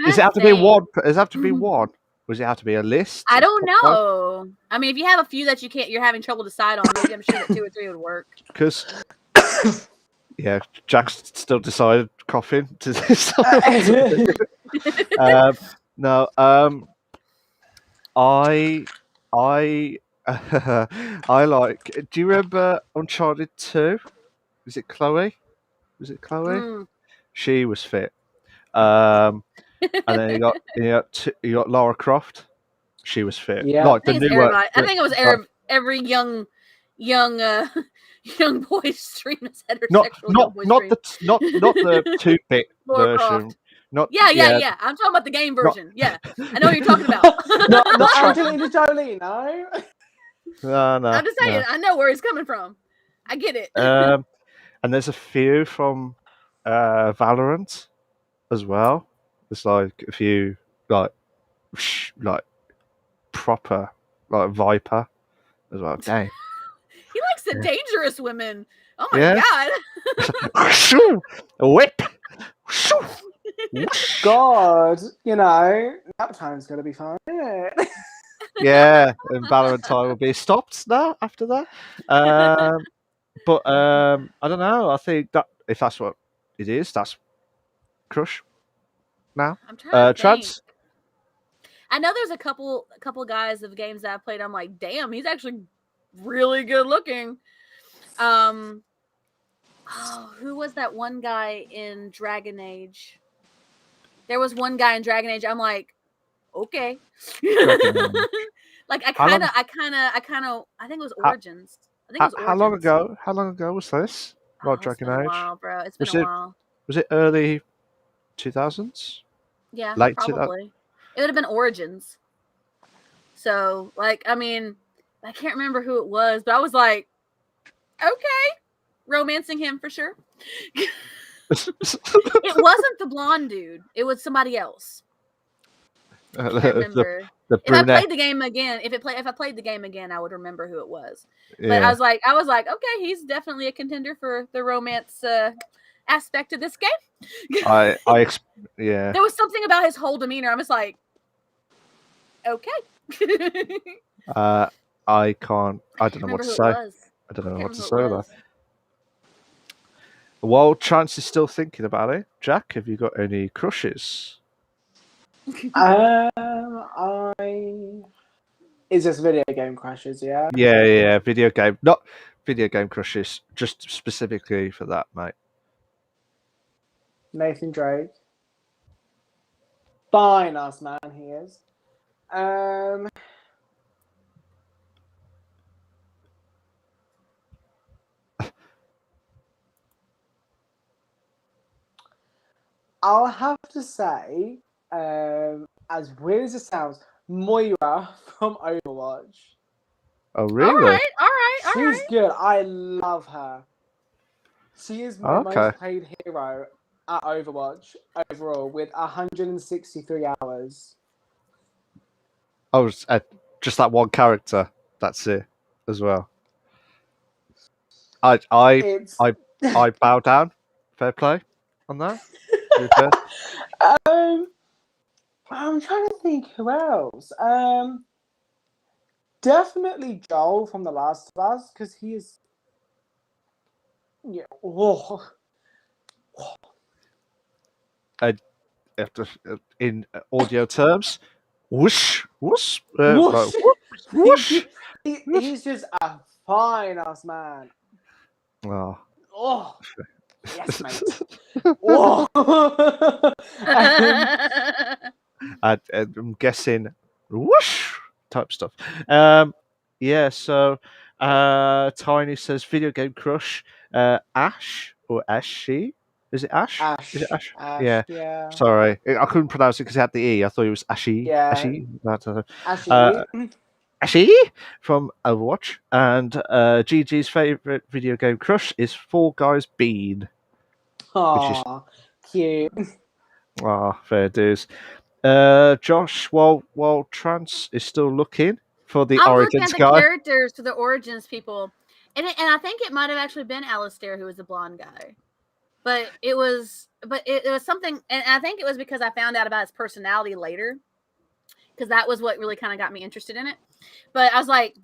Does it have to be one? Does it have to be one? Does it have to be a list? I don't know. I mean, if you have a few that you're having trouble decide on, maybe I'm sure that 2 or 3 would work. Because Jack's still decided coughing to no. I I like. Do you remember Uncharted 2? Was it Chloe? She was fit. And then you got Lara Croft. She was fit. Yeah. Like the new one. I think it was every young young boy's dream has heterosexual young boy's dream. Not the 2-bit Lara version. Croft. Not Yeah. I'm talking about the game version. I know what you're talking about. not Angelina Jolie, no. No. I'm just saying, I know where he's coming from. I get it. And there's a few from Valorant as well. There's like a few like proper like Viper as well. Dang. He likes the dangerous women. Oh my god. Whip. God, nap time's gonna be fun, isn't it? Yeah, and Valorant time will be stopped now after that. But I don't know. I think that if that's what it is, that's crush now. I'm trying to think. Trads. I know there's a couple guys of games that I played. I'm like, damn, he's actually really good looking. Who was that one guy in Dragon Age? There was one guy in Dragon Age. I'm like, okay. Like I think it was Origins. I think it was Origins. How long ago was this? Like Dragon Age? It's been a while, bro. It's been a while. Was it early 2000s? Yeah, late probably. It would have been Origins. So, like, I mean, I can't remember who it was, but I was like, okay, romancing him for sure. It wasn't the blonde dude. It was somebody else. I can't remember. If I played the game again, if I played the game again, I would remember who it was. Yeah. But I was like, okay, he's definitely a contender for the romance aspect of this game. Yeah. There was something about his whole demeanor. I was like, okay. I can't. I don't know what to say. I don't know what to say with that. While Chance is still thinking about it, Jack, have you got any crushes? Is this video game crushes? Yeah. Yeah. Video game, not video game crushes. Just specifically for that, mate. Nathan Drake. Fine ass man he is. I'll have to say, as weird as it sounds, Moira from Overwatch. Oh, All really? right, all right, all She's right. good. I love her. She is my Okay. most played hero at Overwatch overall with 163 hours. Oh, just that one character. That's it, as well. I It's I bow down. Fair play on that. To be fair. I'm trying to think who else. Definitely Joel from The Last of Us because he is. Yeah. Whoa. In audio terms, whoosh, whoosh, Whoosh. whoosh. He's just a fine ass man. Oh. Oh, yes, mate. Oh. I'm guessing whoosh type stuff. Yeah. So, Tiny says video game crush. Ash or Ashy? Is it Ash? Is it Ash? Ash, Yeah. yeah. Sorry, I couldn't pronounce it because it had the E. I thought it was Ashy. Yeah. Ashy. I don't know. Ashy. Ashy from Overwatch, and GG's favorite video game crush is Fall Guys Bean, which is Aw, cute. fair dues. Josh, while Trance is still looking for the I'm looking Origins at the guy. characters for the Origins people, and I think it might have actually been Alistair who was the blonde guy, but it was something, and I think it was because I found out about his personality later, because that was what really kind of got me interested in it. But I was like,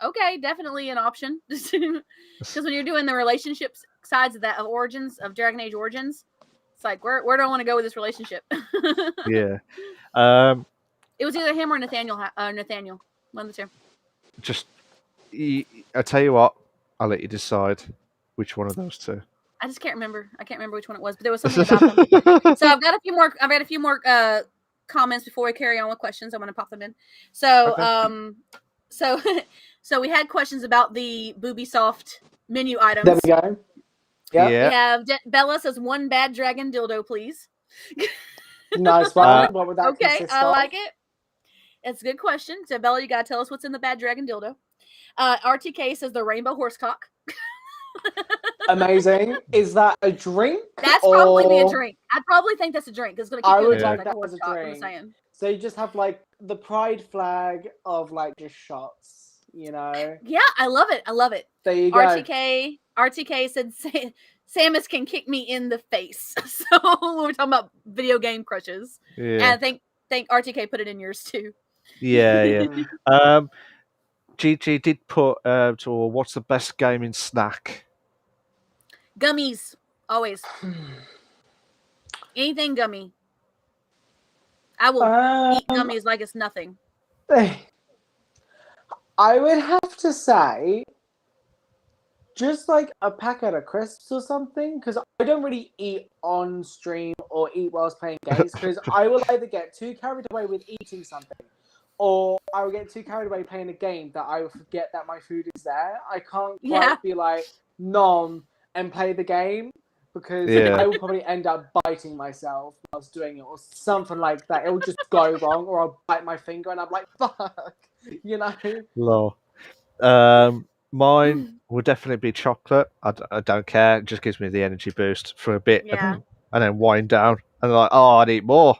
okay, definitely an option, because when you're doing the relationships sides of Origins of Dragon Age Origins, it's like where do I want to go with this relationship? Yeah. It was either him or Nathaniel. Nathaniel, one of the two. Just, I tell you what, I'll let you decide which one of those two. I just can't remember. I can't remember which one it was, but there was something about them. So I've got a few more. I've got a few more comments before we carry on with questions. I'm going to pop them in. So, Okay. so we had questions about the Boobysoft menu items. There we go. Yep. Yeah. We have Bella says one bad dragon dildo, please. Nice one. What would that Okay, consist I of? like it. It's a good question. So Bella, you gotta tell us what's in the bad dragon dildo. RTK says the rainbow horsecock. Amazing. Is that a drink? That's probably be a drink. I'd probably think that's a drink. It's gonna keep I you would in think like that a was a horsecock. I'm drink. saying. So you just have like the pride flag of like just shots, you know? Yeah, I love it. I love it. There you go. RTK said Samus can kick me in the face. So we're talking about video game crushes. Yeah. And I think RTK put it in yours too. Yeah. GG did put what's the best gaming snack? Gummies, always. Anything gummy. I will eat gummies like it's nothing. I would have to say, just like a packet of crisps or something, because I don't really eat on stream or eat whilst playing games, because I will either get too carried away with eating something, or I will get too carried away playing a game that I will forget that my food is there. I can't quite be like nom and play the game, because I will probably end up biting myself whilst doing it, or something like that. It will just go wrong, or I'll bite my finger and I'm like, fuck, you know? Lol. Mine would definitely be chocolate. I don't care. It just gives me the energy boost for a bit, and then wind down, and like, oh, I'd eat more,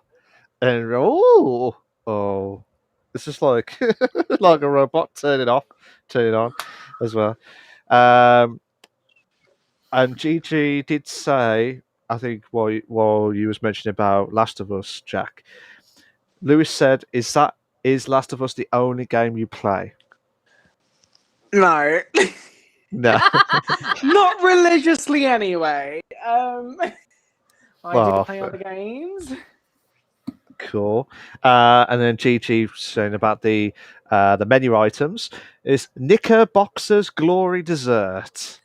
and oh, it's just like like a robot. Turn it off, turn it on, as well. And Gigi did say, I think while you was mentioning about Last of Us, Jack, Lewis said, "Is Last of Us the only game you play?" No. No. Not religiously anyway. I do play other games. Cool. And then Gigi saying about the menu items is Knickerbocker's Glory Dessert.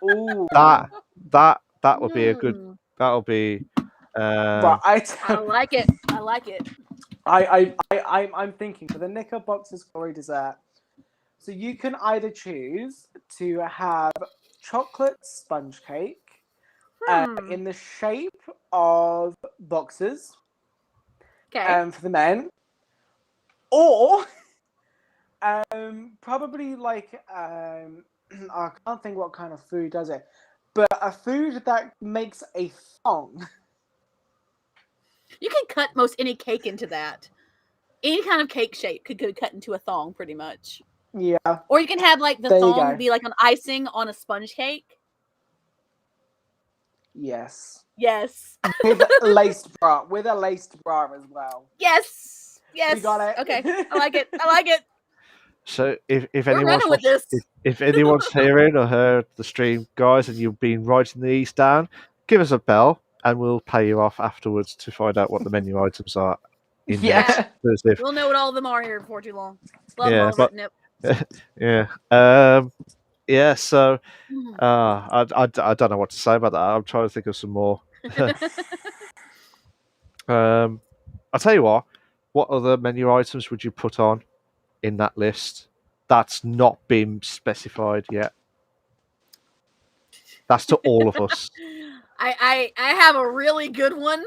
Ooh. That would be a good. That'll be. But I like it. I like it. I'm thinking for the Knickerbocker's Glory Dessert. So you can either choose to have chocolate sponge cake, in the shape of boxes Okay. for the men, or probably like I can't think what kind of food does it, but a food that makes a thong. You can cut most any cake into that. Any kind of cake shape could cut into a thong, pretty much. Yeah, Or you can have like the there you thong go. be like an icing on a sponge cake. Yes, Yes. with a laced bra as well. Yes. Yes. We got it. Okay. I like it. I like it. So if We're anyone's running with this. if anyone's hearing or heard the stream, guys, and you've been writing these down, give us a bell and we'll pay you off afterwards to find out what the menu items are. In Yeah. Thursday. We'll know what all of them are here before too long. Love Yeah, all but- written up. Yeah. Yeah. So I don't know what to say about that. I'm trying to think of some more. I'll tell you what. What other menu items would you put on in that list that's not been specified yet? That's to all of us. I have a really good one,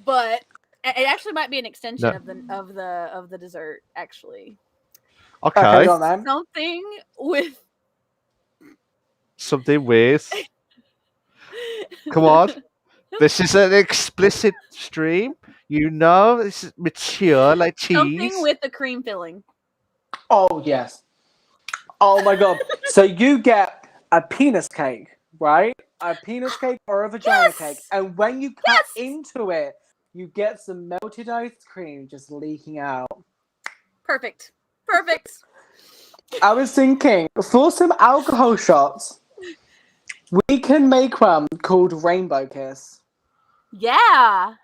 but it actually might be an extension of the dessert. Actually, Okay. Go on, then. something with Something with. Come on. This is an explicit stream. You know, this is mature like cheese. something with the cream filling. Oh yes. Oh my god. So you get a penis cake, right? A penis cake or a vagina Yes! cake, and when you cut into it, you get some melted ice cream just leaking out. Perfect. Perfect. I was thinking, for some alcohol shots, we can make one called Rainbow Kiss. Yeah.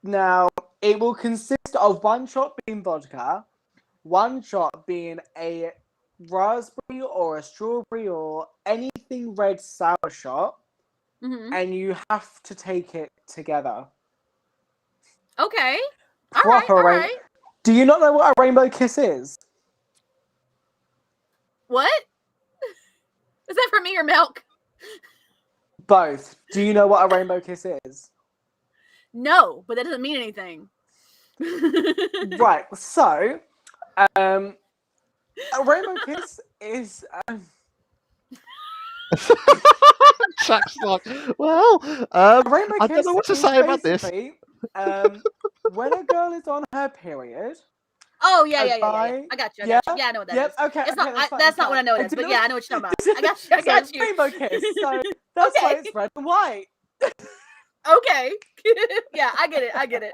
Now, it will consist of one shot being vodka, one shot being a raspberry or a strawberry or anything red sour shot, Mm-hmm. and you have to take it together. Okay. Proper all right. Do you not know what a rainbow kiss is? What? Is that for me or Milk? Both. Do you know what a rainbow kiss is? No, but that doesn't mean anything. Right. So, a rainbow kiss is. Jack's like, well, A rainbow I kiss don't know what to is say about this. basically, when a girl is on her period. Oh yeah. guy- I got you. Yeah? Yeah, I know what that is. Yep. Okay. It's not. That's fine, That's not fine. what I know it I is. But didn't yeah, know- I know what you're talking about. I got you. I got you. Rainbow kiss. So that's why Okay. it's red and white. Okay. Yeah, I get it.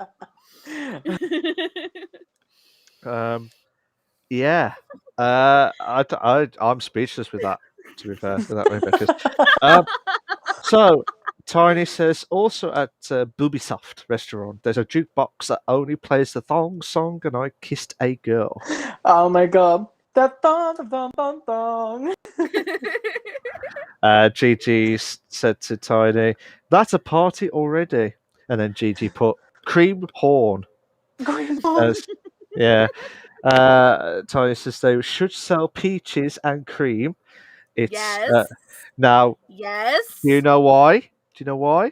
Yeah. I'm speechless with that. To be fair, with that rainbow kiss. So Tiny says also at Bubisoft restaurant, there's a jukebox that only plays the thong song, and I kissed a girl. Oh my god. The thong. Gigi said to Tiny, "That's a party already," and then Gigi put cream horn. Green horn. As, yeah. Tiny says they should sell peaches and cream. It's Yes. now. Yes. Do you know why? Do you know why?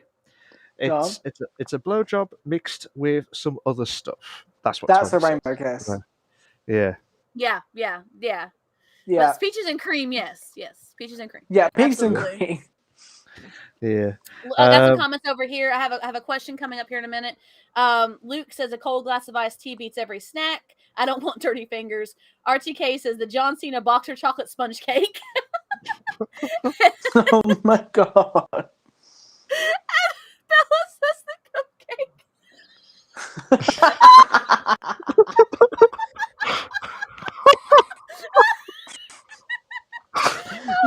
Go on. It's a blowjob mixed with some other stuff. That's what. That's a Tony rainbow says. kiss. Yeah. Yeah. Yeah. But peaches and cream, yes. Peaches and cream. Yeah, peaches and Absolutely. cream. Yeah. I got some comments over here. I have a question coming up here in a minute. Luke says a cold glass of iced tea beats every snack. I don't want dirty fingers. RTK says the John Cena boxer chocolate sponge cake. Oh my god. Bella says the cupcake.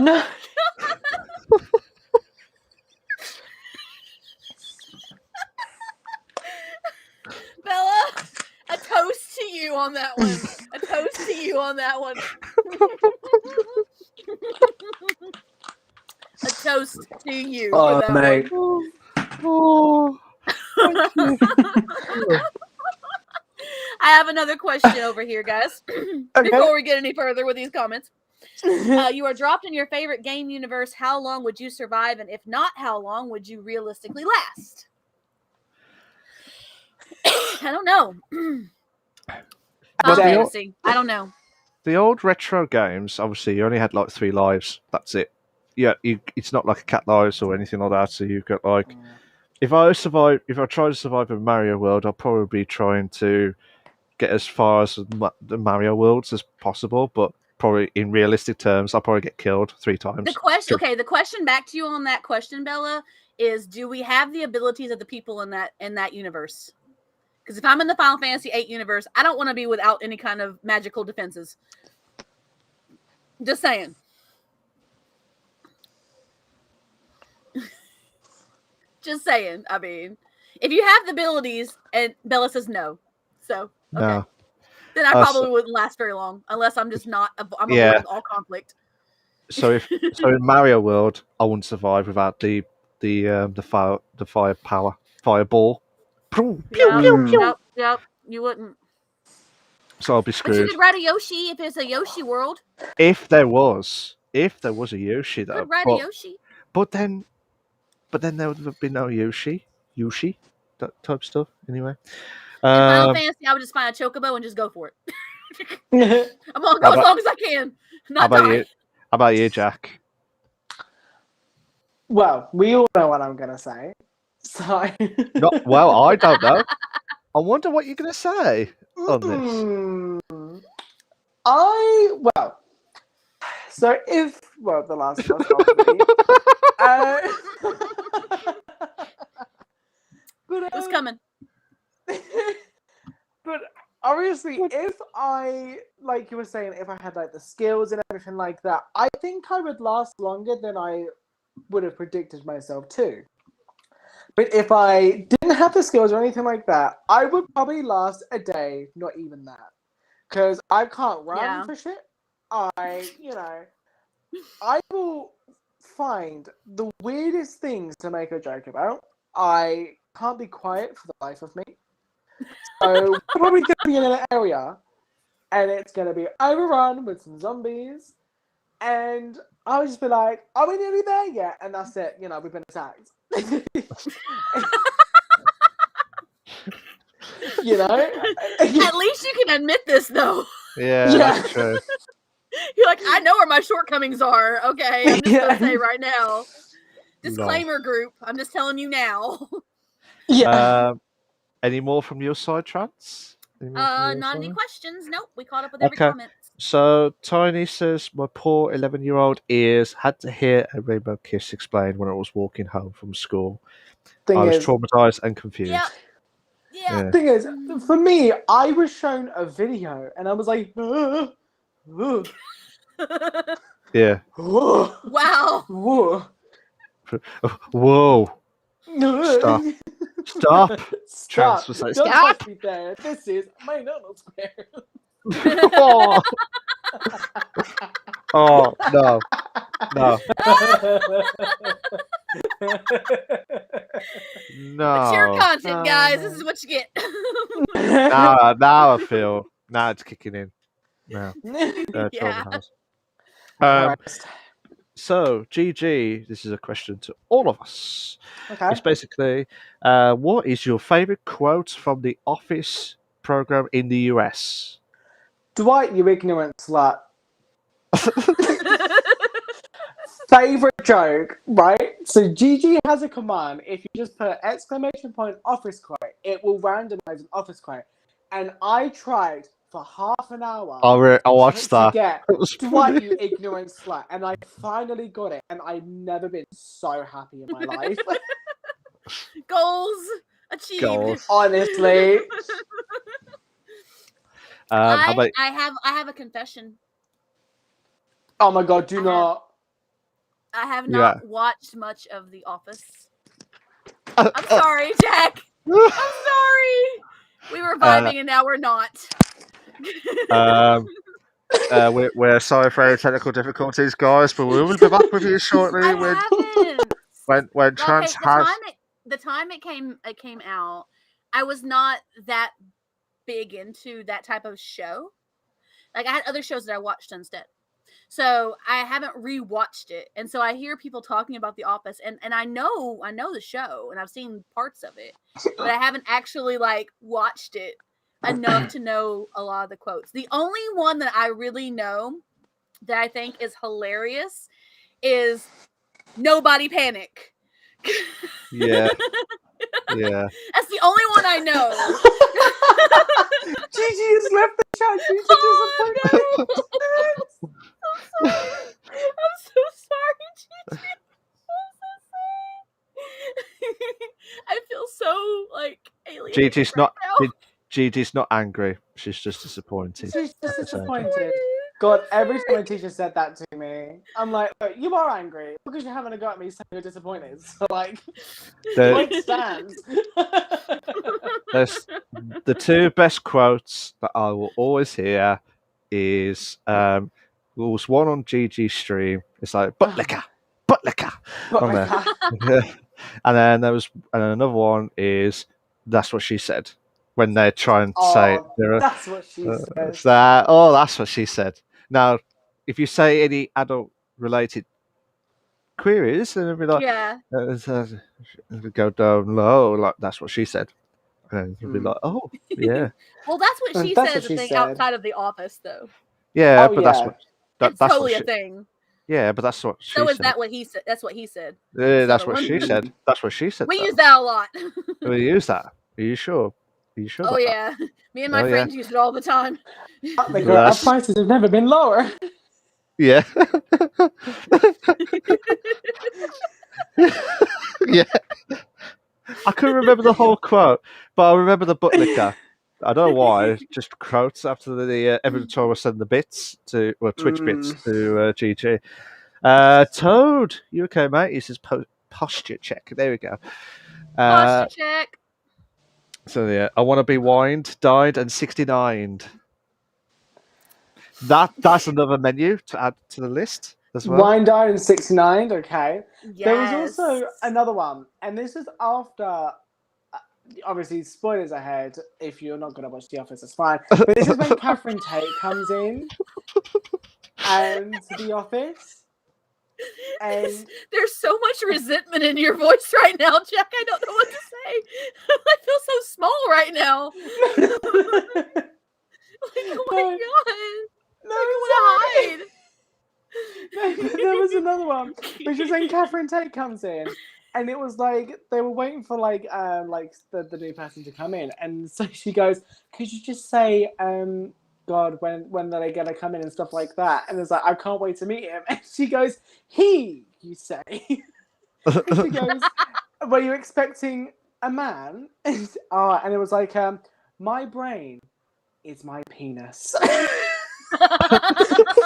No. Bella, a toast to you on that one. A toast to you on that one. A toast to you for that mate. one. Oh. I have another question over here, guys. Okay. Before we get any further with these comments. You are dropped in your favorite game universe. How long would you survive? And if not, how long would you realistically last? I don't know. Final Fantasy. I don't know. The old retro games, obviously, you only had like 3 lives. That's it. Yeah, it's not like a cat lives or anything like that. So you've got like, if I try to survive in Mario World, I'll probably be trying to get as far as the Mario worlds as possible. But probably in realistic terms, I'll probably get killed 3 times. The question back to you on that question, Bella, is: do we have the abilities of the people in that universe? Because if I'm in the Final Fantasy VIII universe, I don't want to be without any kind of magical defenses. Just saying. Just saying. I mean, if you have the abilities, and Bella says no, so okay, No. then I probably wouldn't last very long unless I'm just not. I'm avoiding all conflict. So in Mario World, I wouldn't survive without the fireball. Pew, pew, pew. Yep, you wouldn't. So I'll be screwed. But you could ride a Yoshi if it's a Yoshi world. If there was a Yoshi, though. You could ride a Yoshi. But then there would be no Yoshi, that type of stuff. Anyway, in Final Fantasy, I would just find a chocobo and just go for it. I'm gonna go as long as I can. Not die. How about you, Jack? Well, we all know what I'm gonna say. So Well, I don't know. I wonder what you're gonna say on this. So the last one. But who's coming? But obviously, if I, like you were saying, if I had like the skills and everything like that, I think I would last longer than I would have predicted myself to. But if I didn't have the skills or anything like that, I would probably last a day, not even that. Because I can't run for shit. I will find the weirdest things to make a joke about. I can't be quiet for the life of me. So we're probably going to be in an area, and it's going to be overrun with some zombies, and I'll just be like, are we nearly there yet? And that's it, we've been attacked. At least you can admit this, though. Yeah, that's true. You're like, I know where my shortcomings are. Okay, I'm just gonna say right now. Disclaimer group. I'm just telling you now. Any more from your side, Trance? Not any questions. Nope. We caught up with every comment. So Tiny says, my poor 11-year-old ears had to hear a rainbow kiss explained when I was walking home from school. I was traumatized and confused. Yeah. Thing is, for me, I was shown a video and I was like, yeah. Wow. Whoa. Stop. Stop. Don't touch me there. This is my normal square. Oh, no. No. Mature content, guys. This is what you get. Now I feel. Now it's kicking in. Now. So, GG, this is a question to all of us. Okay. It's basically, what is your favorite quote from the Office program in the US? Dwight, you ignorant slut. Favorite joke, right? So GG has a command. If you just put !office quote, it will randomize an office quote. And I tried for half an hour. I watched that. To get Dwight, you ignorant slut, and I finally got it. And I've never been so happy in my life. Goals achieved. Honestly. I have a confession. Oh my god, do not. I have not watched much of The Office. I'm sorry, Jack. I'm sorry. We were vibing and now we're not. We're sorry for any technical difficulties, guys, but we will be back with you shortly. When Trance has the time it came out, I was not that big into that type of show. Like I had other shows that I watched instead. So I haven't rewatched it, and so I hear people talking about The Office, and I know the show, and I've seen parts of it, but I haven't actually like watched it enough to know a lot of the quotes. The only one that I really know that I think is hilarious is "Nobody panic." Yeah. Yeah. That's the only one I know. Gigi has left the chat due to disappointment. I'm sorry. I'm so sorry, Gigi. I'm so sorry. I feel so like alienated Gigi's right now. Gigi's not angry. She's just disappointed. She's just at the same time. disappointed. God, every time a teacher said that to me, I'm like, look, you are angry because you're having a go at me saying you're disappointed. So, like, The- it stands. There's the two best quotes that I will always hear is there was one on Gigi's stream. It's like butt liquor. But On like, there. And then another one is that's what she said when they're trying to say oh, that's what she says. it's that, oh, that's what she said. Now, if you say any adult related queries, then it'll be like, Yeah. go down low, like that's what she said. And then you'll be like, oh, yeah. Well, that's what And she that's said. what The she thing said. outside of The Office, though. Yeah, Oh, but yeah. that's what It's that's totally what a thing. yeah, but that's what she So is said. that what he said? That's what he said. Yeah, that's So, what she said. That's what she said. We though. use that a lot. We use that. Are you sure? Are you sure? Oh about yeah, me and my Oh, yeah. friends use it all the time. Our That's- prices have never been lower. that? Yeah. Yeah. I couldn't remember the whole quote, but I remember the butt liquor. I don't know why. Just quotes after the every time I send the bits to Twitch bits to GG. Toad, you okay, mate? He says posture check. There we go. Posture check. So yeah, I want to be wined, dined, and 69'd. That's another menu to add to the list as well. Wine died in 69, okay. Yes. There was also another one, and this is after, obviously, spoilers ahead. If you're not going to watch The Office, it's fine. But this is when Catherine Tate comes in and to The Office. And there's so much resentment in your voice right now, Jack. I don't know what to say. I feel so small right now. Like, oh my god. No, I want to hide. there was another one, which is when Catherine Tate comes in, and it was like they were waiting for like the new person to come in, and so she goes, "Could you just say God when are they gonna come in and stuff like that?" And it's like, "I can't wait to meet him." And she goes, "He," you say, and she goes, "Were you expecting a man?" And it was like, "My brain is my penis."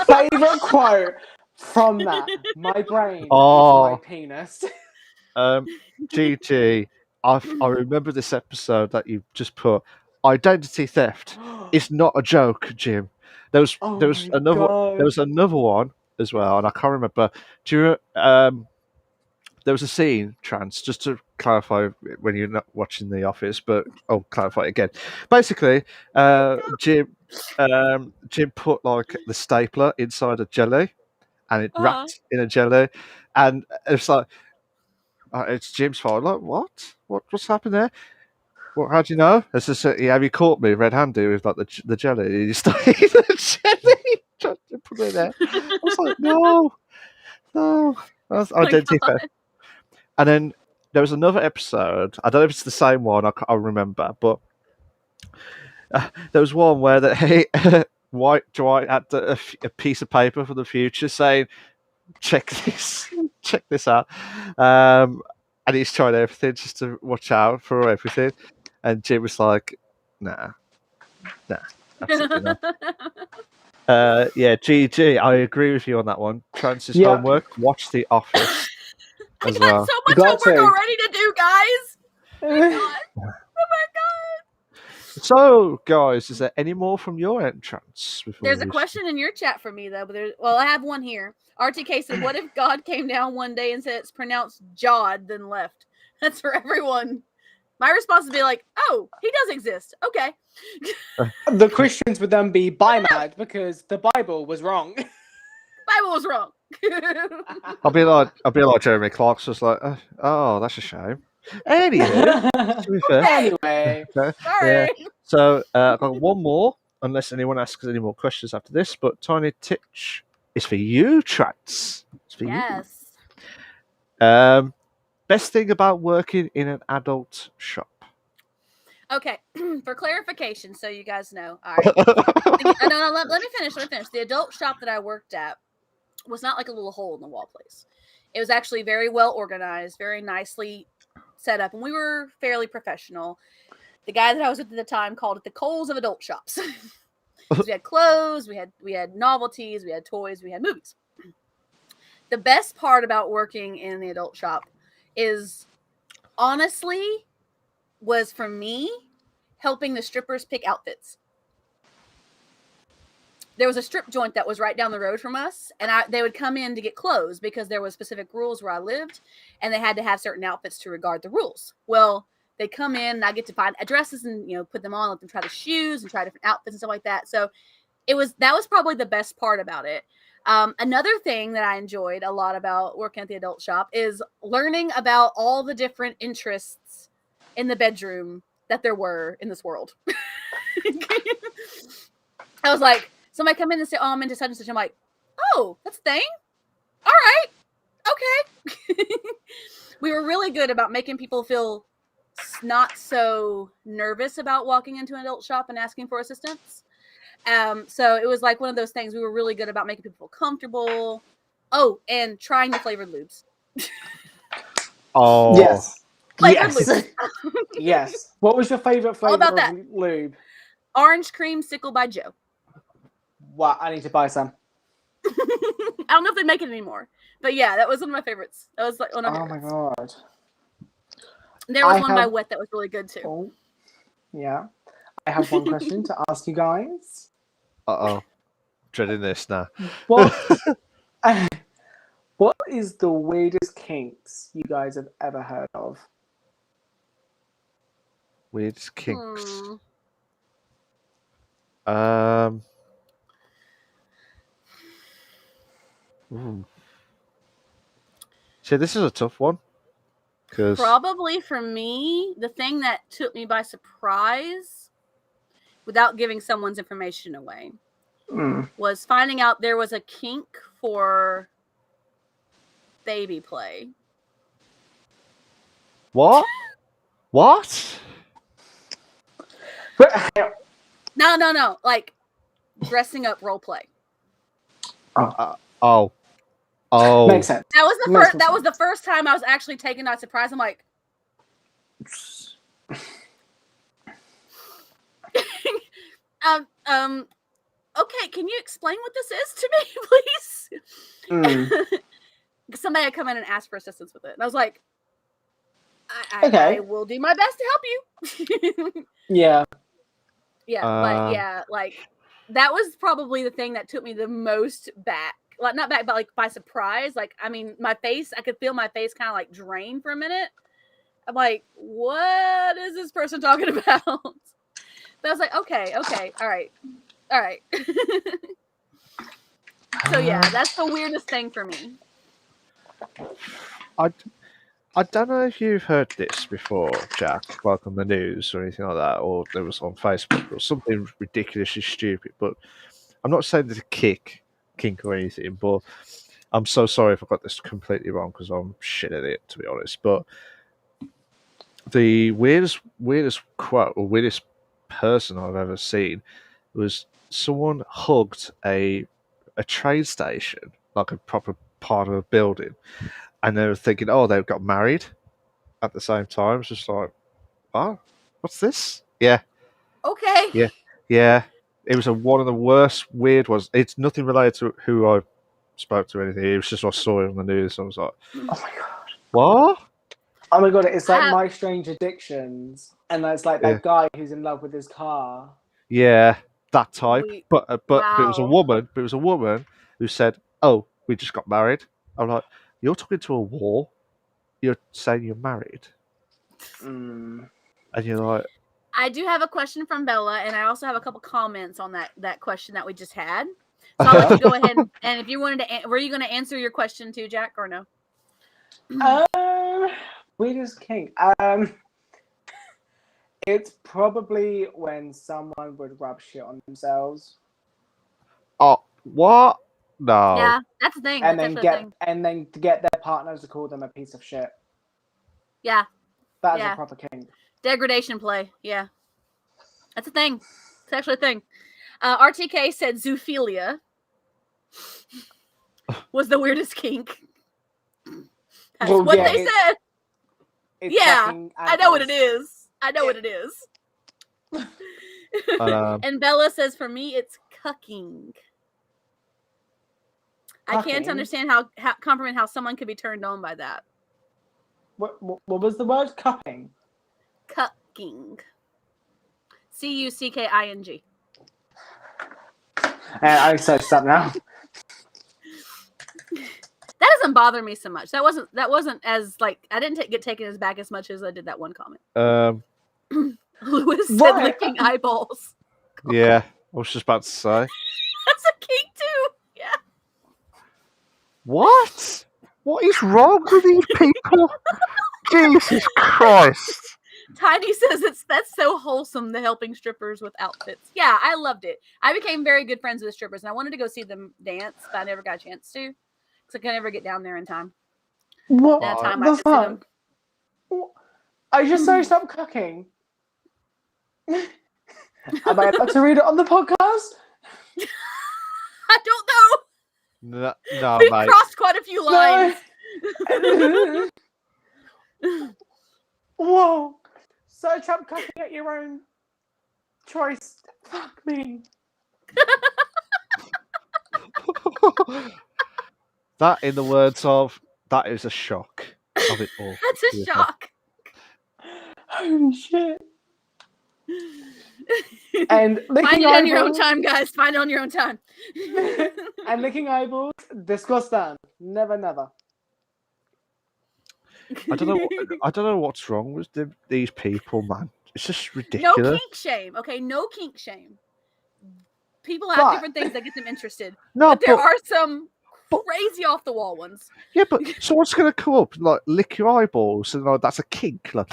Favorite quote from that. My brain is my penis. GG. I remember this episode that you just put. Identity theft is not a joke, Jim. There was another one as well, and I can't remember. Do you? There was a scene, Trans, just to clarify when you're not watching The Office, but I'll clarify it again. Basically, Jim put like the stapler inside a jelly, and it wrapped in a jelly, and it's like it's Jim's fault. Like what's happened there? What? How do you know? It's just have you caught me red-handed with like the jelly? You started the jelly, tried to put it there. I was like, no, that's identity theft. And then there was another episode. I don't know if it's the same one. I can't remember, but there was one where Dwight had a piece of paper for the future saying, "Check this out," and he's tried everything just to watch out for everything. And Jim was like, "Nah, absolutely not." Yeah, GG. I agree with you on that one. Trans's homework. Watch The Office. I got so much homework already to do, guys. Oh my god. Oh my god. So, guys, is there any more from your entrance? There's a question in your chat for me, though. But I have one here. RTK said, "What if God came down one day and said it's pronounced Jod, then left?" That's for everyone. My response would be like, "Oh, he does exist. Okay." The Christians would then be mad because the Bible was wrong. Bible was wrong. I'll be like Jeremy Clark's just like, oh, that's a shame. Anywho, to be fair, Anyway, yeah. Sorry. So I've got one more, unless anyone asks any more questions after this. But Tiny Titch is for you, Trats. It's for Yes. you. Best thing about working in an adult shop. Okay. For clarification, so you guys know. All right. No, let me finish. The adult shop that I worked at was not like a little hole in the wall place. It was actually very well organized, very nicely set up, and we were fairly professional. The guy that I was with at the time called it the Coles of adult shops. We had clothes, we had novelties, we had toys, we had movies. The best part about working in the adult shop is honestly was for me helping the strippers pick outfits. There was a strip joint that was right down the road from us, and they would come in to get clothes because there was specific rules where I lived, and they had to have certain outfits to regard the rules. Well, they come in, and I get to find dresses and put them on, let them try the shoes and try different outfits and stuff like that. So that was probably the best part about it. Another thing that I enjoyed a lot about working at the adult shop is learning about all the different interests in the bedroom that there were in this world. I was like, somebody come in and say, "Oh, I'm into such and such." I'm like, "Oh, that's a thing? All right. Okay." We were really good about making people feel not so nervous about walking into an adult shop and asking for assistance. So it was like one of those things. We were really good about making people feel comfortable. Oh, and trying the flavored lubes. Oh, yes. Flavored Yes. lubes. Yes. What was your favorite flavor about of that? lube? Orange creamsicle by Joe. Wow, I need to buy some. I don't know if they make it anymore, but yeah, that was one of my favorites. That was like one of my Oh my favorites. god. There was one by Wet that was really good too. Oh, yeah. I have one question to ask you guys. Uh-oh. Dreading this now. What what is the weirdest kinks you guys have ever heard of? Weirdest kinks. Ooh. See, this is a tough one. Probably for me, the thing that took me by surprise, without giving someone's information away, was finding out there was a kink for baby play. What? What? No. Like dressing up role play. Oh. Makes sense. That was the first. That was the first time I was actually taken by surprise. I'm like, okay, can you explain what this is to me, please? Somebody had come in and asked for assistance with it, and I was like, I will do my best to help you. Yeah. Yeah, like that was probably the thing that took me the most back. Like not back, but like by surprise. Like, I mean, my face, I could feel my face kind of like drain for a minute. I'm like, what is this person talking about? But I was like, okay, all right. So yeah, that's the weirdest thing for me. I don't know if you've heard this before, Jack, like on the news or anything like that, or there was on Facebook or something ridiculously stupid. But I'm not saying there's a kink or anything, but I'm so sorry if I got this completely wrong because I'm shit at it, to be honest. But the weirdest quote or weirdest person I've ever seen was someone hugged a train station, like a proper part of a building, and they were thinking, oh, they got married at the same time. It's just like, oh, what's this? Yeah. Okay. Yeah. It was one of the worst weird ones. It's nothing related to who I spoke to or anything. It was just I saw it on the news. I was like, oh my god. What? Oh my god, it's like My Strange Addictions. And it's like that guy who's in love with his car. Yeah, that type. But wow. it was a woman. But it was a woman who said, "Oh, we just got married." I'm like, "You're talking to a wall. You're saying you're married." And you're like, I do have a question from Bella, and I also have a couple comments on that question that we just had. So I'll let you go ahead and if you wanted to, were you going to answer your question too, Jack, or no? Weirdest kink. It's probably when someone would rub shit on themselves Oh, what? No. Yeah, that's the thing. and That's then actually a thing. to get their partners to call them a piece of shit. Yeah, That is Yeah. a proper kink. degradation play. Yeah, that's a thing. It's actually a thing. RTK said zoophilia was the weirdest kink. That's Well, what yeah, they said. It's Yeah, fucking I know what it animals. is. I know what it is. Um, And Bella says, for me, it's cucking. I can't Cucking? understand how comprehend how someone could be turned on by that. What was the word? Cupping. Cucking. Cucking. I searched that now. That doesn't bother me so much. That wasn't as like I didn't get taken as back as much as I did that one comment. Lewis said Right. licking eyeballs. yeah, I was just about to say. That's a kink too. Yeah. What? What is wrong with these people? Jesus Christ. Tiny says that's so wholesome, the helping strippers with outfits. Yeah, I loved it. I became very good friends with strippers, and I wanted to go see them dance, but I never got a chance to because I could never get down there in time. What That time I the could see them. fuck? I just searched up cucking. Am I allowed to read it on the podcast? I don't know. No, We've mate. crossed quite a few lines. No. Whoa. Search up cucking at your own choice. Fuck me. That, in the words of, that is a shock of it all. That's a shock. Holy shit. And Find licking it on your own eyeballs. time, guys. Find it on your own time. And licking eyeballs. Discuss that. Never, never. I don't know what's wrong with these people, man. It's just No ridiculous. kink shame. Okay, no kink shame. People have But- different things that get them interested. No, But there are some crazy off the wall ones. Yeah, but someone's gonna come up and like lick your eyeballs, and like that's a kink. Like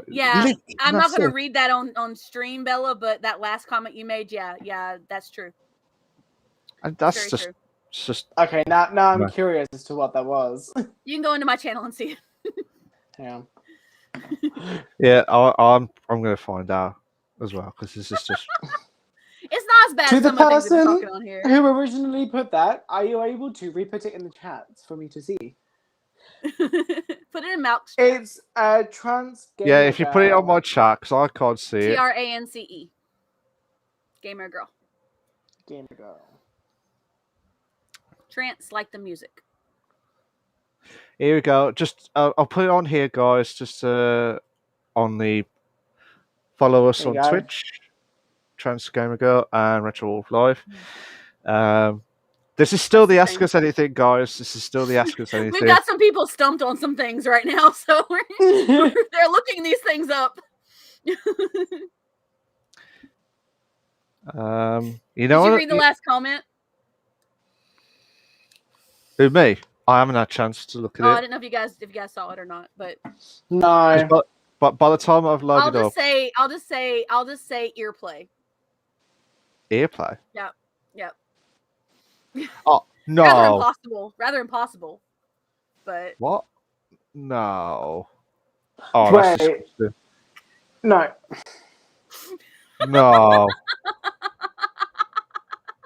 Yeah, lick, I'm not that's going to it. read that on stream, Bella, but that last comment you made, yeah, that's true. And that's Very just, true. it's just. Okay, now I'm No. curious as to what that was. You can go into my channel and see it. Yeah. Yeah, I'm gonna find out as well because this is just. It's not as bad To as the some of the things we're person talking on here. who originally put that, are you able to re-put it in the chat for me to see? Put it in Malk's chat. It's a trans gamer Yeah, if you put it on girl. my chat because I can't see it. TRANCE. Gamer girl. Gamer girl. Trance like the music. Here we go. Just I'll put it on here, guys. Just on the follow us There on you go. Twitch, Trans Gamer Girl and Retro Wolf Live. This is still the Ask Us Anything, guys. This is still the Ask Us Anything. We've got some people stumped on some things right now, so they're looking these things up. You know Did you what? read the last comment? Who, me? I haven't had a chance to look at Oh, it. I didn't know if you guys saw it or not, but No. But by the time I've I'll loaded just up, say earplay. earplay. Yep. Oh no! Rather impossible. But What? No. Oh, that's Wait. disgusting. No. No.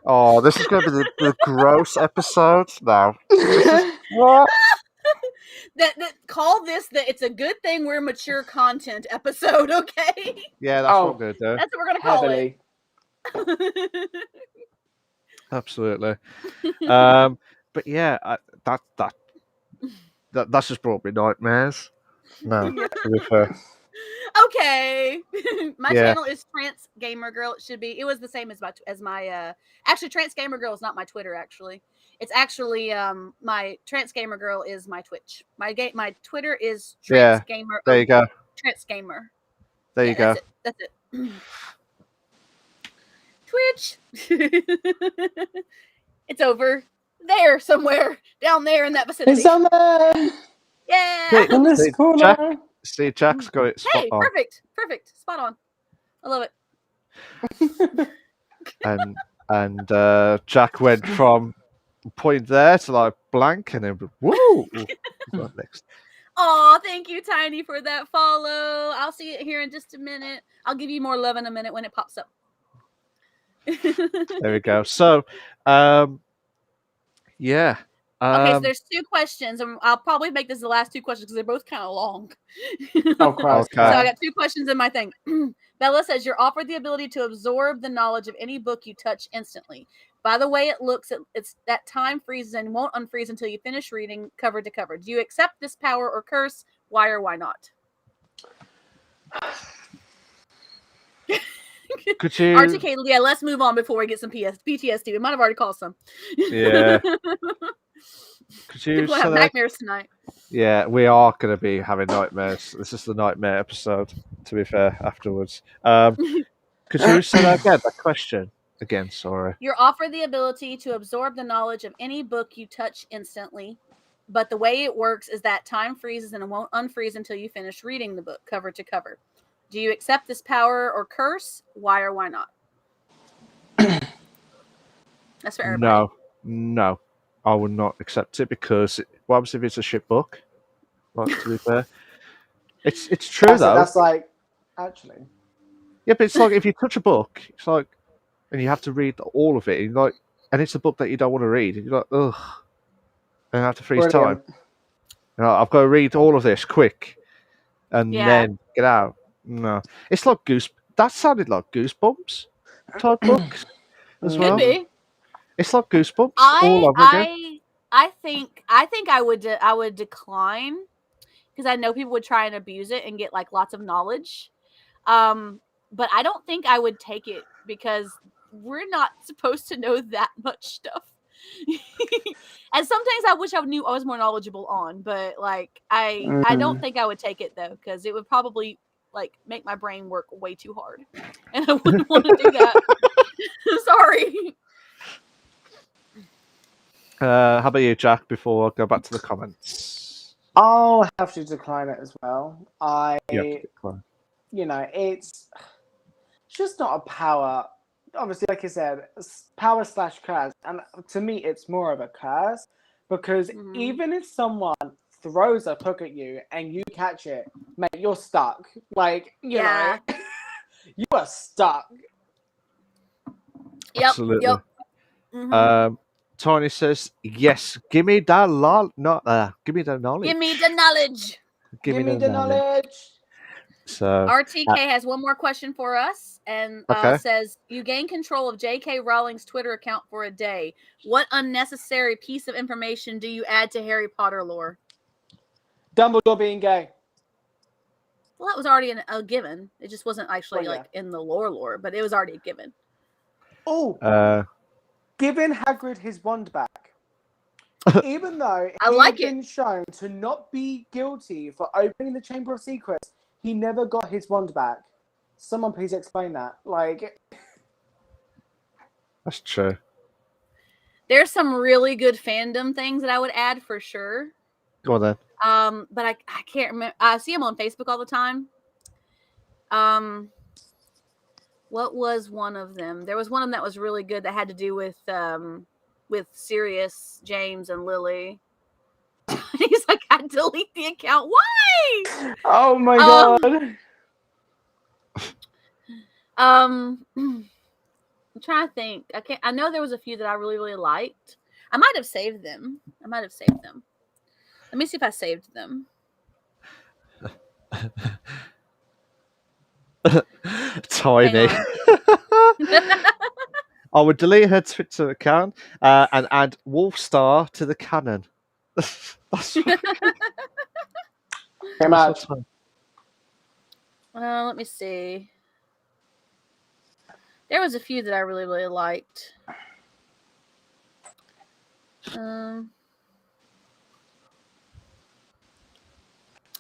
Oh, this is going to be the gross episode now. What? that call this that it's a good thing we're mature content episode, okay? Yeah, that's what I'm going to do. That's what we're gonna call Heavily. it. Absolutely. But yeah, that's just brought me nightmares. No, to be fair. Okay. My Yeah. channel is Trance Gamer Girl. It should be. It was the same as my actually Trance Gamer Girl is not my Twitter actually. It's actually my Trance Gamer Girl is my Twitch. My Twitter is Trance Gamer. There you go. Trance Gamer. There you go. That's it. Twitch. It's over there somewhere down there in that vicinity. It's on there Yeah. in this See, corner. Jack's got it spot Hey, on. perfect, spot on. I love it. And Jack went from point there to like blank, and then woo. Next. Oh, thank you, Tiny, for that follow. I'll see it here in just a minute. I'll give you more love in a minute when it pops up. There we go. So, yeah. Okay, so there's 2 questions, and I'll probably make this the last 2 questions because they're both kind of long. Oh, Christ. Okay. So I got 2 questions in my thing. Bella says, you're offered the ability to absorb the knowledge of any book you touch instantly. By the way it looks, it's that time freezes and won't unfreeze until you finish reading cover to cover. Do you accept this power or curse? Why or why not? Could you? RTK, yeah, let's move on before we get some PTSD. We might have already caused some. Yeah. Could you? People have nightmares tonight. Yeah, we are going to be having nightmares. This is the nightmare episode, to be fair, afterwards. Could you say that again? That question again, sorry. You're offered the ability to absorb the knowledge of any book you touch instantly, but the way it works is that time freezes and it won't unfreeze until you finish reading the book cover to cover. Do you accept this power or curse? Why or why not? That's for everybody. No, I will not accept it because what happens if it's a shit book? Like, to be fair, it's true though. That's like actually. Yeah, but it's like if you touch a book, it's like, and you have to read all of it, and it's a book that you don't want to read, and you're like, ugh, and I have to freeze Brilliant. time. I've got to read all of this quick, and then get out. No, it's like That sounded like Goosebumps type books as well. Could be. It's like Goosebumps all over again. I think I would decline because I know people would try and abuse it and get like lots of knowledge. But I don't think I would take it because we're not supposed to know that much stuff. And sometimes I wish I knew I was more knowledgeable on, but like I don't think I would take it though because it would probably like make my brain work way too hard, and I wouldn't want to do that. Sorry. How about you, Jack? Before I go back to the comments, I'll have to decline it as well. you know, It's just not a power. Obviously, like I said, power / curse. And to me, it's more of a curse because even if someone throws a hook at you and you catch it, mate, you're stuck. Like, you know, you are stuck. Yep. Absolutely. Yep. Mm-hmm. Tony says, "Yes, give me that give me the knowledge. Give me the knowledge. Give me the knowledge." So RTK has one more question for us and says, you gain control of J.K. Rowling's Twitter account for a day. What unnecessary piece of information do you add to Harry Potter lore? Dumbledore being gay. Well, that was already a given. It just wasn't actually in the lore, but it was already a given. Oh, giving Hagrid his wand back. Even though he'd been shown to not be guilty for opening the Chamber of Secrets, he never got his wand back. Someone please explain that. Like, that's true. There's some really good fandom things that I would add for sure. Go on then. But I can't remember. I see him on Facebook all the time. What was one of them? There was one of them that was really good that had to do with Sirius, James, and Lily. He's like, I delete the account. Why? Oh my god. I'm trying to think. I know there was a few that I really, really liked. I might have saved them. Let me see if I saved them. Tiny. I would delete her Twitter account and add Wolfstar to the canon. That's much. Let me see. There was a few that I really, really liked.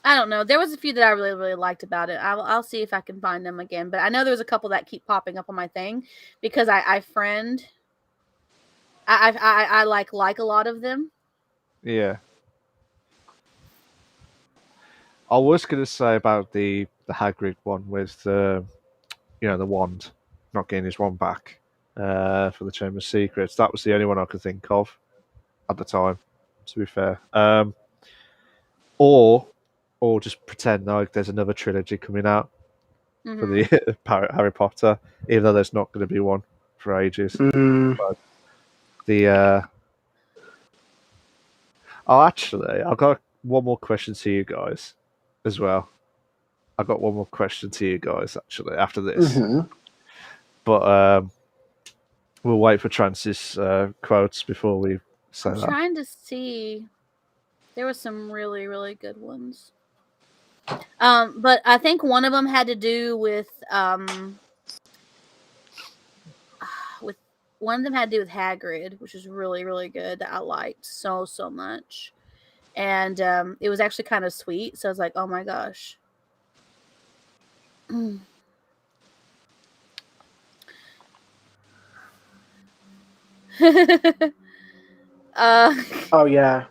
I don't know. There was a few that I really, really liked about it. I'll see if I can find them again. But I know there was a couple that keep popping up on my thing because I like a lot of them. Yeah. I was going to say about the Hagrid one with the wand, not getting his wand back for the Chamber of Secrets. That was the only one I could think of at the time. To be fair, or just pretend like there's another trilogy coming out for the Harry Potter, even though there's not going to be one for ages. But the actually, I've got one more question to you guys as well. I've got one more question to you guys actually after this, but we'll wait for Trance's quotes before we say I'm that. trying to see. There were some really, really good ones. But I think one of them had to do with one of them had to do with Hagrid, which is really, really good that I liked so much. And it was actually kind of sweet. So I was like, oh my gosh. Oh yeah.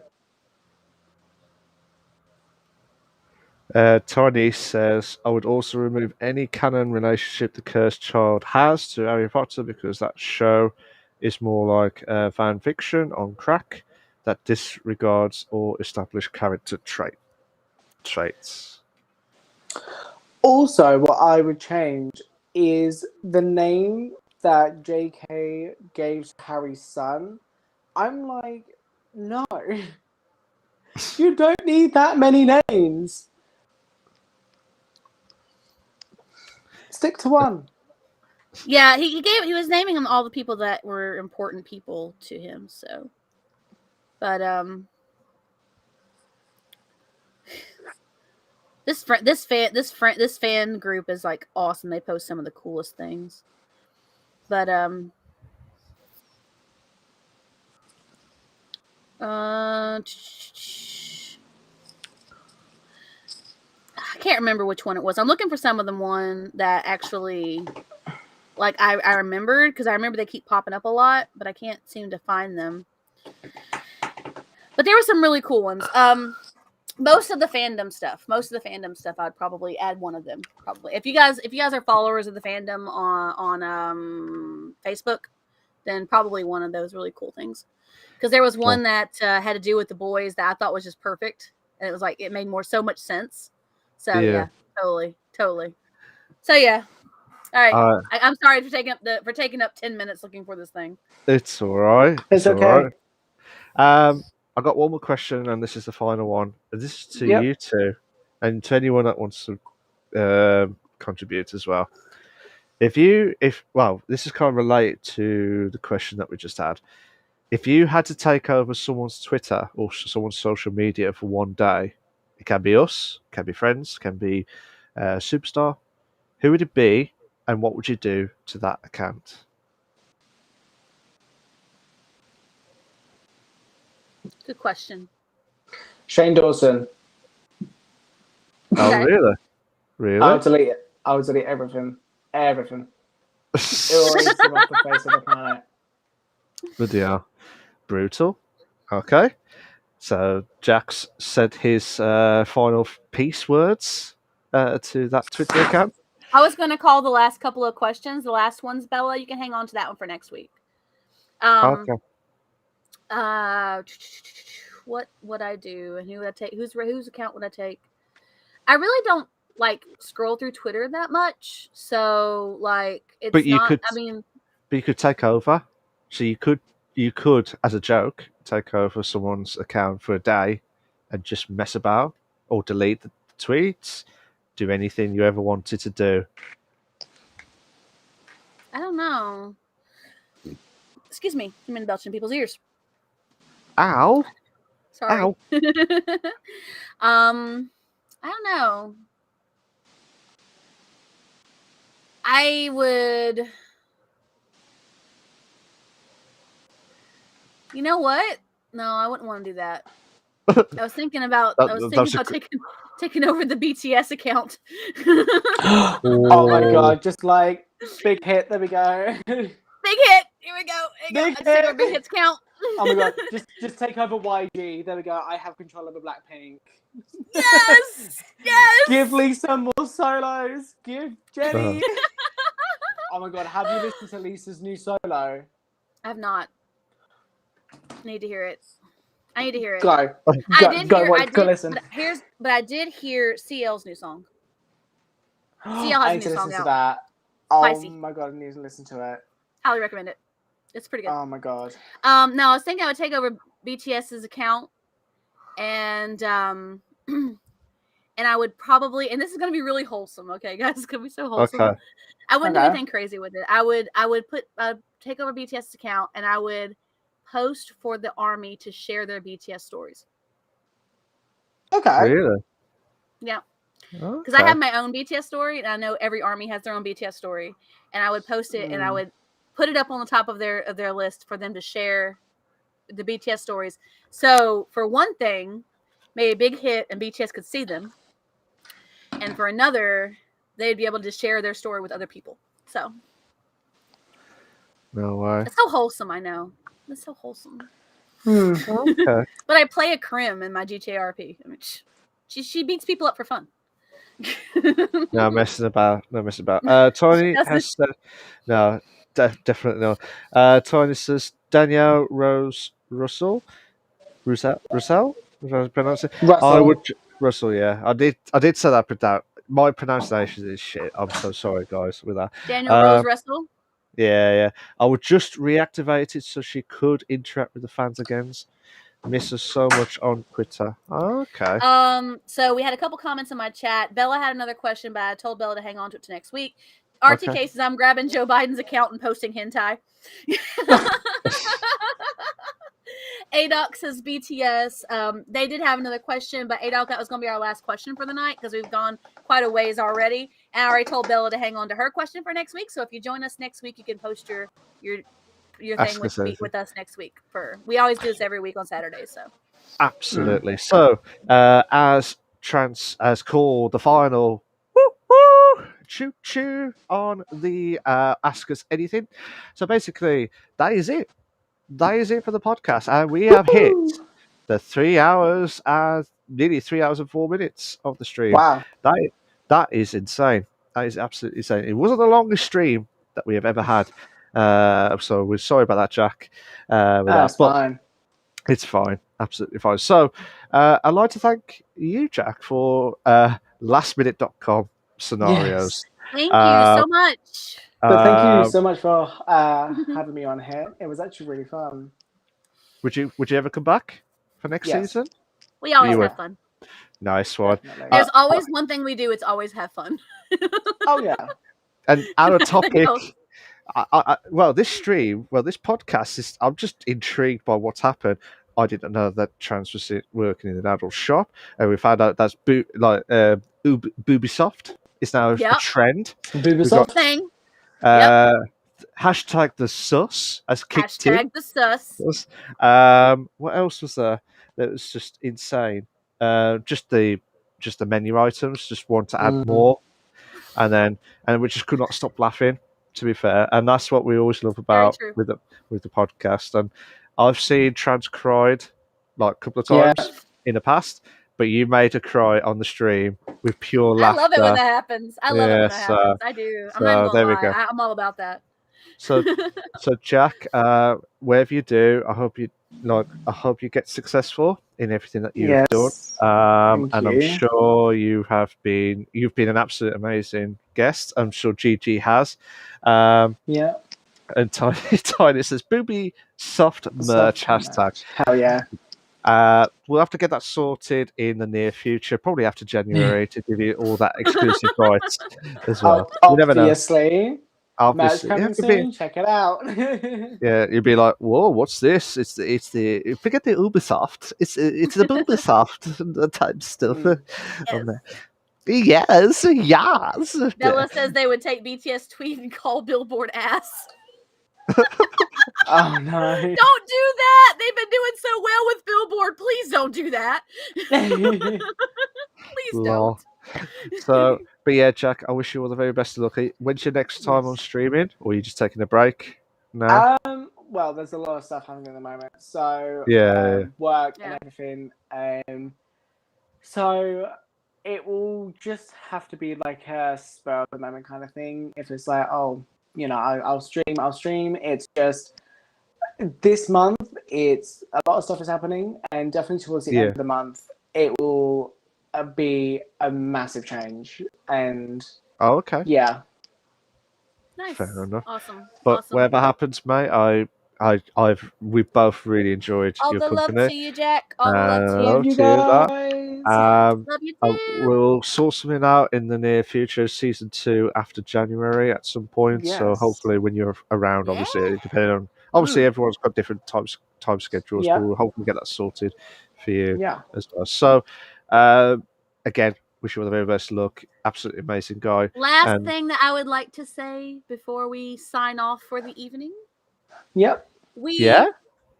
Tiny says, I would also remove any canon relationship the cursed child has to Harry Potter because that show is more like fan fiction on crack that disregards all established character traits. Also, what I would change is the name that J.K. gave to Harry's son. I'm like, no. You don't need that many names. Stick to one. Yeah, he was naming him all the people that were important people to him. So, but this fan group is like awesome. They post some of the coolest things. But I can't remember which one it was. I'm looking for some of them one that actually like I remembered because I remember they keep popping up a lot, but I can't seem to find them. But there were some really cool ones. Most of the fandom stuff, I'd probably add one of them. Probably, if you guys are followers of the fandom on Facebook, then probably one of those really cool things. Because there was one that had to do with the boys that I thought was just perfect, and it was like it made so much sense. So yeah totally. So yeah, all right. I'm sorry for taking up 10 minutes looking for this thing. It's all right. It's okay. All right. I got one more question, and this is the final one. This is to you two, and to anyone that wants to contribute as well. This is kind of related to the question that we just had. If you had to take over someone's Twitter or someone's social media for one day, it can be us, can be friends, can be Superstar. Who would it be, and what would you do to that account? Good question. Shane Dawson. Oh, really? Really? I would delete it. I would delete everything. Everything. It will erase him off the face of the planet. Bloody hell. Brutal. Okay. So Jax said his final peace words to that Twitter account. I was going to call the last couple of questions. The last ones, Bella. You can hang on to that one for next week. Okay. What would I do, and who would I take? Whose account would I take? I really don't like scroll through Twitter that much, so like it's But you not. could. I mean, But you could take over. So you could, as a joke, take over someone's account for a day and just mess about or delete the tweets, do anything you ever wanted to do. I don't know. Excuse me, I'm in belching people's ears. Ow! Sorry. Ow! I don't know. I would. You know what? No, I wouldn't want to do that. I was thinking about taking over the BTS account. Oh my god, just like big hit. There we go. Big hit. Here we go. There you Big go. I just take over hit. big hits count. Oh my god, just take over YG. There we go. I have control over Blackpink. Yes. Yes. Give Lee some more solos. Give Jenny. Oh my god, have you listened to Lisa's new solo? I have not. Need to hear it. I need to hear it. Go. Go listen. But I did hear CL's new song. CL I has need a new to song listen to out. that. Spicy. Oh my god, I need to listen to it. Highly recommend it. It's pretty good. Oh my god. No, I was thinking I would take over BTS's account, and and I would probably, and this is gonna be really wholesome, okay, guys, it's gonna be so wholesome. Okay. I wouldn't do anything crazy with it. I would take over BTS's account, and I would post for the army to share their BTS stories. Okay. Really? Yeah. Because I have my own BTS story, and I know every army has their own BTS story, and I would post it, and I would put it up on the top of their list for them to share the BTS stories. So for one thing, made a big hit, and BTS could see them, and for another, they'd be able to share their story with other people. So No way. it's so wholesome. I know it's so wholesome. Okay. But I play a Krim in my GTA RP. I mean, she beats people up for fun. No messing about. Tiny has said, no, definitely no. Tiny says Danielle Rose Russell, if I pronounce it. I would Russell. Yeah, I did say that, but my pronunciation is shit. I'm so sorry, guys, with that. Daniel Rose Russell. Yeah. I would just reactivate it so she could interact with the fans again. Miss us so much on Twitter. Okay. So we had a couple comments in my chat. Bella had another question, but I told Bella to hang on to it to next week. RTK says I'm grabbing Joe Biden's account and posting hentai. ADOC says BTS. They did have another question, but ADOC, that was going to be our last question for the night because we've gone quite a ways already. And I already told Bella to hang on to her question for next week. So if you join us next week, you can post your thing with us next week. We always do this every week on Saturdays. So absolutely. So as called the final choo choo on the Ask Us Anything. So basically, that is it. That is it for the podcast, and we have hit the 3 hours and nearly 3 hours and 4 minutes of the stream. Wow, that is insane. That is absolutely insane. It wasn't the longest stream that we have ever had, so we're sorry about that, Jack. That's fine. It's fine, absolutely fine. So I'd like to thank you, Jack, for lastminute.com scenarios. Yes. Thank you so much. But thank you so much for having me on here. It was actually really fun. Would you ever come back for next season? We always have fun. Nice one. There's always one thing we do. It's always have fun. Oh yeah. And our topic. This podcast is. I'm just intrigued by what's happened. I didn't know that trans was working in an adult shop, and we found out that's Ubisoft is now a trend. Ubisoft thing. Hashtag the sus has kicked in. Hashtag the sus. What else was there? That was just insane. Just the menu items. Just want to add more, and we just could not stop laughing. To be fair, and that's what we always love about with the podcast. And I've seen trans cried like a couple of times in the past, but you made her cry on the stream with pure laughter. I love it when that happens. I do. I'm not gonna lie. I'm all about that. So Jack, wherever you do, I hope you get successful in everything that you've done. And I'm sure you've been an absolute amazing guest. I'm sure Gigi has. And Tiny says booby soft merch hashtag. Hell yeah. We'll have to get that sorted in the near future, probably after January, to give you all that exclusive rights as well. You never know. Merch coming soon. Check it out. Yeah, you'd be like, "Whoa, what's this? It's the forget the Ubisoft. It's the Ubisoft type stuff on there." Yes. Bella says they would take BTS tweet and call Billboard ass. Oh no. Don't do that. They've been doing so well with Billboard. Please don't do that. Please Lol. don't. So, but yeah, Jack, I wish you all the very best of luck. When's your next time on Yes. streaming, or are you just taking a break? No. Well, there's a lot of stuff happening at the moment. So Yeah. work Yeah. and everything. So it will just have to be like a spur of the moment kind of thing. If it's like, oh, I'll stream. It's just this month. It's a lot of stuff is happening, and definitely towards the end Yeah. of the month, it will be a massive change. And Oh, okay. yeah, Nice. Fair enough. Awesome. But Awesome. whatever happens, mate, we've both really enjoyed All your the love company. to you, Jack. All the love to love you. you Cheers, that. guys. Love you too. We'll sort something out in the near future, season 2 after January at some point. So Yes. hopefully, when you're around, Yeah. obviously, depending on everyone's got different time schedules, Yeah. but we'll hopefully get that sorted for you Yeah. as well. So, again, wish you all the very best of luck. Absolutely amazing guy. Last And thing that I would like to say before we sign off for the evening. Yep. We yeah,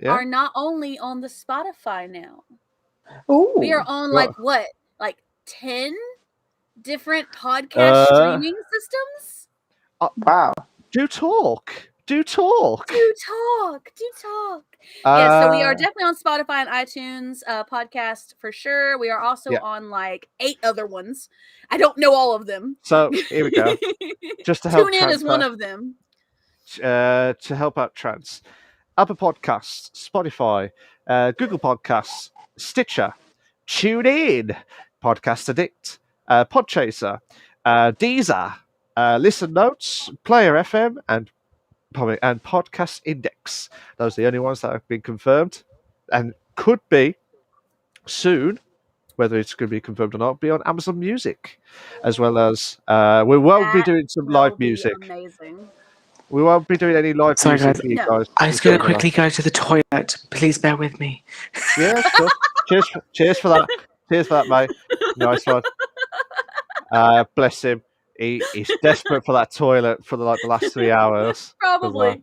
are not only on the Spotify now. Ooh. We are on What? like 10 different podcast streaming systems? Wow. Do talk. Do talk. Do talk. Yeah, so we are definitely on Spotify and iTunes podcast for sure. We are also on like 8 other ones. I don't know all of them. So here we go. Just to help Tune in is one of them. To help out Trans. Apple Podcasts, Spotify, Google Podcasts, Stitcher, TuneIn, Podcast Addict, Podchaser, Deezer, Listen Notes, Player FM, and Podcast Index. Those are the only ones that have been confirmed, and could be soon, whether it's going to be confirmed or not, be on Amazon Music, as well as we won't be doing some live music. Amazing. We won't be doing any live Sorry, music guys. for you No. guys. I was going to quickly go to the toilet. Please bear with me. Yeah, sure. Cheers for that. Cheers for that, mate. Nice one. Bless him. He's desperate for that toilet for the last 3 hours. Probably.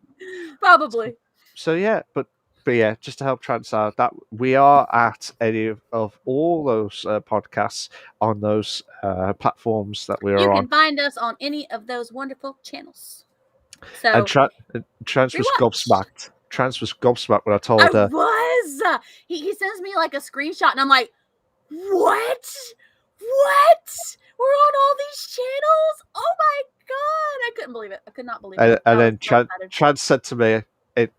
So yeah, but yeah, just to help Trans out, that we are at any of all those podcasts on those platforms that we are You on. can find us on any of those wonderful channels. So And Trans was gobsmacked. Trans was gobsmacked when I told I her. was. He sends me like a screenshot, and I'm like, "What? We're on all these channels? Oh my god! I couldn't believe it. I could not believe it." And then Trans said to me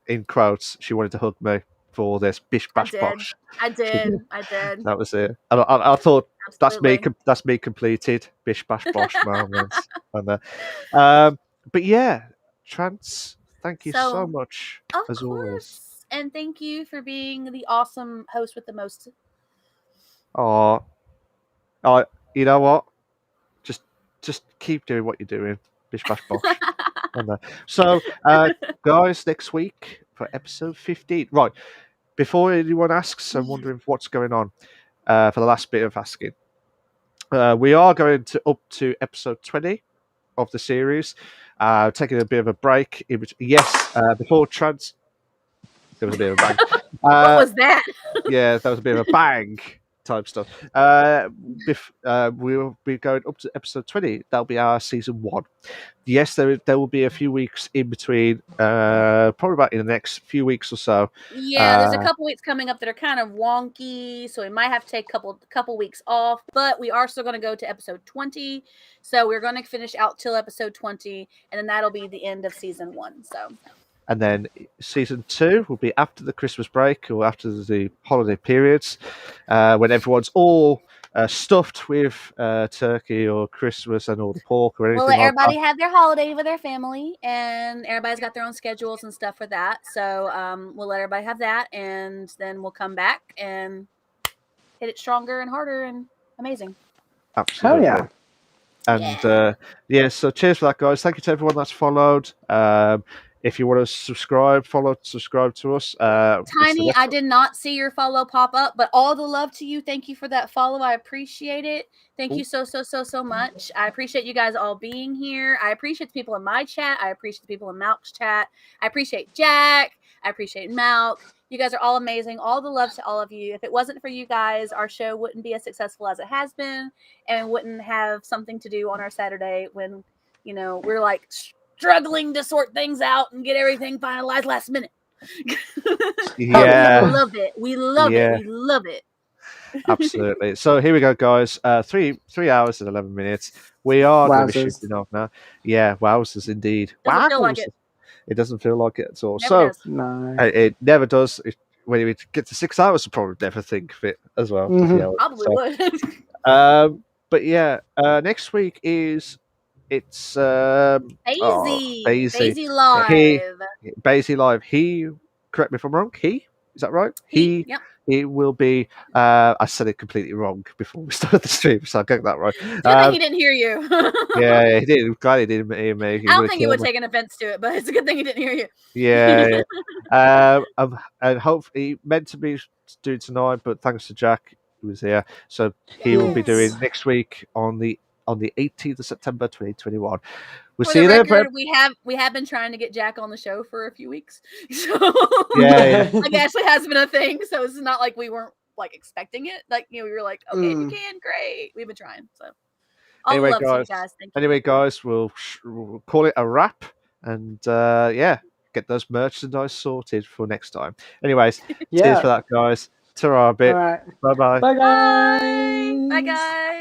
in quotes, she wanted to hug me for all this bish bash bosh. I did. That was it. And I thought Absolutely. that's me completed. Bish bash bosh moments. And but yeah, Trans, thank you so much as always. And thank you for being the awesome host with the most. Oh, you know what? Just keep doing what you're doing. Bish bash bosh. So, guys, next week for episode 15. Right. Before anyone asks, I'm wondering what's going on for the last bit of asking. We are going up to episode 20 of the series, taking a bit of a break. Before Trans, there was a bit of a bang. What was that? Yeah, that was a bit of a bang type stuff. We'll be going up to episode 20. That'll be our season 1. Yes, there will be a few weeks in between, probably about in the next few weeks or so. Yeah, there's a couple weeks coming up that are kind of wonky, so we might have to take a couple weeks off, but we are still going to go to episode 20. So we're going to finish out till episode 20, and then that'll be the end of season 1. So. And then season 2 will be after the Christmas break or after the holiday periods, when everyone's all stuffed with turkey or Christmas and all the pork or anything. We'll let everybody have their holiday with their family, and everybody's got their own schedules and stuff for that. So we'll let everybody have that, and then we'll come back and hit it stronger and harder and amazing. Absolutely. Hell yeah. And so cheers for that, guys. Thank you to everyone that's followed. if you want to subscribe to us. It's the Tiny, next I one. did not see your follow pop up, but all the love to you. Thank you for that follow. I appreciate it. Thank you so much. I appreciate you guys all being here. I appreciate the people in my chat. I appreciate the people in Malk's chat. I appreciate Jack. I appreciate Malk. You guys are all amazing. All the love to all of you. If it wasn't for you guys, our show wouldn't be as successful as it has been, and wouldn't have something to do on our Saturday when, you know, we're like struggling to sort things out and get everything finalized last minute. Yeah. We love it. We love Yeah. it. We love it. Absolutely. So here we go, guys. 3 hours and 11 minutes. We are going to be Wowzers. shooting off now. Yeah, wowzers indeed. Doesn't feel like it. It doesn't feel like it at all. Never So does. No. it never does. When we get to 6 hours, we'll probably never think of it as well. Mhm. Yeah, Probably so, would. but yeah, next week it's Basie. Basie. Basie Live. Basie Live. He, correct me if I'm wrong. Is that right? Yep. He will be. I said it completely wrong before we started the stream, so I got that right. Good thing he didn't hear you. Yeah, he did. I'm glad he didn't hear me. I don't think he would take an offense to it, but it's a good thing he didn't hear you. Yeah. And hopefully he meant to be doing tonight, but thanks to Jack, who was here, so he will be doing Yes. next week on the 18th of September 2021. We'll For see the you there, record, Brett. we have been trying to get Jack on the show for a few weeks, so Yeah. like actually has been a thing. So it's not like we weren't like expecting it. Like, you know, we were like, okay, if you can, great. We've been trying. So all Anyway, love to you guys. guys. Thank you. Anyway, guys, we'll call it a wrap, and yeah, get those merchandise sorted for next time. Anyways, cheers Yeah. for that, guys. Ta-ra a bit. All right. Bye-bye. Bye, guys. Bye, guys.